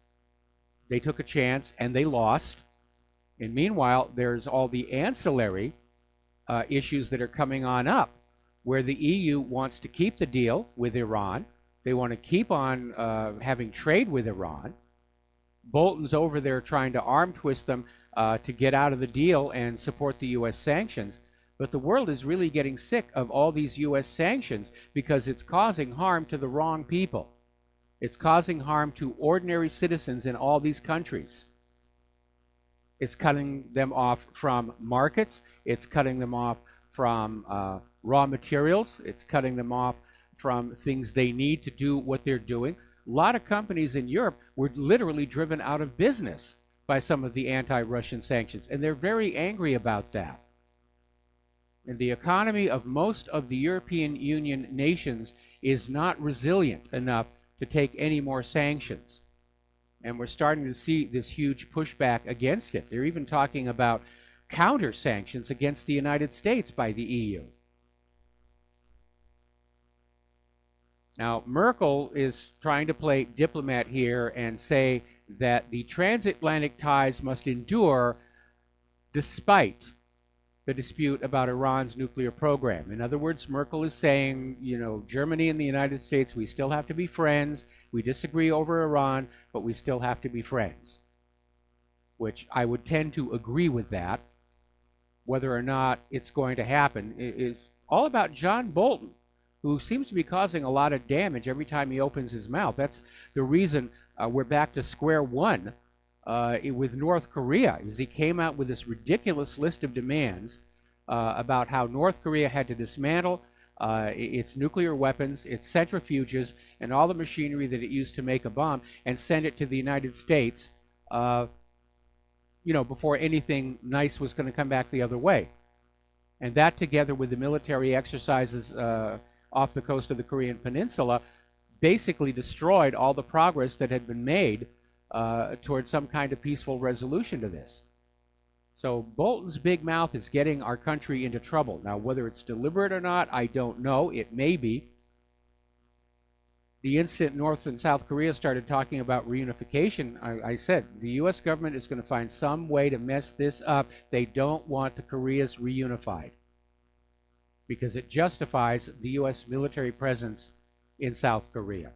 they took a chance, and they lost. And meanwhile, there's all the ancillary issues that are coming on up, where the EU wants to keep the deal with Iran. They want to keep on having trade with Iran. Bolton's over there trying to arm twist them to get out of the deal and support the U.S. sanctions. But the world is really getting sick of all these U.S. sanctions because it's causing harm to the wrong people. It's causing harm to ordinary citizens in all these countries. It's cutting them off from markets. It's cutting them off from raw materials. It's cutting them off from things they need to do what they're doing. A lot of companies in Europe were literally driven out of business by some of the anti-Russian sanctions, and they're very angry about that. And the economy of most of the European Union nations is not resilient enough to take any more sanctions. And we're starting to see this huge pushback against it. They're even talking about counter sanctions against the United States by the EU. Now, Merkel is trying to play diplomat here and say that the transatlantic ties must endure despite the dispute about Iran's nuclear program. In other words, Merkel is saying, you know, Germany and the United States, we still have to be friends. We disagree over Iran, but we still have to be friends. Which I would tend to agree with that. Whether or not it's going to happen is all about John Bolton, who seems to be causing a lot of damage every time he opens his mouth. That's the reason we're back to square one with North Korea, is he came out with this ridiculous list of demands about how North Korea had to dismantle its nuclear weapons, its centrifuges, and all the machinery that it used to make a bomb, and send it to the United States, before anything nice was going to come back the other way. And that, together with the military exercises off the coast of the Korean Peninsula, basically destroyed all the progress that had been made towards some kind of peaceful resolution to this. So Bolton's big mouth is getting our country into trouble. Now, whether it's deliberate or not, I don't know. It may be. The instant North and South Korea started talking about reunification, I said, the U.S. government is going to find some way to mess this up. They don't want the Koreas reunified because it justifies the U.S. military presence in South Korea.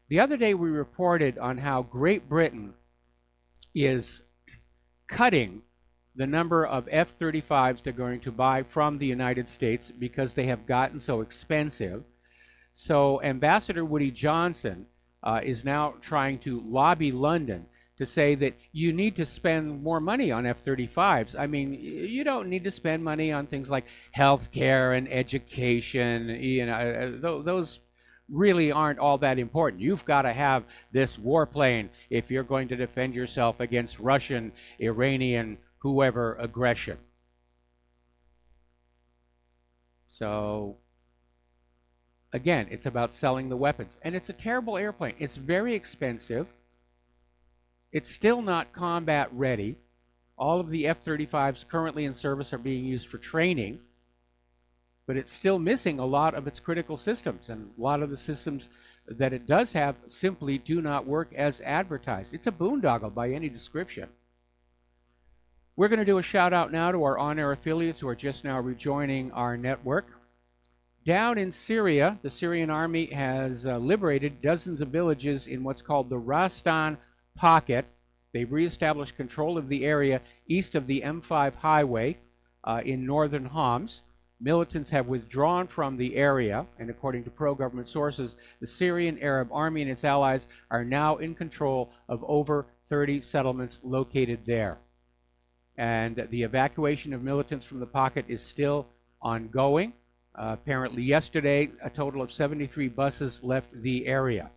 The other day we reported on how Great Britain is cutting the number of F-35s they're going to buy from the United States because they have gotten so expensive. So Ambassador Woody Johnson is now trying to lobby London to say that you need to spend more money on F-35s. I mean, you don't need to spend money on things like healthcare and education. Those really aren't all that important. You've got to have this warplane if you're going to defend yourself against Russian, Iranian, whoever aggression. So, again, it's about selling the weapons. And it's a terrible airplane. It's very expensive. It's still not combat ready. All of the F-35s currently in service are being used for training. But it's still missing a lot of its critical systems. And a lot of the systems that it does have simply do not work as advertised. It's a boondoggle by any description. We're going to do a shout out now to our on-air affiliates who are just now rejoining our network. Down in Syria, the Syrian army has liberated dozens of villages in what's called the Rastan Pocket. They've reestablished control of the area east of the M5 highway in northern Homs. Militants have withdrawn from the area, and according to pro-government sources, the Syrian Arab Army and its allies are now in control of over 30 settlements located there. And the evacuation of militants from the pocket is still ongoing. Apparently yesterday, a total of 73 buses left the area.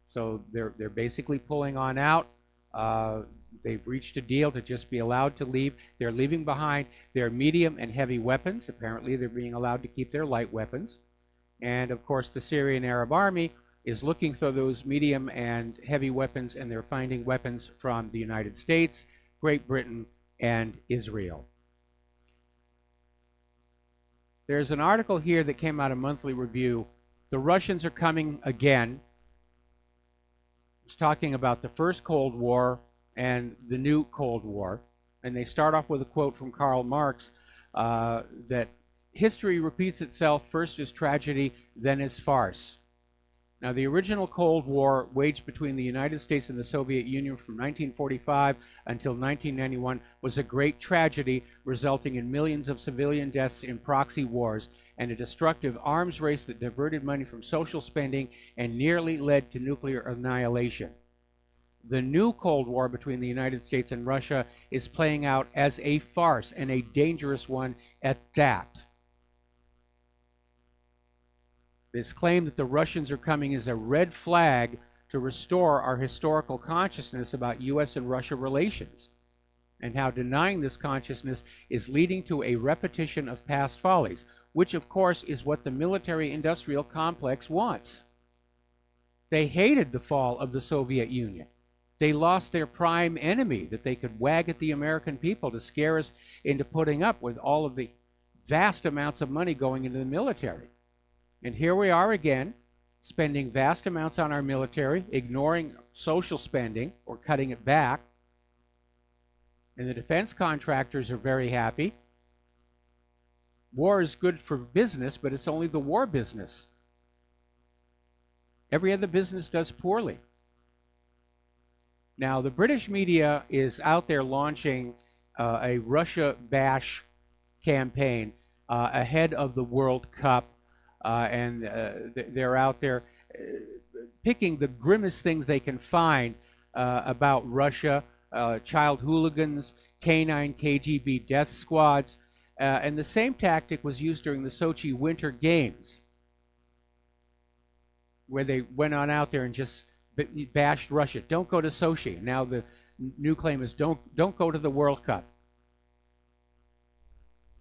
So they're basically pulling on out. They've reached a deal to just be allowed to leave. They're leaving behind their medium and heavy weapons. Apparently, they're being allowed to keep their light weapons. And, of course, the Syrian Arab Army is looking for those medium and heavy weapons, and they're finding weapons from the United States, Great Britain, and Israel. There's an article here that came out of Monthly Review. The Russians are coming again. It's talking about the first Cold War and the new Cold War. And they start off with a quote from Karl Marx that history repeats itself first as tragedy, then as farce. Now, the original Cold War waged between the United States and the Soviet Union from 1945 until 1991 was a great tragedy, resulting in millions of civilian deaths in proxy wars and a destructive arms race that diverted money from social spending and nearly led to nuclear annihilation. The new Cold War between the United States and Russia is playing out as a farce, and a dangerous one at that. This claim that the Russians are coming is a red flag to restore our historical consciousness about U.S. and Russia relations. and how denying this consciousness is leading to a repetition of past follies, which of course is what the military-industrial complex wants. They hated the fall of the Soviet Union. They lost their prime enemy that they could wag at the American people to scare us into putting up with all of the vast amounts of money going into the military. And here we are again, spending vast amounts on our military, ignoring social spending or cutting it back. And the defense contractors are very happy. War is good for business, but it's only the war business. Every other business does poorly. Now, the British media is out there launching a Russia bash campaign ahead of the World Cup, and they're out there picking the grimmest things they can find about Russia, child hooligans, canine KGB death squads, and the same tactic was used during the Sochi Winter Games, where they went on out there and just bashed Russia. Don't go to Sochi. Now the new claim is don't go to the World Cup.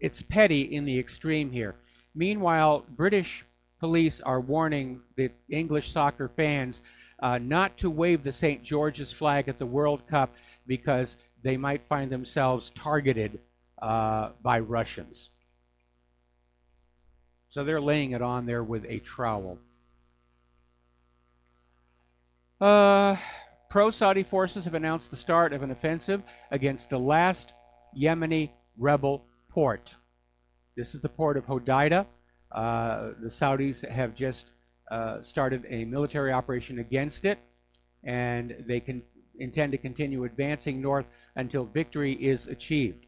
It's petty in the extreme here. Meanwhile, British police are warning the English soccer fans not to wave the St. George's flag at the World Cup because they might find themselves targeted by Russians. So they're laying it on there with a trowel. Pro-Saudi forces have announced the start of an offensive against the last Yemeni rebel port. This is the port of Hodeidah. The Saudis have just started a military operation against it, and they intend to continue advancing north until victory is achieved.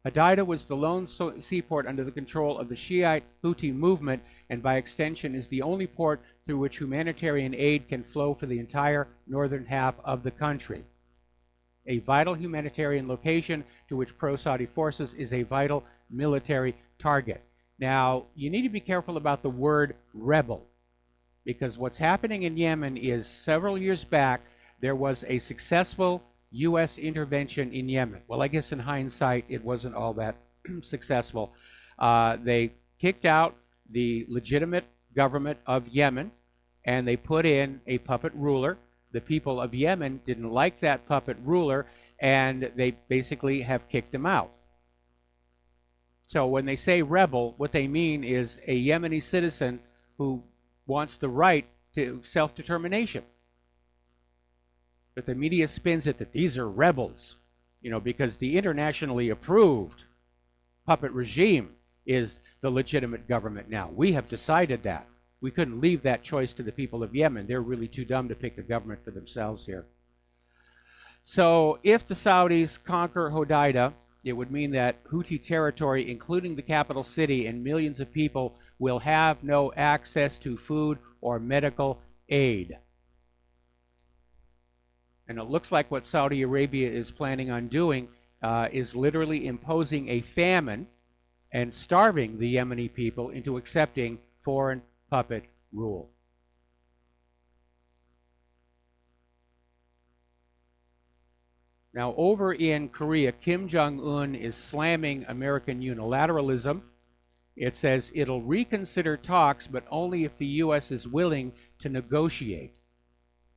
Hodeidah was the lone seaport under the control of the Shiite Houthi movement, and by extension is the only port through which humanitarian aid can flow for the entire northern half of the country. A vital humanitarian location to which pro-Saudi forces is a vital military target. Now, you need to be careful about the word rebel, because what's happening in Yemen is several years back, there was a successful U.S. intervention in Yemen. Well, I guess in hindsight, it wasn't all that successful. They kicked out the legitimate government of Yemen, and they put in a puppet ruler. The people of Yemen didn't like that puppet ruler, and they basically have kicked him out. So when they say rebel, what they mean is a Yemeni citizen who wants the right to self-determination. But the media spins it that these are rebels, because the internationally approved puppet regime is the legitimate government now. We have decided that. We couldn't leave that choice to the people of Yemen. They're really too dumb to pick a government for themselves here. So if the Saudis conquer Hodeidah, it would mean that Houthi territory, including the capital city and millions of people, will have no access to food or medical aid. And it looks like what Saudi Arabia is planning on doing is literally imposing a famine and starving the Yemeni people into accepting foreign puppet rule. Now, over in Korea, Kim Jong-un is slamming American unilateralism. It says it'll reconsider talks, but only if the U.S. is willing to negotiate.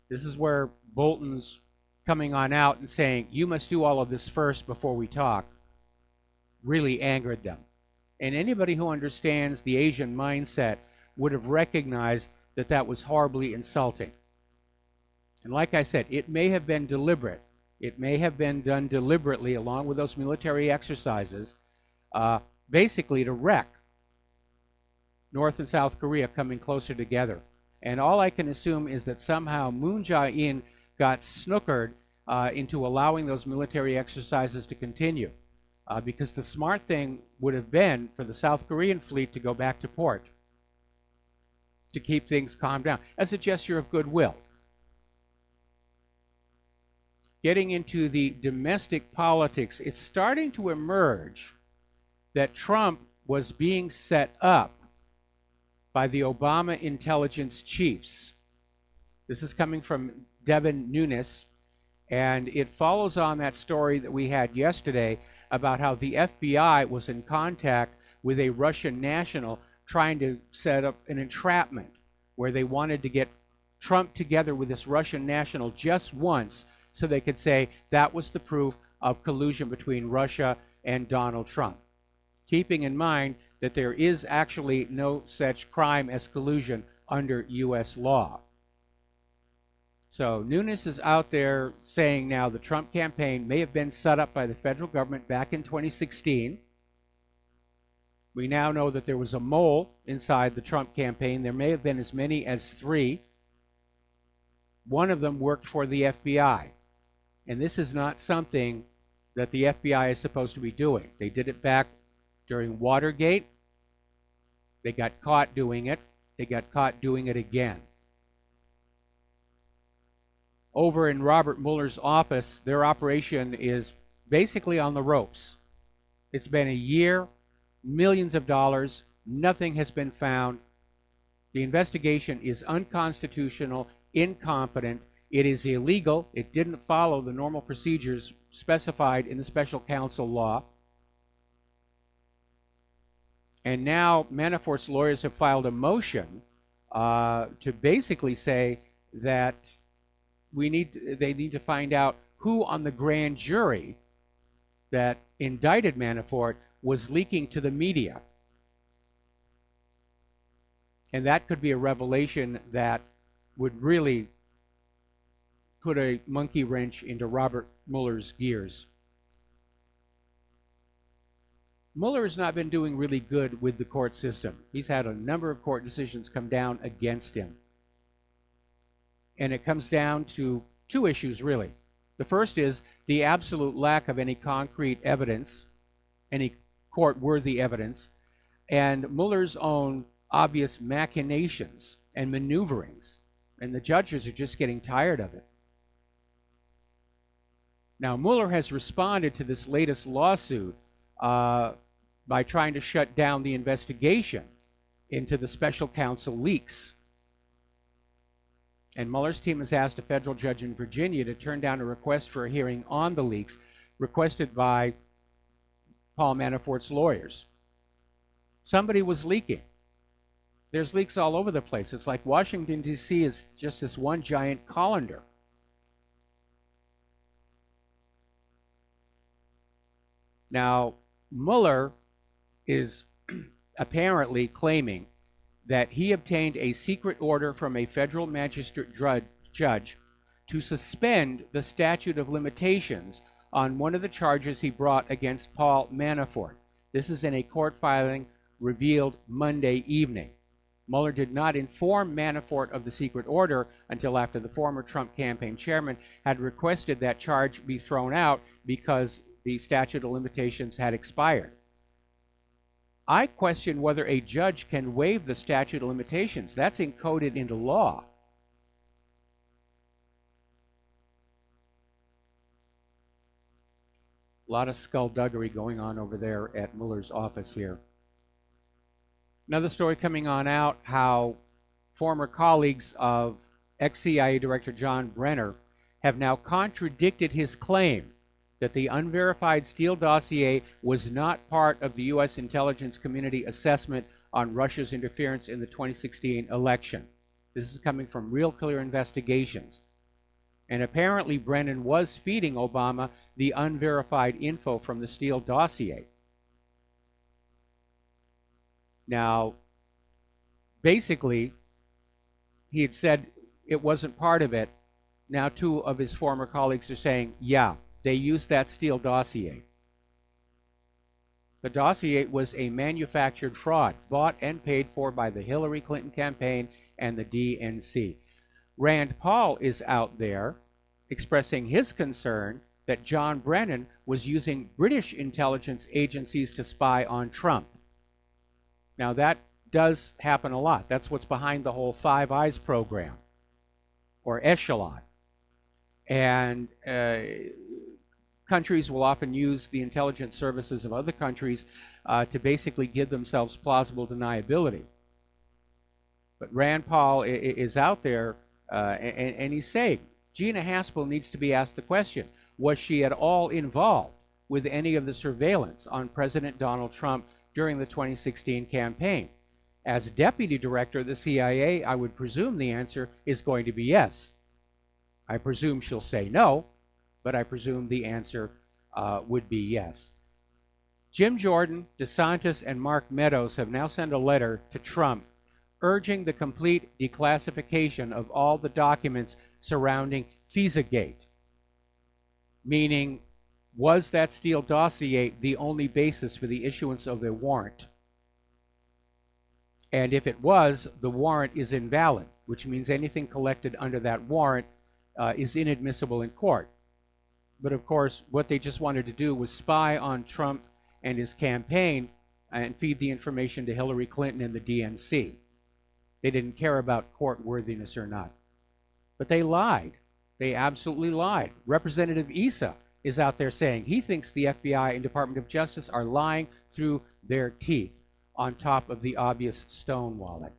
This is where Bolton's coming on out and saying, you must do all of this first before we talk, really angered them. And anybody who understands the Asian mindset would have recognized that that was horribly insulting. And like I said, it may have been deliberate. It may have been done deliberately along with those military exercises, basically to wreck North and South Korea coming closer together. And all I can assume is that somehow Moon Jae-in got snookered into allowing those military exercises to continue. Because the smart thing would have been for the South Korean fleet to go back to port to keep things calmed down as a gesture of goodwill. Getting into the domestic politics, it's starting to emerge that Trump was being set up by the Obama intelligence chiefs. This is coming from Devin Nunes. And it follows on that story that we had yesterday about how the FBI was in contact with a Russian national trying to set up an entrapment where they wanted to get Trump together with this Russian national just once so they could say that was the proof of collusion between Russia and Donald Trump. Keeping in mind that there is actually no such crime as collusion under U.S. law. So Nunes is out there saying now the Trump campaign may have been set up by the federal government back in 2016. We now know that there was a mole inside the Trump campaign. There may have been as many as 3. One of them worked for the FBI. And this is not something that the FBI is supposed to be doing. They did it back during Watergate. They got caught doing it. They got caught doing it again. Over in Robert Mueller's office, their operation is basically on the ropes. It's been a year, millions of dollars, nothing has been found. The investigation is unconstitutional, incompetent, it is illegal, it didn't follow the normal procedures specified in the special counsel law. And now Manafort's lawyers have filed a motion to basically say that they need to find out who on the grand jury that indicted Manafort was leaking to the media. And that could be a revelation that would really put a monkey wrench into Robert Mueller's gears. Mueller has not been doing really good with the court system. He's had a number of court decisions come down against him. And it comes down to 2 issues, really. The first is the absolute lack of any concrete evidence, any court-worthy evidence, and Mueller's own obvious machinations and maneuverings. And the judges are just getting tired of it. Now, Mueller has responded to this latest lawsuit by trying to shut down the investigation into the special counsel leaks. And Mueller's team has asked a federal judge in Virginia to turn down a request for a hearing on the leaks requested by Paul Manafort's lawyers. Somebody was leaking. There's leaks all over the place. It's like Washington, D.C. is just this one giant colander. Now, Mueller is apparently claiming that he obtained a secret order from a federal magistrate judge to suspend the statute of limitations on one of the charges he brought against Paul Manafort. This is in a court filing revealed Monday evening. Mueller did not inform Manafort of the secret order until after the former Trump campaign chairman had requested that charge be thrown out because the statute of limitations had expired. I question whether a judge can waive the statute of limitations. That's encoded into law. A lot of skullduggery going on over there at Mueller's office here. Another story coming on out, how former colleagues of ex-CIA Director John Brenner have now contradicted his claim that the unverified Steele dossier was not part of the U.S. intelligence community assessment on Russia's interference in the 2016 election. This is coming from Real Clear Investigations. And apparently Brennan was feeding Obama the unverified info from the Steele dossier. Now, basically, he had said it wasn't part of it. Now 2 of his former colleagues are saying, yeah, they used that Steele dossier. The dossier was a manufactured fraud, bought and paid for by the Hillary Clinton campaign and the DNC. Rand Paul is out there expressing his concern that John Brennan was using British intelligence agencies to spy on Trump. Now that does happen a lot. That's what's behind the whole Five Eyes program, or Echelon. And countries will often use the intelligence services of other countries to basically give themselves plausible deniability. But Rand Paul is out there and he's saying Gina Haspel needs to be asked the question, was she at all involved with any of the surveillance on President Donald Trump during the 2016 campaign? As deputy director of the CIA, I would presume the answer is going to be yes. I presume she'll say no, but I presume the answer would be yes. Jim Jordan, DeSantis, and Mark Meadows have now sent a letter to Trump urging the complete declassification of all the documents surrounding FISA-Gate, meaning, was that Steele dossier the only basis for the issuance of the warrant? And if it was, the warrant is invalid, which means anything collected under that warrant is inadmissible in court. But of course, what they just wanted to do was spy on Trump and his campaign and feed the information to Hillary Clinton and the DNC. They didn't care about court worthiness or not. But they lied. They absolutely lied. Representative Issa is out there saying he thinks the FBI and Department of Justice are lying through their teeth on top of the obvious stonewalling.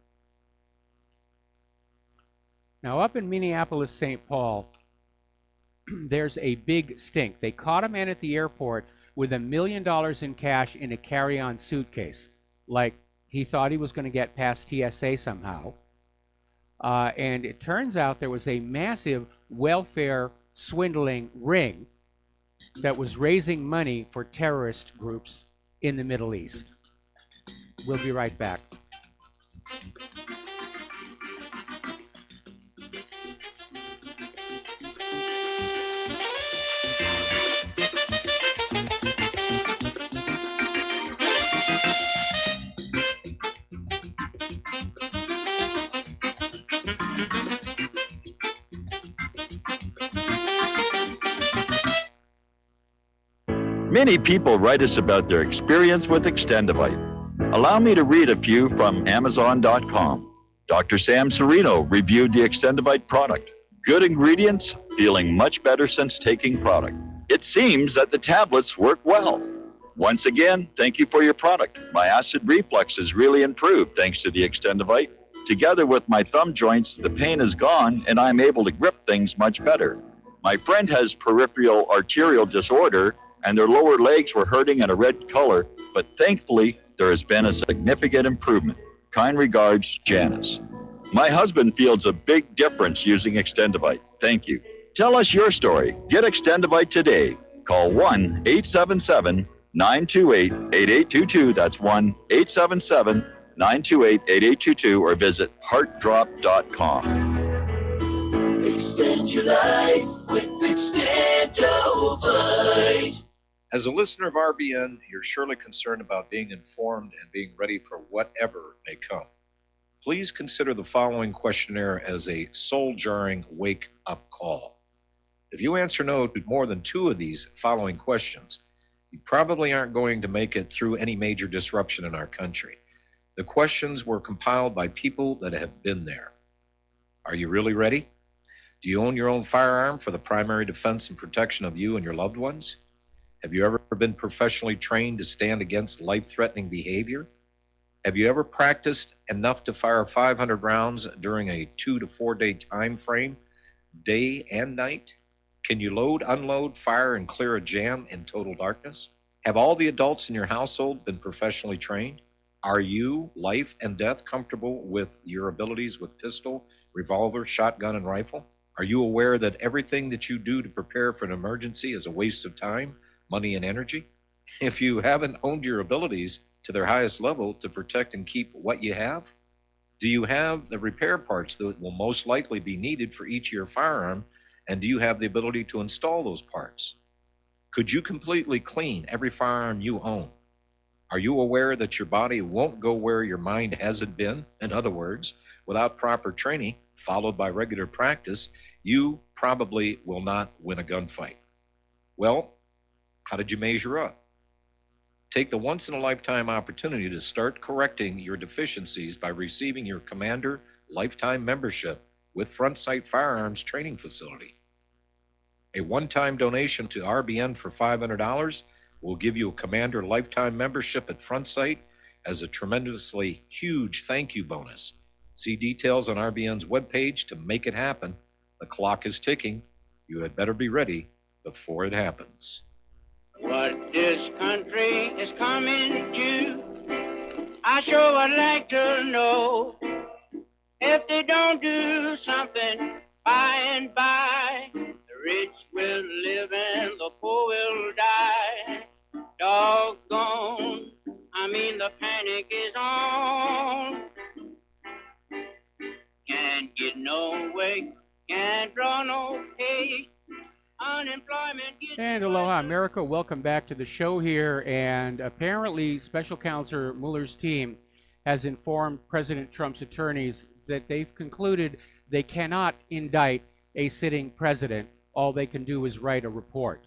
Now, up in Minneapolis, St. Paul, there's a big stink. They caught a man at the airport with $1 million in cash in a carry-on suitcase, like he thought he was going to get past TSA somehow. And it turns out there was a massive welfare swindling ring that was raising money for terrorist groups in the Middle East. We'll be right back. Many people write us about their experience with Extendivite. Allow me to read a few from Amazon.com. Dr. Sam Serino reviewed the Extendivite product. Good ingredients, feeling much better since taking product. It seems that the tablets work well. Once again, thank you for your product. My acid reflux has really improved thanks to the Extendivite. Together with my thumb joints, the pain is gone and I'm able to grip things much better. My friend has peripheral arterial disorder and their lower legs were hurting in a red color, but thankfully, there has been a significant improvement. Kind regards, Janice. My husband feels a big difference using Extendivite. Thank you. Tell us your story. Get Extendivite today. Call 1-877-928-8822. That's 1-877-928-8822 or visit heartdrop.com. Extend your life with Extendivite. As a listener of RBN, you're surely concerned about being informed and being ready for whatever may come. Please consider the following questionnaire as a soul-jarring wake-up call. If you answer no to more than 2 of these following questions, you probably aren't going to make it through any major disruption in our country. The questions were compiled by people that have been there. Are you really ready? Do you own your own firearm for the primary defense and protection of you and your loved ones? Have you ever been professionally trained to stand against life-threatening behavior? Have you ever practiced enough to fire 500 rounds during a 2 to 4 day time frame, day and night? Can you load, unload, fire, and clear a jam in total darkness? Have all the adults in your household been professionally trained? Are you, life and death, comfortable with your abilities with pistol, revolver, shotgun, and rifle? Are you aware that everything that you do to prepare for an emergency is a waste of time, money, and energy? If you haven't honed your abilities to their highest level to protect and keep what you have, do you have the repair parts that will most likely be needed for each of your firearm, and do you have the ability to install those parts? Could you completely clean every firearm you own? Are you aware that your body won't go where your mind hasn't been? In other words, without proper training, followed by regular practice, you probably will not win a gunfight. Well, how did you measure up? Take the once-in-a-lifetime opportunity to start correcting your deficiencies by receiving your Commander Lifetime Membership with Front Sight Firearms Training Facility. A one-time donation to RBN for $500 will give you a Commander Lifetime Membership at Front Sight as a tremendously huge thank you bonus. See details on RBN's webpage to make it happen. The clock is ticking. You had better be ready before it happens. What this country is coming to, I sure would like to know. If they don't do something by and by, the rich will live and the poor will die. Doggone, I mean the panic is on. Can't get no way, can't draw no pay. Unemployment gets And aloha, America. Welcome back to the show here. And apparently, Special Counsel Mueller's team has informed President Trump's attorneys that they've concluded they cannot indict a sitting president. All they can do is write a report.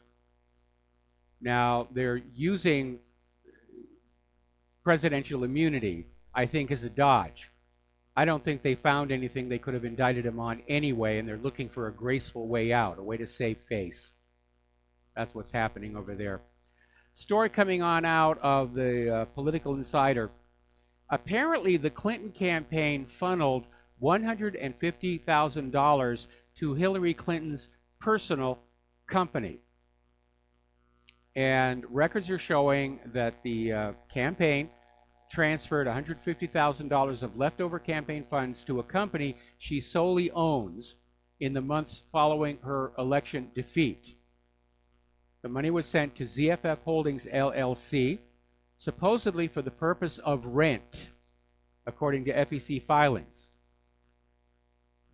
Now, they're using presidential immunity, I think, as a dodge. I don't think they found anything they could have indicted him on anyway, and they're looking for a graceful way out, a way to save face. That's what's happening over there. Story coming on out of the Political Insider. Apparently, the Clinton campaign funneled $150,000 to Hillary Clinton's personal company. And records are showing that the campaign transferred $150,000 of leftover campaign funds to a company she solely owns in the months following her election defeat. The money was sent to ZFF Holdings LLC, supposedly for the purpose of rent, according to FEC filings.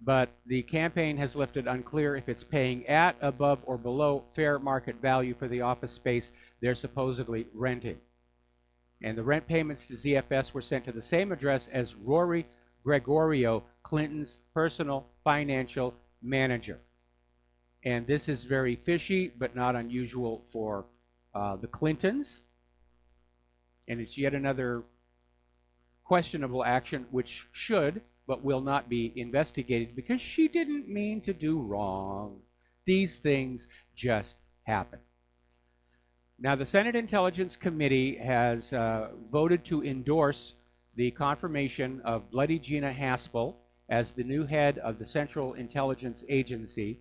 But the campaign has left it unclear if it's paying at, above, or below fair market value for the office space they're supposedly renting. And the rent payments to ZFS were sent to the same address as Rory Gregorio, Clinton's personal financial manager. And this is very fishy, but not unusual for the Clintons. And it's yet another questionable action which should, but will not be investigated because she didn't mean to do wrong. These things just happen. Now, the Senate Intelligence Committee has voted to endorse the confirmation of Bloody Gina Haspel as the new head of the Central Intelligence Agency.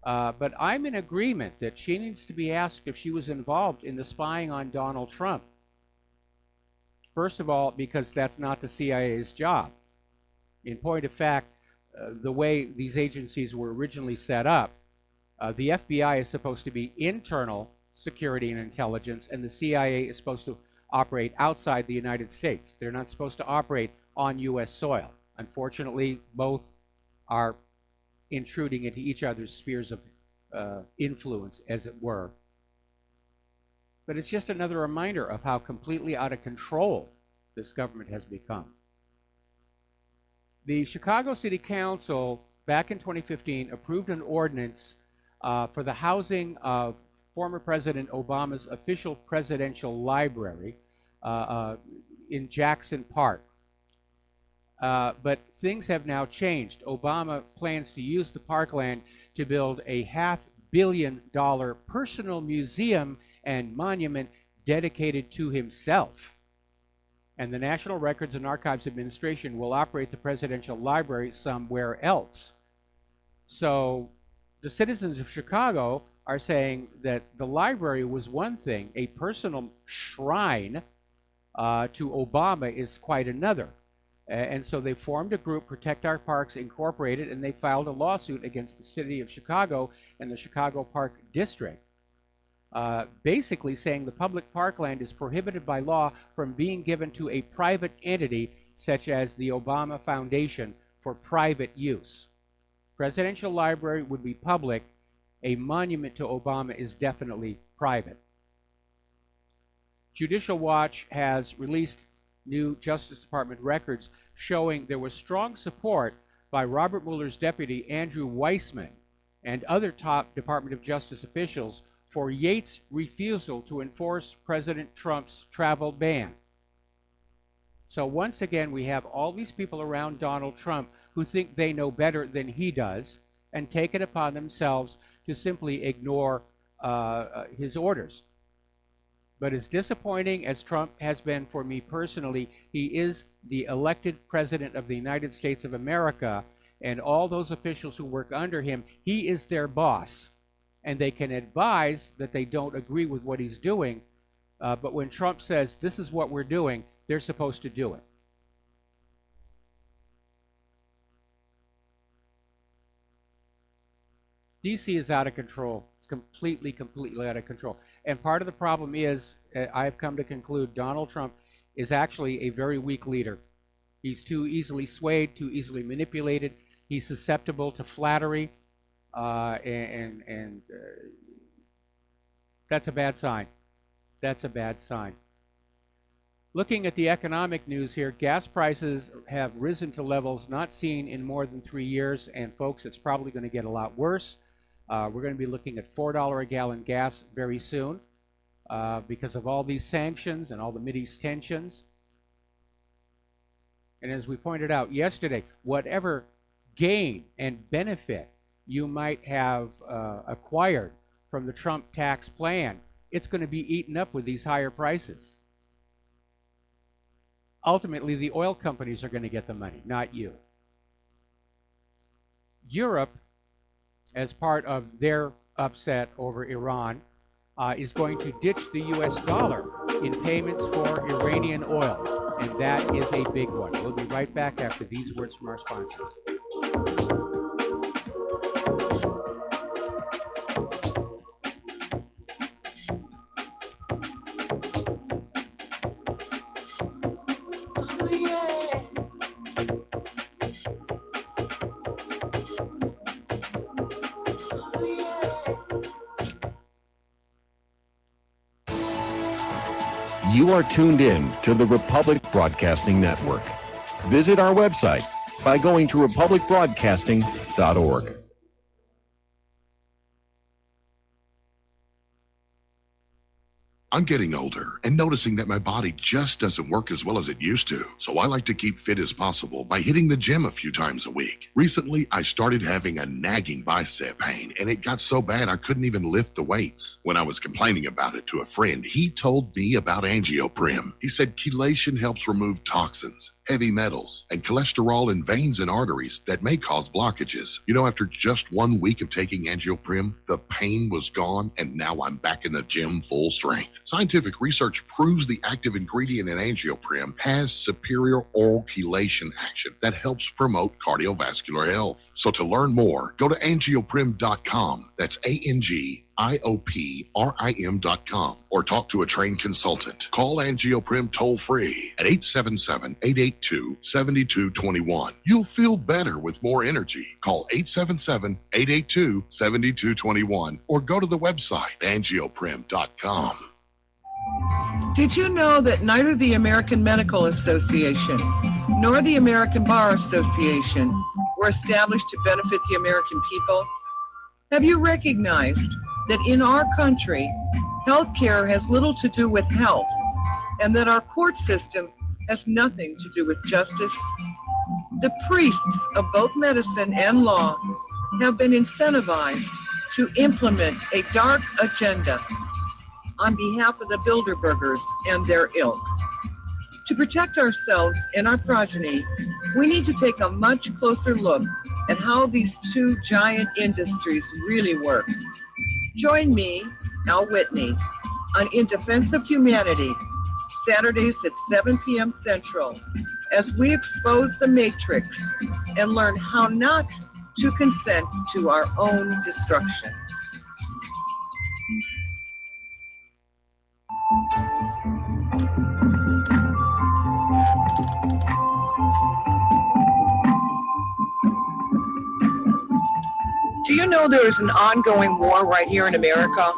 But I'm in agreement that she needs to be asked if she was involved in the spying on Donald Trump. First of all, because that's not the CIA's job. In point of fact, the way these agencies were originally set up, the FBI is supposed to be internal security and intelligence, and the CIA is supposed to operate outside the United States. They're not supposed to operate on U.S. soil. Unfortunately, both are intruding into each other's spheres of influence, as it were. But it's just another reminder of how completely out of control this government has become. The Chicago City Council, back in 2015, approved an ordinance for the housing of former President Obama's official presidential library in Jackson Park. But things have now changed. Obama plans to use the parkland to build a $500 million personal museum and monument dedicated to himself. And the National Records and Archives Administration will operate the presidential library somewhere else. So the citizens of Chicago are saying that the library was one thing, a personal shrine to Obama is quite another. And so they formed a group, Protect Our Parks Incorporated, and they filed a lawsuit against the city of Chicago and the Chicago Park District, basically saying the public parkland is prohibited by law from being given to a private entity such as the Obama Foundation for private use. Presidential library would be public. A monument to Obama is definitely private. Judicial Watch has released new Justice Department records showing there was strong support by Robert Mueller's deputy, Andrew Weissman, and other top Department of Justice officials for Yates' refusal to enforce President Trump's travel ban. So once again, we have all these people around Donald Trump who think they know better than he does and take it upon themselves to simply ignore his orders. But as disappointing as Trump has been for me personally, he is the elected president of the United States of America, and all those officials who work under him, he is their boss. And they can advise that they don't agree with what he's doing, but when Trump says, this is what we're doing, they're supposed to do it. DC is out of control. It's completely out of control. And part of the problem is, I've come to conclude, Donald Trump is actually a very weak leader. He's too easily swayed, too easily manipulated. He's susceptible to flattery, and that's a bad sign. That's a bad sign. Looking at the economic news here, gas prices have risen to levels not seen in more than 3 years, and folks, it's probably going to get a lot worse. We're going to be looking at $4 a gallon gas very soon because of all these sanctions and all the Mideast tensions. And as we pointed out yesterday, whatever gain and benefit you might have acquired from the Trump tax plan, it's going to be eaten up with these higher prices. Ultimately, the oil companies are going to get the money, not you. Europe, as part of their upset over Iran, is going to ditch the US dollar in payments for Iranian oil. And that is a big one. We'll be right back after these words from our sponsors. You are tuned in to the Republic Broadcasting Network. Visit our website by going to republicbroadcasting.org. I'm getting older and noticing that my body just doesn't work as well as it used to. So I like to keep fit as possible by hitting the gym a few times a week. Recently, I started having a nagging bicep pain, and it got so bad I couldn't even lift the weights. When I was complaining about it to a friend, he told me about Angioprim. He said chelation helps remove toxins, heavy metals, and cholesterol in veins and arteries that may cause blockages. You know, after just 1 week of taking Angioprim, the pain was gone, and now I'm back in the gym full strength. Scientific research proves the active ingredient in Angioprim has superior oral chelation action that helps promote cardiovascular health. So to learn more, go to angioprim.com. That's ANGIOPRIM.com, or talk to a trained consultant. Call Angioprim toll free at 877-882-7221. You'll feel better with more energy. Call 877-882-7221 or go to the website angioprim.com. Did you know that neither the American Medical Association nor the American Bar Association were established to benefit the American people? Have you recognized that in our country, healthcare has little to do with health, and that our court system has nothing to do with justice? The priests of both medicine and law have been incentivized to implement a dark agenda on behalf of the Bilderbergers and their ilk. To protect ourselves and our progeny, we need to take a much closer look at how these two giant industries really work. Join me, Al Whitney, on In Defense of Humanity, Saturdays at 7 p.m. Central, as we expose the matrix and learn how not to consent to our own destruction. Do you know there is an ongoing war right here in America?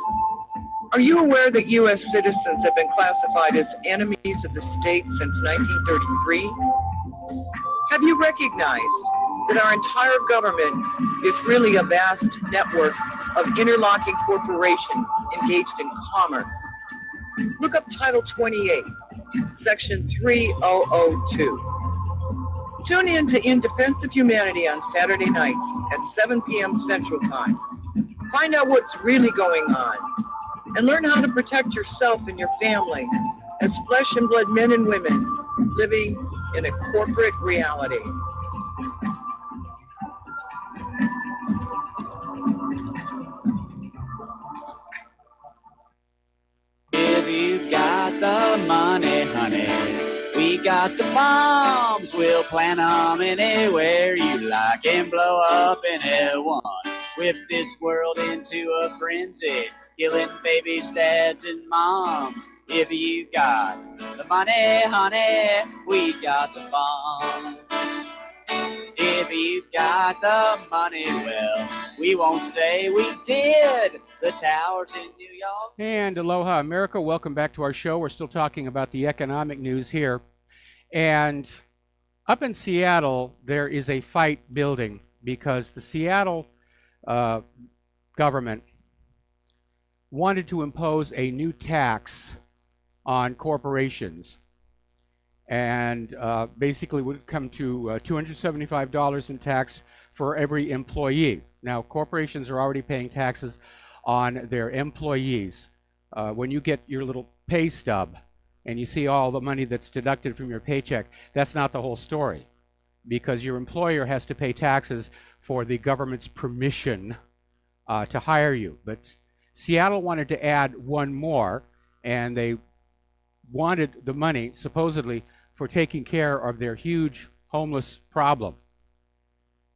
Are you aware that U.S. citizens have been classified as enemies of the state since 1933? Have you recognized that our entire government is really a vast network of interlocking corporations engaged in commerce? Look up Title 28, Section 3002. Tune in to In Defense of Humanity on Saturday nights at 7 p.m. Central Time. Find out what's really going on and learn how to protect yourself and your family as flesh and blood men and women living in a corporate reality. got the bombs, we'll plant 'em anywhere you like and blow up anyone. Whip this world into a frenzy, killing babies, dads, and moms. If you got the money, honey, we got the bomb. If you got the money, well, we won't say we did. The towers in New York. And aloha, America. Welcome back to our show. We're still talking about the economic news here. And up in Seattle, there is a fight building because the Seattle government wanted to impose a new tax on corporations. And basically would come to $275 in tax for every employee. Now, corporations are already paying taxes on their employees. When you get your little pay stub and you see all the money that's deducted from your paycheck, that's not the whole story, because your employer has to pay taxes for the government's permission to hire you. But Seattle wanted to add one more, and they wanted the money, supposedly, for taking care of their huge homeless problem.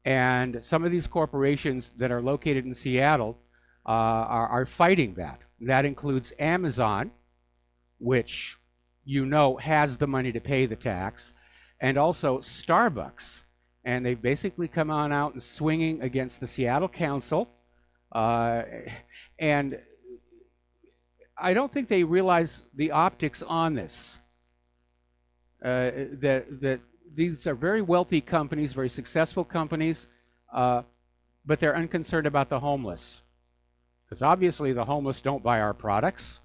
And some of these corporations that are located in Seattle are fighting that. That includes Amazon, which you know has the money to pay the tax, and also Starbucks. And they've basically come on out and swinging against the Seattle Council. And I don't think they realize the optics on this. That these are very wealthy companies, very successful companies, but they're unconcerned about the homeless. Because obviously the homeless don't buy our products.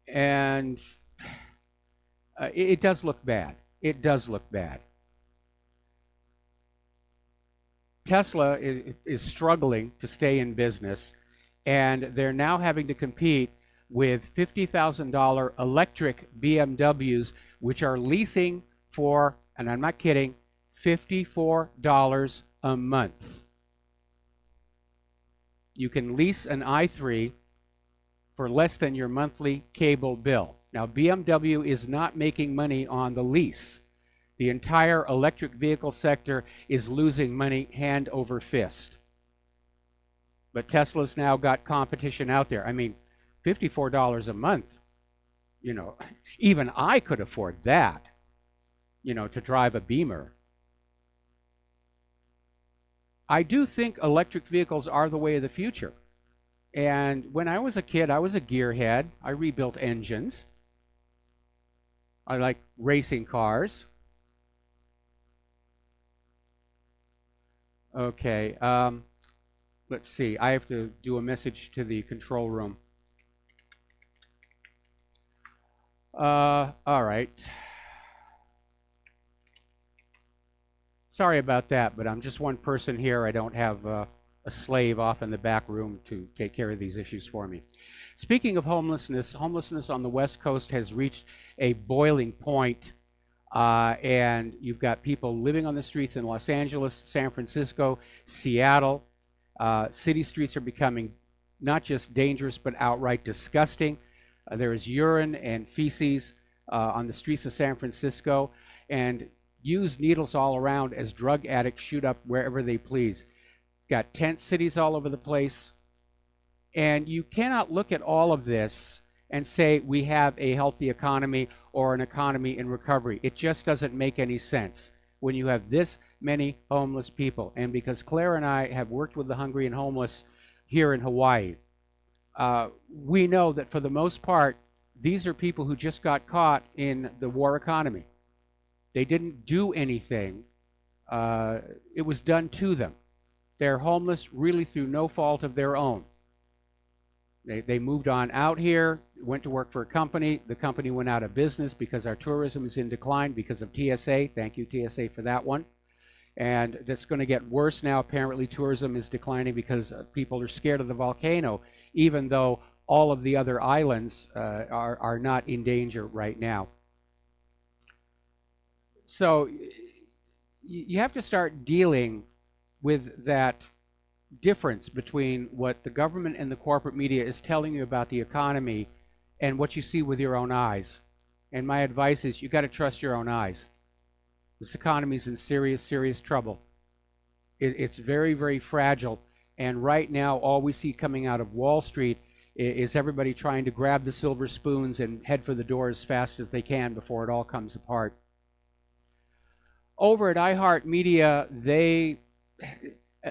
And it does look bad. It does look bad. Tesla is struggling to stay in business, and they're now having to compete with $50,000 electric BMWs, which are leasing for, and I'm not kidding, $54 a month. You can lease an i3 for less than your monthly cable bill. Now, BMW is not making money on the lease. The entire electric vehicle sector is losing money hand over fist. But Tesla's now got competition out there. I mean, $54 a month, you know, even I could afford that, you know, to drive a Beamer. I do think electric vehicles are the way of the future. And when I was a kid, I was a gearhead. I rebuilt engines. I like racing cars. Okay, let's see. I have to do a message to the control room. All right. Sorry about that, but I'm just one person here. I don't have a slave off in the back room to take care of these issues for me. Speaking of homelessness, homelessness on the West Coast has reached a boiling point, and you've got people living on the streets in Los Angeles, San Francisco, Seattle. City streets are becoming not just dangerous, but outright disgusting. There is urine and feces on the streets of San Francisco, and used needles all around as drug addicts shoot up wherever they please. Got tent cities all over the place. And you cannot look at all of this and say we have a healthy economy or an economy in recovery. It just doesn't make any sense when you have this many homeless people. And because Claire and I have worked with the hungry and homeless here in Hawaii, we know that for the most part, these are people who just got caught in the war economy. They didn't do anything. It was done to them. They're homeless really through no fault of their own. They moved on out here, went to work for a company. The company went out of business because our tourism is in decline because of TSA. Thank you, TSA, for that one. And that's going to get worse now. Apparently, tourism is declining because people are scared of the volcano, even though all of the other islands are not in danger right now. So you have to start dealing with that difference between what the government and the corporate media is telling you about the economy and what you see with your own eyes. And my advice is you got to trust your own eyes. This economy is in serious, serious trouble. It's very, very fragile. And right now, all we see coming out of Wall Street is everybody trying to grab the silver spoons and head for the door as fast as they can before it all comes apart. Over at iHeartMedia,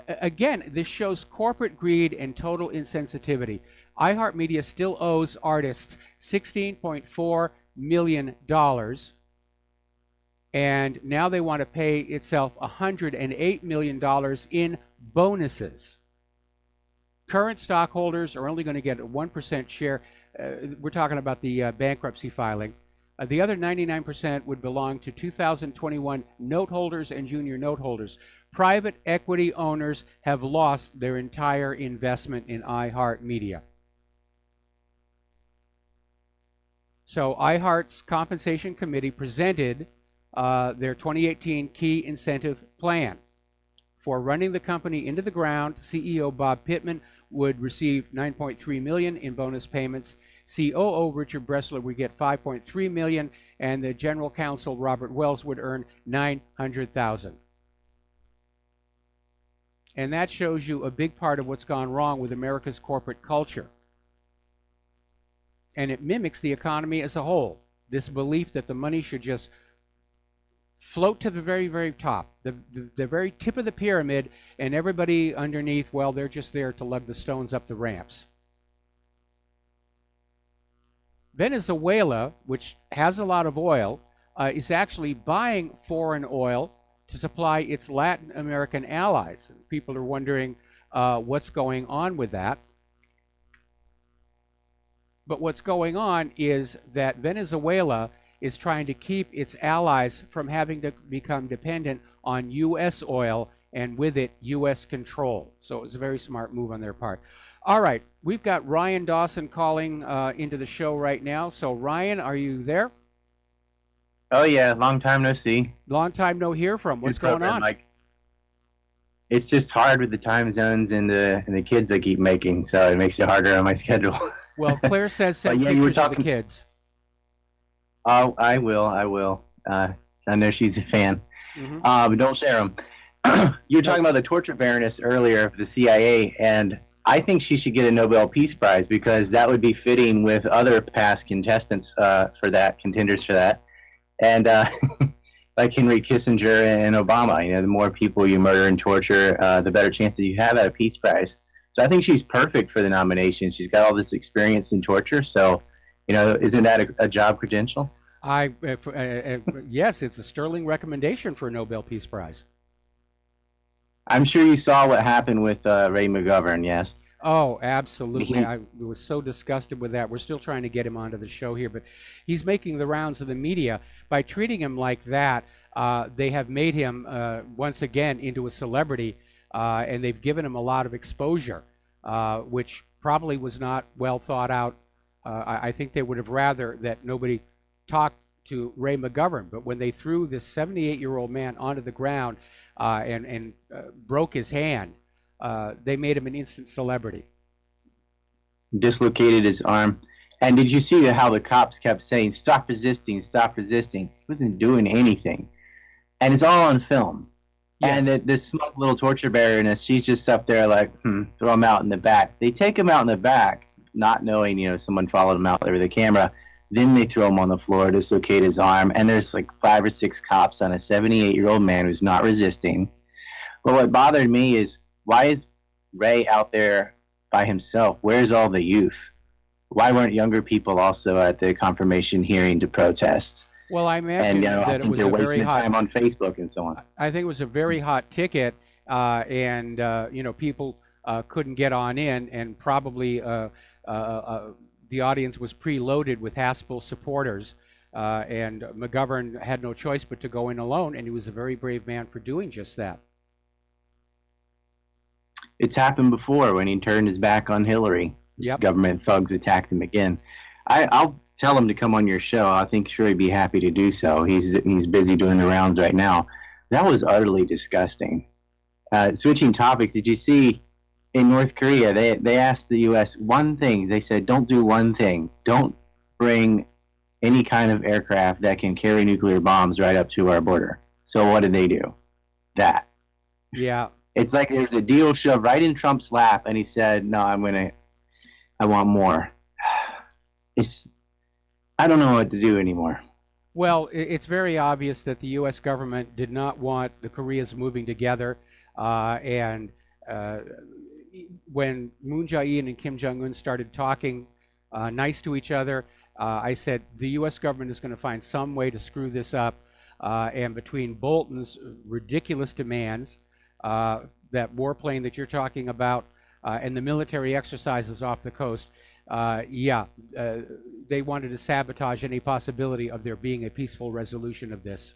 again, this shows corporate greed and total insensitivity. iHeartMedia still owes artists $16.4 million, and now they want to pay itself $108 million in bonuses. Current stockholders are only going to get a 1% share. We're talking about the bankruptcy filing. The other 99% would belong to 2021 note holders and junior note holders. Private equity owners have lost their entire investment in iHeartMedia. So iHeart's compensation committee presented their 2018 key incentive plan. For running the company into the ground, CEO Bob Pittman would receive $9.3 million in bonus payments. COO Richard Bressler would get $5.3 million, and the general counsel Robert Wells would earn $900,000. And that shows you a big part of what's gone wrong with America's corporate culture. And it mimics the economy as a whole. This belief that the money should just float to the very, very top, the very tip of the pyramid, and everybody underneath, well, they're just there to lug the stones up the ramps. Venezuela, which has a lot of oil, is actually buying foreign oil to supply its Latin American allies. People are wondering what's going on with that. But what's going on is that Venezuela is trying to keep its allies from having to become dependent on U.S. oil, and with it, U.S. control. So it was a very smart move on their part. All right, we've got Ryan Dawson calling into the show right now. So Ryan, are you there? Oh yeah, long time no see. Long time no hear from. What's going on? Mike. It's just hard with the time zones and the kids I keep making, so it makes it harder on my schedule. Well, Claire says send yeah, pictures of the kids. Oh, I will. I know she's a fan. Mm-hmm. But don't share them. You were talking about the torture baroness earlier of the CIA, and I think she should get a Nobel Peace Prize because that would be fitting with other past contenders for that. And like Henry Kissinger and Obama, the more people you murder and torture, the better chances you have at a Peace Prize. So I think she's perfect for the nomination. She's got all this experience in torture, so isn't that a job credential? Yes, it's a sterling recommendation for a Nobel Peace Prize. I'm sure you saw what happened with Ray McGovern, yes? Oh, absolutely. I was so disgusted with that. We're still trying to get him onto the show here, but he's making the rounds of the media. By treating him like that, they have made him, once again, into a celebrity, and they've given him a lot of exposure, which probably was not well thought out. I think they would have rather that nobody talked to Ray McGovern, but when they threw this 78-year-old man onto the ground and broke his hand, they made him an instant celebrity. Dislocated his arm. And did you see how the cops kept saying, stop resisting, stop resisting? He wasn't doing anything. And it's all on film. Yes. And this smug little torture baroness, she's just up there like, throw him out in the back. They take him out in the back, not knowing, someone followed him out there with a camera. Then they throw him on the floor, dislocate his arm, and there's like 5 or 6 cops on a 78-year-old man who's not resisting. But what bothered me is, why is Ray out there by himself? Where's all the youth? Why weren't younger people also at the confirmation hearing to protest? Well, I imagine that it was a very hot time on Facebook and so on. I think it was a very hot ticket, and people couldn't get on in, and probably the audience was preloaded with Haspel supporters, and McGovern had no choice but to go in alone, and he was a very brave man for doing just that. It's happened before when he turned his back on Hillary. Yep. Government thugs attacked him again. I'll tell him to come on your show. I think sure he'd be happy to do so. He's busy doing the rounds right now. That was utterly disgusting. Switching topics, did you see in North Korea, they asked the U.S. one thing. They said, don't do one thing. Don't bring any kind of aircraft that can carry nuclear bombs right up to our border. So what did they do? That. Yeah. It's like there's a deal shoved right in Trump's lap, and he said, "No, I want more." I don't know what to do anymore. Well, it's very obvious that the U.S. government did not want the Koreas moving together, and when Moon Jae-in and Kim Jong-un started talking nice to each other, I said the U.S. government is going to find some way to screw this up, and between Bolton's ridiculous demands, that warplane that you're talking about, and the military exercises off the coast, they wanted to sabotage any possibility of there being a peaceful resolution of this.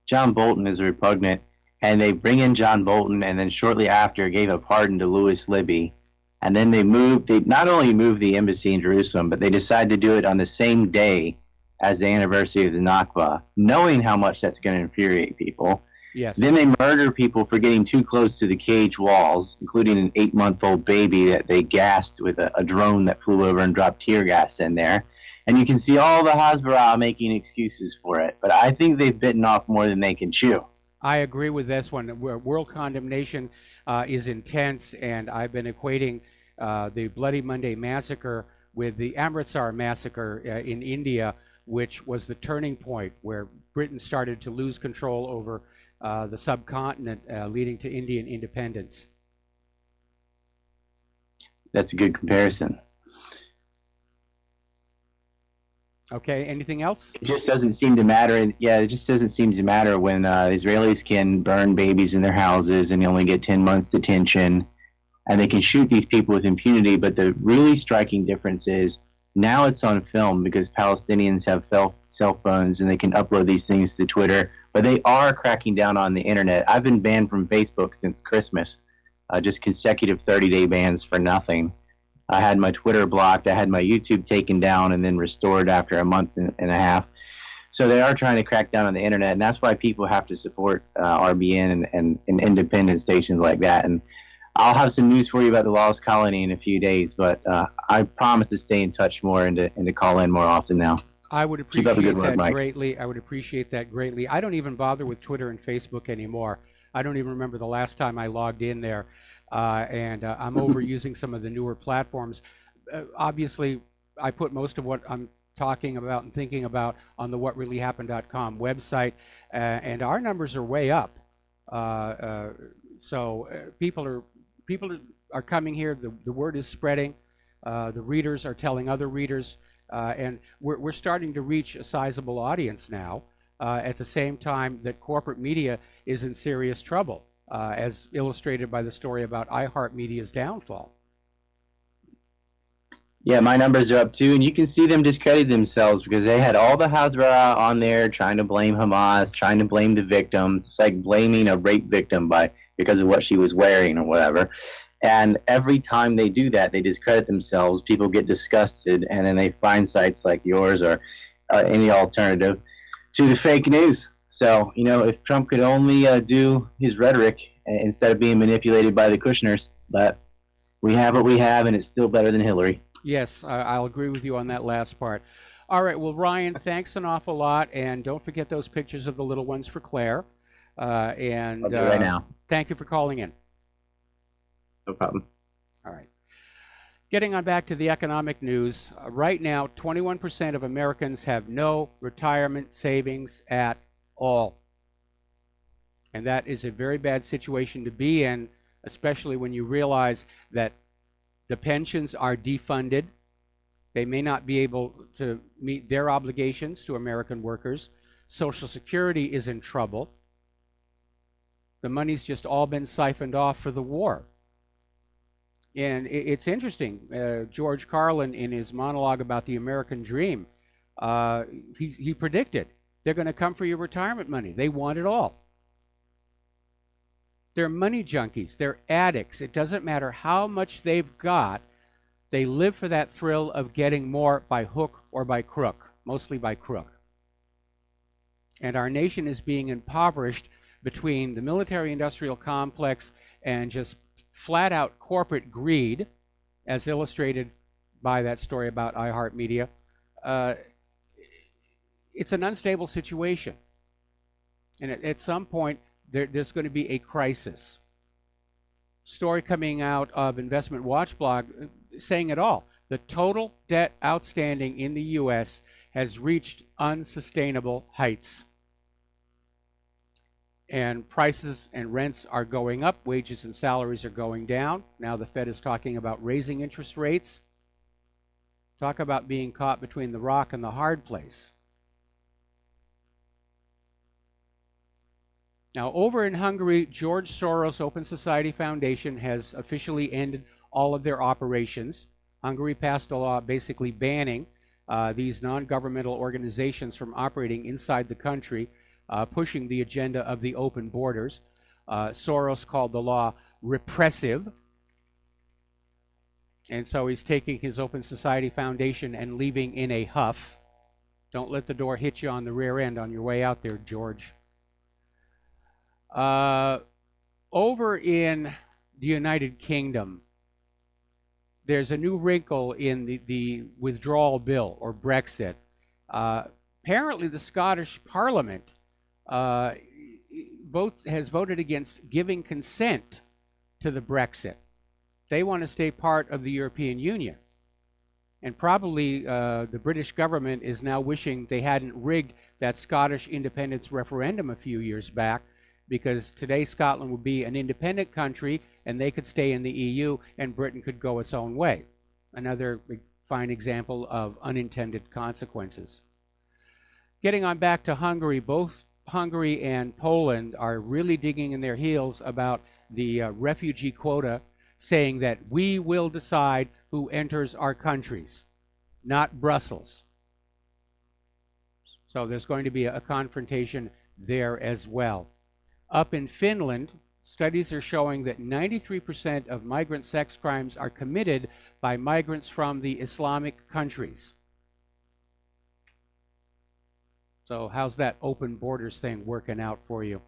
John Bolton is repugnant, and they bring in John Bolton, and then shortly after gave a pardon to Louis Libby. And then they not only moved the embassy in Jerusalem, but they decided to do it on the same day as the anniversary of the Nakba, knowing how much that's going to infuriate people. Yes. Then they murder people for getting too close to the cage walls, including an 8-month-old baby that they gassed with a drone that flew over and dropped tear gas in there. And you can see all the Hasbara making excuses for it. But I think they've bitten off more than they can chew. I agree with this one. World condemnation is intense, and I've been equating the Bloody Monday massacre with the Amritsar massacre in India, which was the turning point where Britain started to lose control over the subcontinent, leading to Indian independence. That's a good comparison. Okay, anything else? It just doesn't seem to matter. Yeah, it just doesn't seem to matter when Israelis can burn babies in their houses and they only get 10 months detention, and they can shoot these people with impunity. But the really striking difference is now it's on film because Palestinians have cell phones and they can upload these things to Twitter. But they are cracking down on the internet. I've been banned from Facebook since Christmas, just consecutive 30-day bans for nothing. I had my Twitter blocked. I had my YouTube taken down and then restored after a month and a half. So they are trying to crack down on the internet, and that's why people have to support RBN and independent stations like that. And I'll have some news for you about the Lost Colony in a few days, but I promise to stay in touch more and to call in more often now. I would appreciate that greatly. I would appreciate that greatly. I don't even bother with Twitter and Facebook anymore. I don't even remember the last time I logged in there. And I'm overusing some of the newer platforms. Obviously, I put most of what I'm talking about and thinking about on the whatreallyhappened.com website, and our numbers are way up. So people are coming here. The word is spreading. The readers are telling other readers, and we're starting to reach a sizable audience now. At the same time that corporate media is in serious trouble, as illustrated by the story about iHeartMedia's downfall. Yeah, my numbers are up too, and you can see them discredit themselves because they had all the Hasbara on there trying to blame Hamas, trying to blame the victims. It's like blaming a rape victim because of what she was wearing or whatever. And every time they do that, they discredit themselves. People get disgusted, and then they find sites like yours or any alternative to the fake news. So, if Trump could only do his rhetoric instead of being manipulated by the Kushners, but we have what we have, and it's still better than Hillary. Yes, I'll agree with you on that last part. All right, well, Ryan, thanks an awful lot, and don't forget those pictures of the little ones for Claire. And I'll do it right now. Thank you for calling in. No problem. All right. Getting on back to the economic news, right now, 21% of Americans have no retirement savings at all. And that is a very bad situation to be in, especially when you realize that the pensions are defunded. They may not be able to meet their obligations to American workers. Social Security is in trouble. The money's just all been siphoned off for the war. And it's interesting. George Carlin, in his monologue about the American dream, he predicted they're going to come for your retirement money. They want it all. They're money junkies. They're addicts. It doesn't matter how much they've got. They live for that thrill of getting more by hook or by crook, mostly by crook. And our nation is being impoverished between the military-industrial complex and just flat-out corporate greed, as illustrated by that story about iHeartMedia. it's an unstable situation. And at some point, there's going to be a crisis. Story coming out of Investment Watch blog saying it all. The total debt outstanding in the U.S. has reached unsustainable heights. And prices and rents are going up, wages and salaries are going down. Now the Fed is talking about raising interest rates. Talk about being caught between the rock and the hard place. Now, over in Hungary, George Soros Open Society Foundation has officially ended all of their operations. Hungary passed a law basically banning these non-governmental organizations from operating inside the country, pushing the agenda of the open borders. Soros called the law repressive. And so he's taking his Open Society Foundation and leaving in a huff. Don't let the door hit you on the rear end on your way out there, George. Over in the United Kingdom, there's a new wrinkle in the withdrawal bill, or Brexit. Apparently, the Scottish Parliament has voted against giving consent to the Brexit. They want to stay part of the European Union. And probably the British government is now wishing they hadn't rigged that Scottish independence referendum a few years back, because today Scotland would be an independent country and they could stay in the EU and Britain could go its own way. Another fine example of unintended consequences. Getting on back to Hungary, both Hungary and Poland are really digging in their heels about the refugee quota, saying that we will decide who enters our countries, not Brussels. So there's going to be a confrontation there as well. Up in Finland, studies are showing that 93% of migrant sex crimes are committed by migrants from the Islamic countries. So how's that open borders thing working out for you?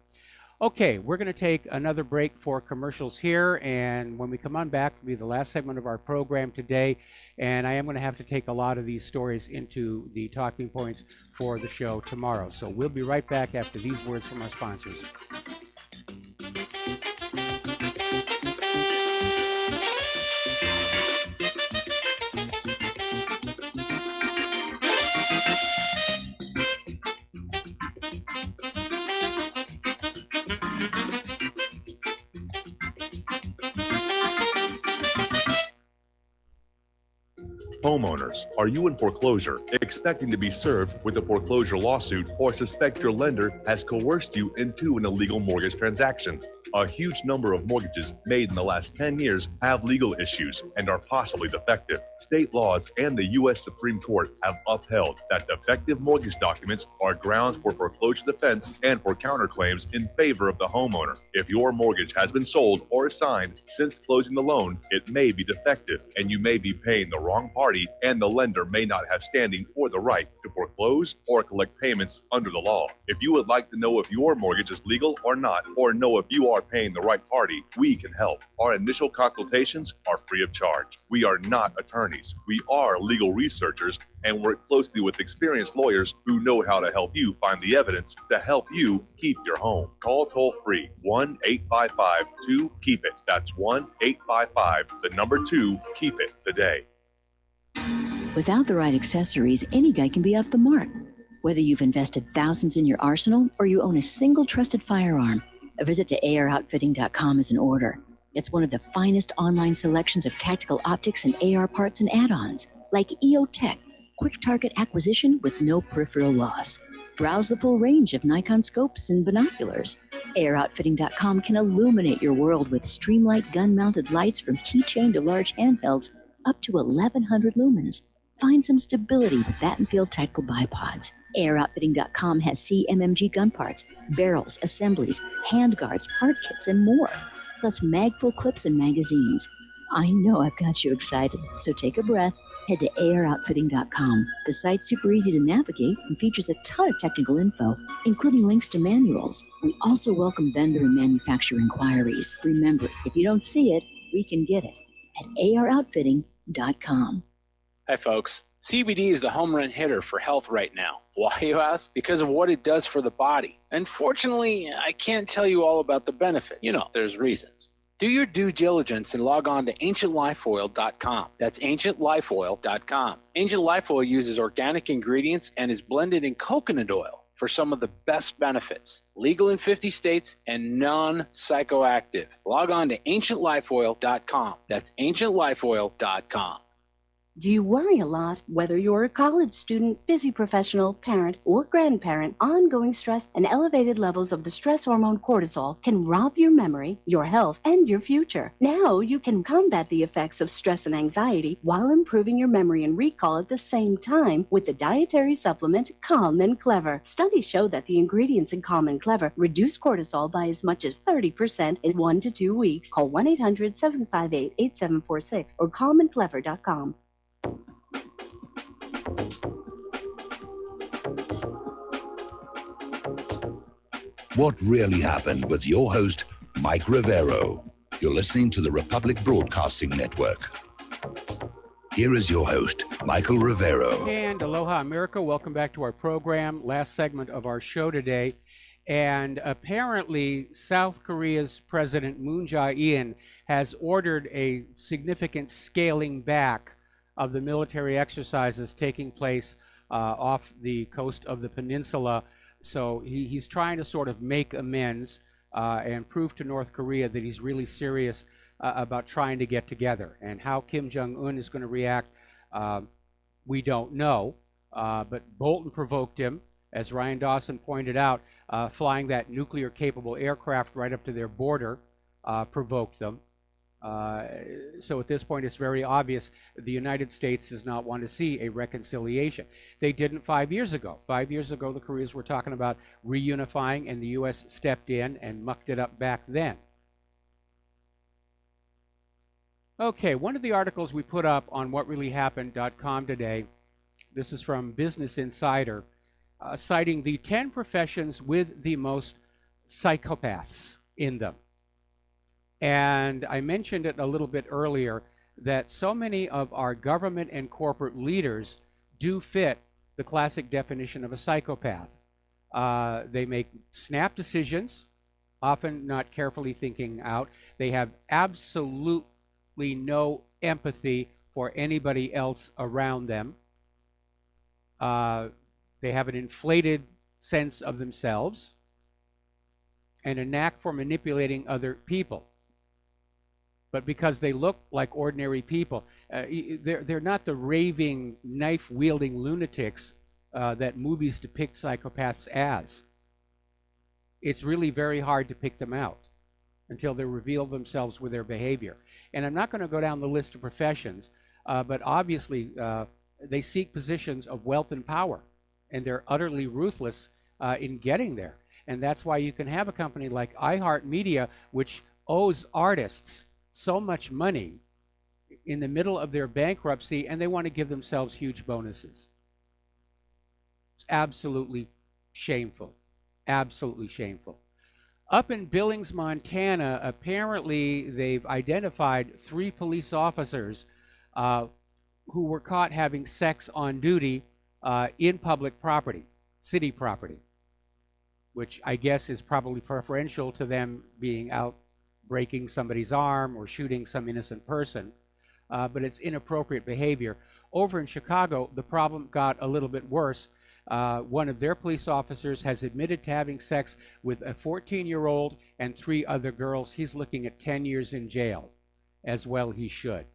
Okay, we're going to take another break for commercials here, and when we come on back, it'll be the last segment of our program today, and I am going to have to take a lot of these stories into the talking points for the show tomorrow. So we'll be right back after these words from our sponsors. Homeowners, are you in foreclosure, expecting to be served with a foreclosure lawsuit, or suspect your lender has coerced you into an illegal mortgage transaction? A huge number of mortgages made in the last 10 years have legal issues and are possibly defective. State laws and the U.S. Supreme Court have upheld that defective mortgage documents are grounds for foreclosure defense and for counterclaims in favor of the homeowner. If your mortgage has been sold or assigned since closing the loan, it may be defective and you may be paying the wrong party, and the lender may not have standing or the right to foreclose or collect payments under the law. If you would like to know if your mortgage is legal or not, or know if you are paying the right party, we can help. Our initial consultations are free of charge. We are not attorneys. We are legal researchers and work closely with experienced lawyers who know how to help you find the evidence to help you keep your home. Call toll free 1-855-2-KEEP-IT. That's 1-855-2-KEEP-IT today. Without the right accessories, any guy can be off the mark. Whether you've invested thousands in your arsenal or you own a single trusted firearm, a visit to AROutfitting.com is in order. It's one of the finest online selections of tactical optics and AR parts and add-ons, like EOTech, quick target acquisition with no peripheral loss. Browse the full range of Nikon scopes and binoculars. AROutfitting.com can illuminate your world with Streamlight gun-mounted lights from keychain to large handhelds up to 1,100 lumens. Find some stability with Battenfield tactical bipods. AROutfitting.com has CMMG gun parts, barrels, assemblies, handguards, part kits, and more, plus mag-full clips and magazines. I know I've got you excited, so take a breath. Head to AROutfitting.com. The site's super easy to navigate and features a ton of technical info, including links to manuals. We also welcome vendor and manufacturer inquiries. Remember, if you don't see it, we can get it at AROutfitting.com. Hi, folks. CBD is the home run hitter for health right now. Why, you ask? Because of what it does for the body. Unfortunately, I can't tell you all about the benefit. You know, there's reasons. Do your due diligence and log on to ancientlifeoil.com. That's ancientlifeoil.com. Ancient Life Oil uses organic ingredients and is blended in coconut oil for some of the best benefits. Legal in 50 states and non-psychoactive. Log on to ancientlifeoil.com. That's ancientlifeoil.com. Do you worry a lot? Whether you're a college student, busy professional, parent, or grandparent, ongoing stress and elevated levels of the stress hormone cortisol can rob your memory, your health, and your future. Now you can combat the effects of stress and anxiety while improving your memory and recall at the same time with the dietary supplement Calm and Clever. Studies show that the ingredients in Calm and Clever reduce cortisol by as much as 30% in 1 to 2 weeks. Call 1-800-758-8746 or calmandclever.com. What really happened with your host, Mike Rivero. You're listening to the Republic Broadcasting Network. Here is your host, Michael Rivero. And aloha, America. Welcome back to our program. Last segment of our show today. And apparently, South Korea's President Moon Jae-in has ordered a significant scaling back of the military exercises taking place off the coast of the peninsula. So he's trying to sort of make amends and prove to North Korea that he's really serious about trying to get together. And how Kim Jong-un is going to react, we don't know. But Bolton provoked him, as Ryan Dawson pointed out, flying that nuclear-capable aircraft right up to their border provoked them. So at this point, it's very obvious the United States does not want to see a reconciliation. They didn't 5 years ago. 5 years ago, the Koreas were talking about reunifying, and the U.S. stepped in and mucked it up back then. Okay, one of the articles we put up on whatreallyhappened.com today, this is from Business Insider, citing the 10 professions with the most psychopaths in them. And I mentioned it a little bit earlier that so many of our government and corporate leaders do fit the classic definition of a psychopath. They make snap decisions, often not carefully thinking out. They have absolutely no empathy for anybody else around them. They have an inflated sense of themselves and a knack for manipulating other people. But because they look like ordinary people, they're not the raving, knife-wielding lunatics that movies depict psychopaths as. It's really very hard to pick them out until they reveal themselves with their behavior. And I'm not going to go down the list of professions, but obviously they seek positions of wealth and power, and they're utterly ruthless in getting there. And that's why you can have a company like iHeartMedia, which owes artists so much money in the middle of their bankruptcy, and they want to give themselves huge bonuses. It's absolutely shameful. Absolutely shameful. Up in Billings, Montana, apparently they've identified 3 police officers who were caught having sex on duty in public property, city property, which I guess is probably preferential to them being out breaking somebody's arm or shooting some innocent person, but it's inappropriate behavior. Over in Chicago, the problem got a little bit worse. One of their police officers has admitted to having sex with a 14-year-old and 3 other girls. He's looking at 10 years in jail, as well he should.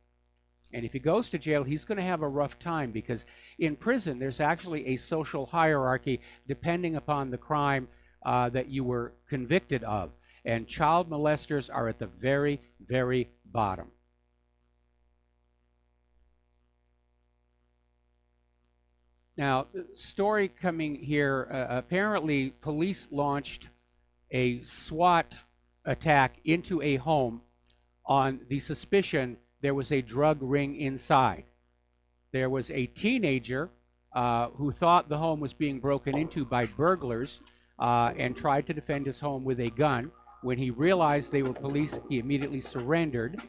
And if he goes to jail, he's going to have a rough time, because in prison, there's actually a social hierarchy depending upon the crime that you were convicted of. And child molesters are at the very, very bottom. Now, story coming here, apparently police launched a SWAT attack into a home on the suspicion there was a drug ring inside. There was a teenager who thought the home was being broken into by burglars and tried to defend his home with a gun. When he realized they were police, he immediately surrendered.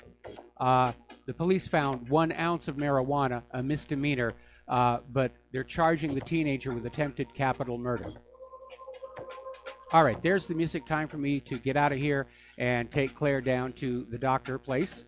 The police found 1 ounce of marijuana, a misdemeanor, but they're charging the teenager with attempted capital murder. All right, there's the music. Time for me to get out of here and take Claire down to the doctor place.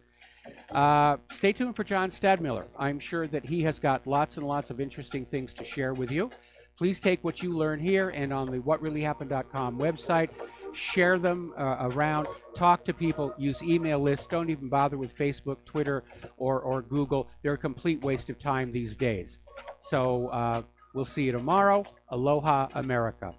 Stay tuned for John Stadmiller. I'm sure that he has got lots and lots of interesting things to share with you. Please take what you learn here and on the whatreallyhappened.com website, share them around, talk to people, use email lists. Don't even bother with Facebook, Twitter, or Google. They're a complete waste of time these days. So we'll see you tomorrow. Aloha, America.